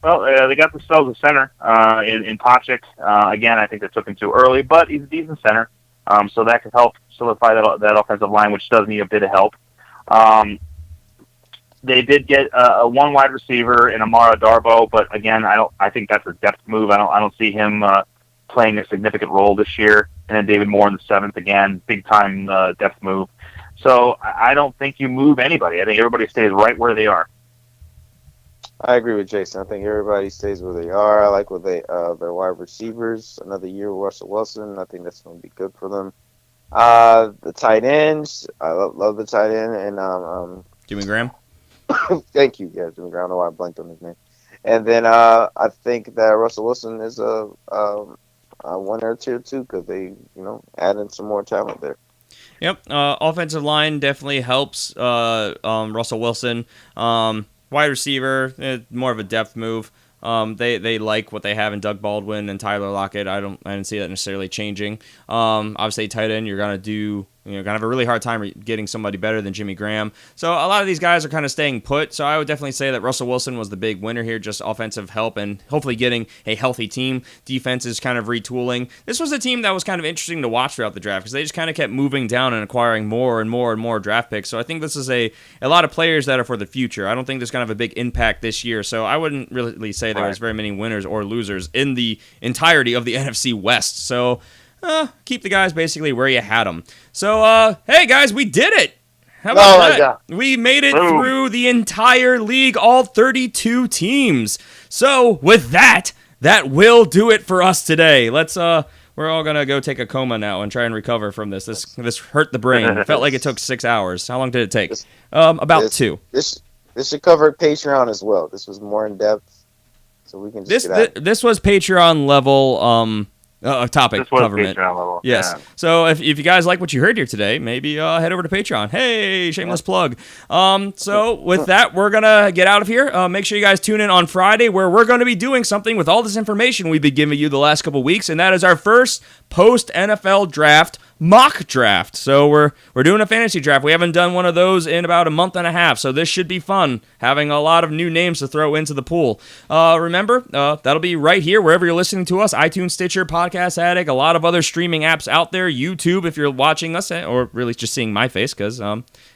Well, they got themselves a center in Patrick. Again, I think they took him too early, but he's a decent center, so that could help solidify that offensive line, which does need a bit of help. They did get a one wide receiver in Amara Darboh, but again, I think that's a depth move. I don't see him playing a significant role this year. And then David Moore in the 7th again, big time depth move. So I don't think you move anybody. I think everybody stays right where they are. I agree with Jason. I think everybody stays where they are. I like what their wide receivers. Another year with Russell Wilson. I think that's going to be good for them. The tight ends. I love the tight end and Jimmy Graham. Thank you. Yeah, Jimmy Graham. I don't know why I blanked on his name. And then I think that Russell Wilson is a winner tier 2 because they added some more talent there. Yep. Offensive line definitely helps Russell Wilson. Wide receiver, more of a depth move. They like what they have in Doug Baldwin and Tyler Lockett. I didn't see that necessarily changing. Obviously, tight end, you're gonna have a really hard time getting somebody better than Jimmy Graham. So a lot of these guys are kind of staying put. So I would definitely say that Russell Wilson was the big winner here, just offensive help and hopefully getting a healthy team. Defense is kind of retooling. This was a team that was kind of interesting to watch throughout the draft because they just kind of kept moving down and acquiring more and more and more draft picks. So I think this is a lot of players that are for the future. I don't think there's going to have a big impact this year. So I wouldn't really say there was very many winners or losers in the entirety of the NFC West. So keep the guys basically where you had them. So, hey, guys, we did it. How about that? God. We made it through the entire league, all 32 teams. So, with that will do it for us today. Let's, we're all going to go take a coma now and try and recover from this. This hurt the brain. It felt like it took 6 hours. How long did it take? About 2. This should cover Patreon as well. This was more in depth, so we can just This was Patreon level, topic government. Yes. Yeah. So if you guys like what you heard here today, maybe head over to Patreon. Hey, shameless plug. So with that, we're gonna get out of here. Make sure you guys tune in on Friday where we're gonna be doing something with all this information we've been giving you the last couple weeks, and that is our first post NFL draft mock draft. So we're doing a fantasy draft. We haven't done one of those in about a month and a half, so this should be fun, having a lot of new names to throw into the pool. Remember, that'll be right here wherever you're listening to us: iTunes, Stitcher, Podcast Addict, a lot of other streaming apps out there, YouTube if you're watching us, or really just seeing my face because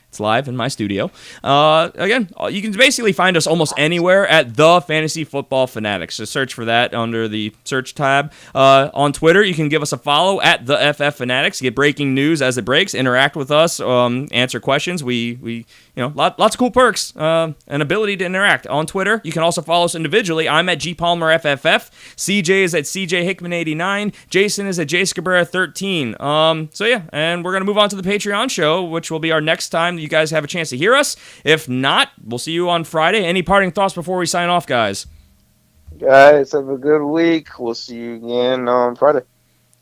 it's live in my studio. Again, you can basically find us almost anywhere at The Fantasy Football Fanatics. So search for that under the search tab. On Twitter, you can give us a follow at The FF Fanatics. Get breaking news as it breaks. Interact with us. Answer questions. We lots of cool perks. An ability to interact on Twitter. You can also follow us individually. I'm at GPalmerFFF. CJ is at CJHickman89. Jason is at JScabrera13. So yeah, and we're gonna move on to the Patreon show, which will be our next time you guys have a chance to hear us. If not, we'll see you on Friday. Any parting thoughts before we sign off, guys? Guys, have a good week. We'll see you again on Friday.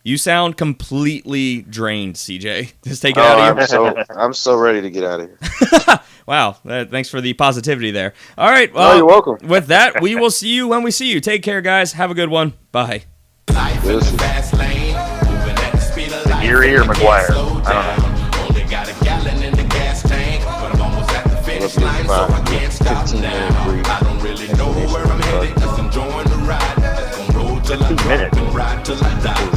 You sound completely drained, CJ. Just take it out of here. I'm so ready to get out of here. Wow. Thanks for the positivity there. All right. Well, you're welcome. With that, we will see you when we see you. Take care, guys. Have a good one. Bye. Erie or McGuire? I don't know. 15-minute break. 2 minutes.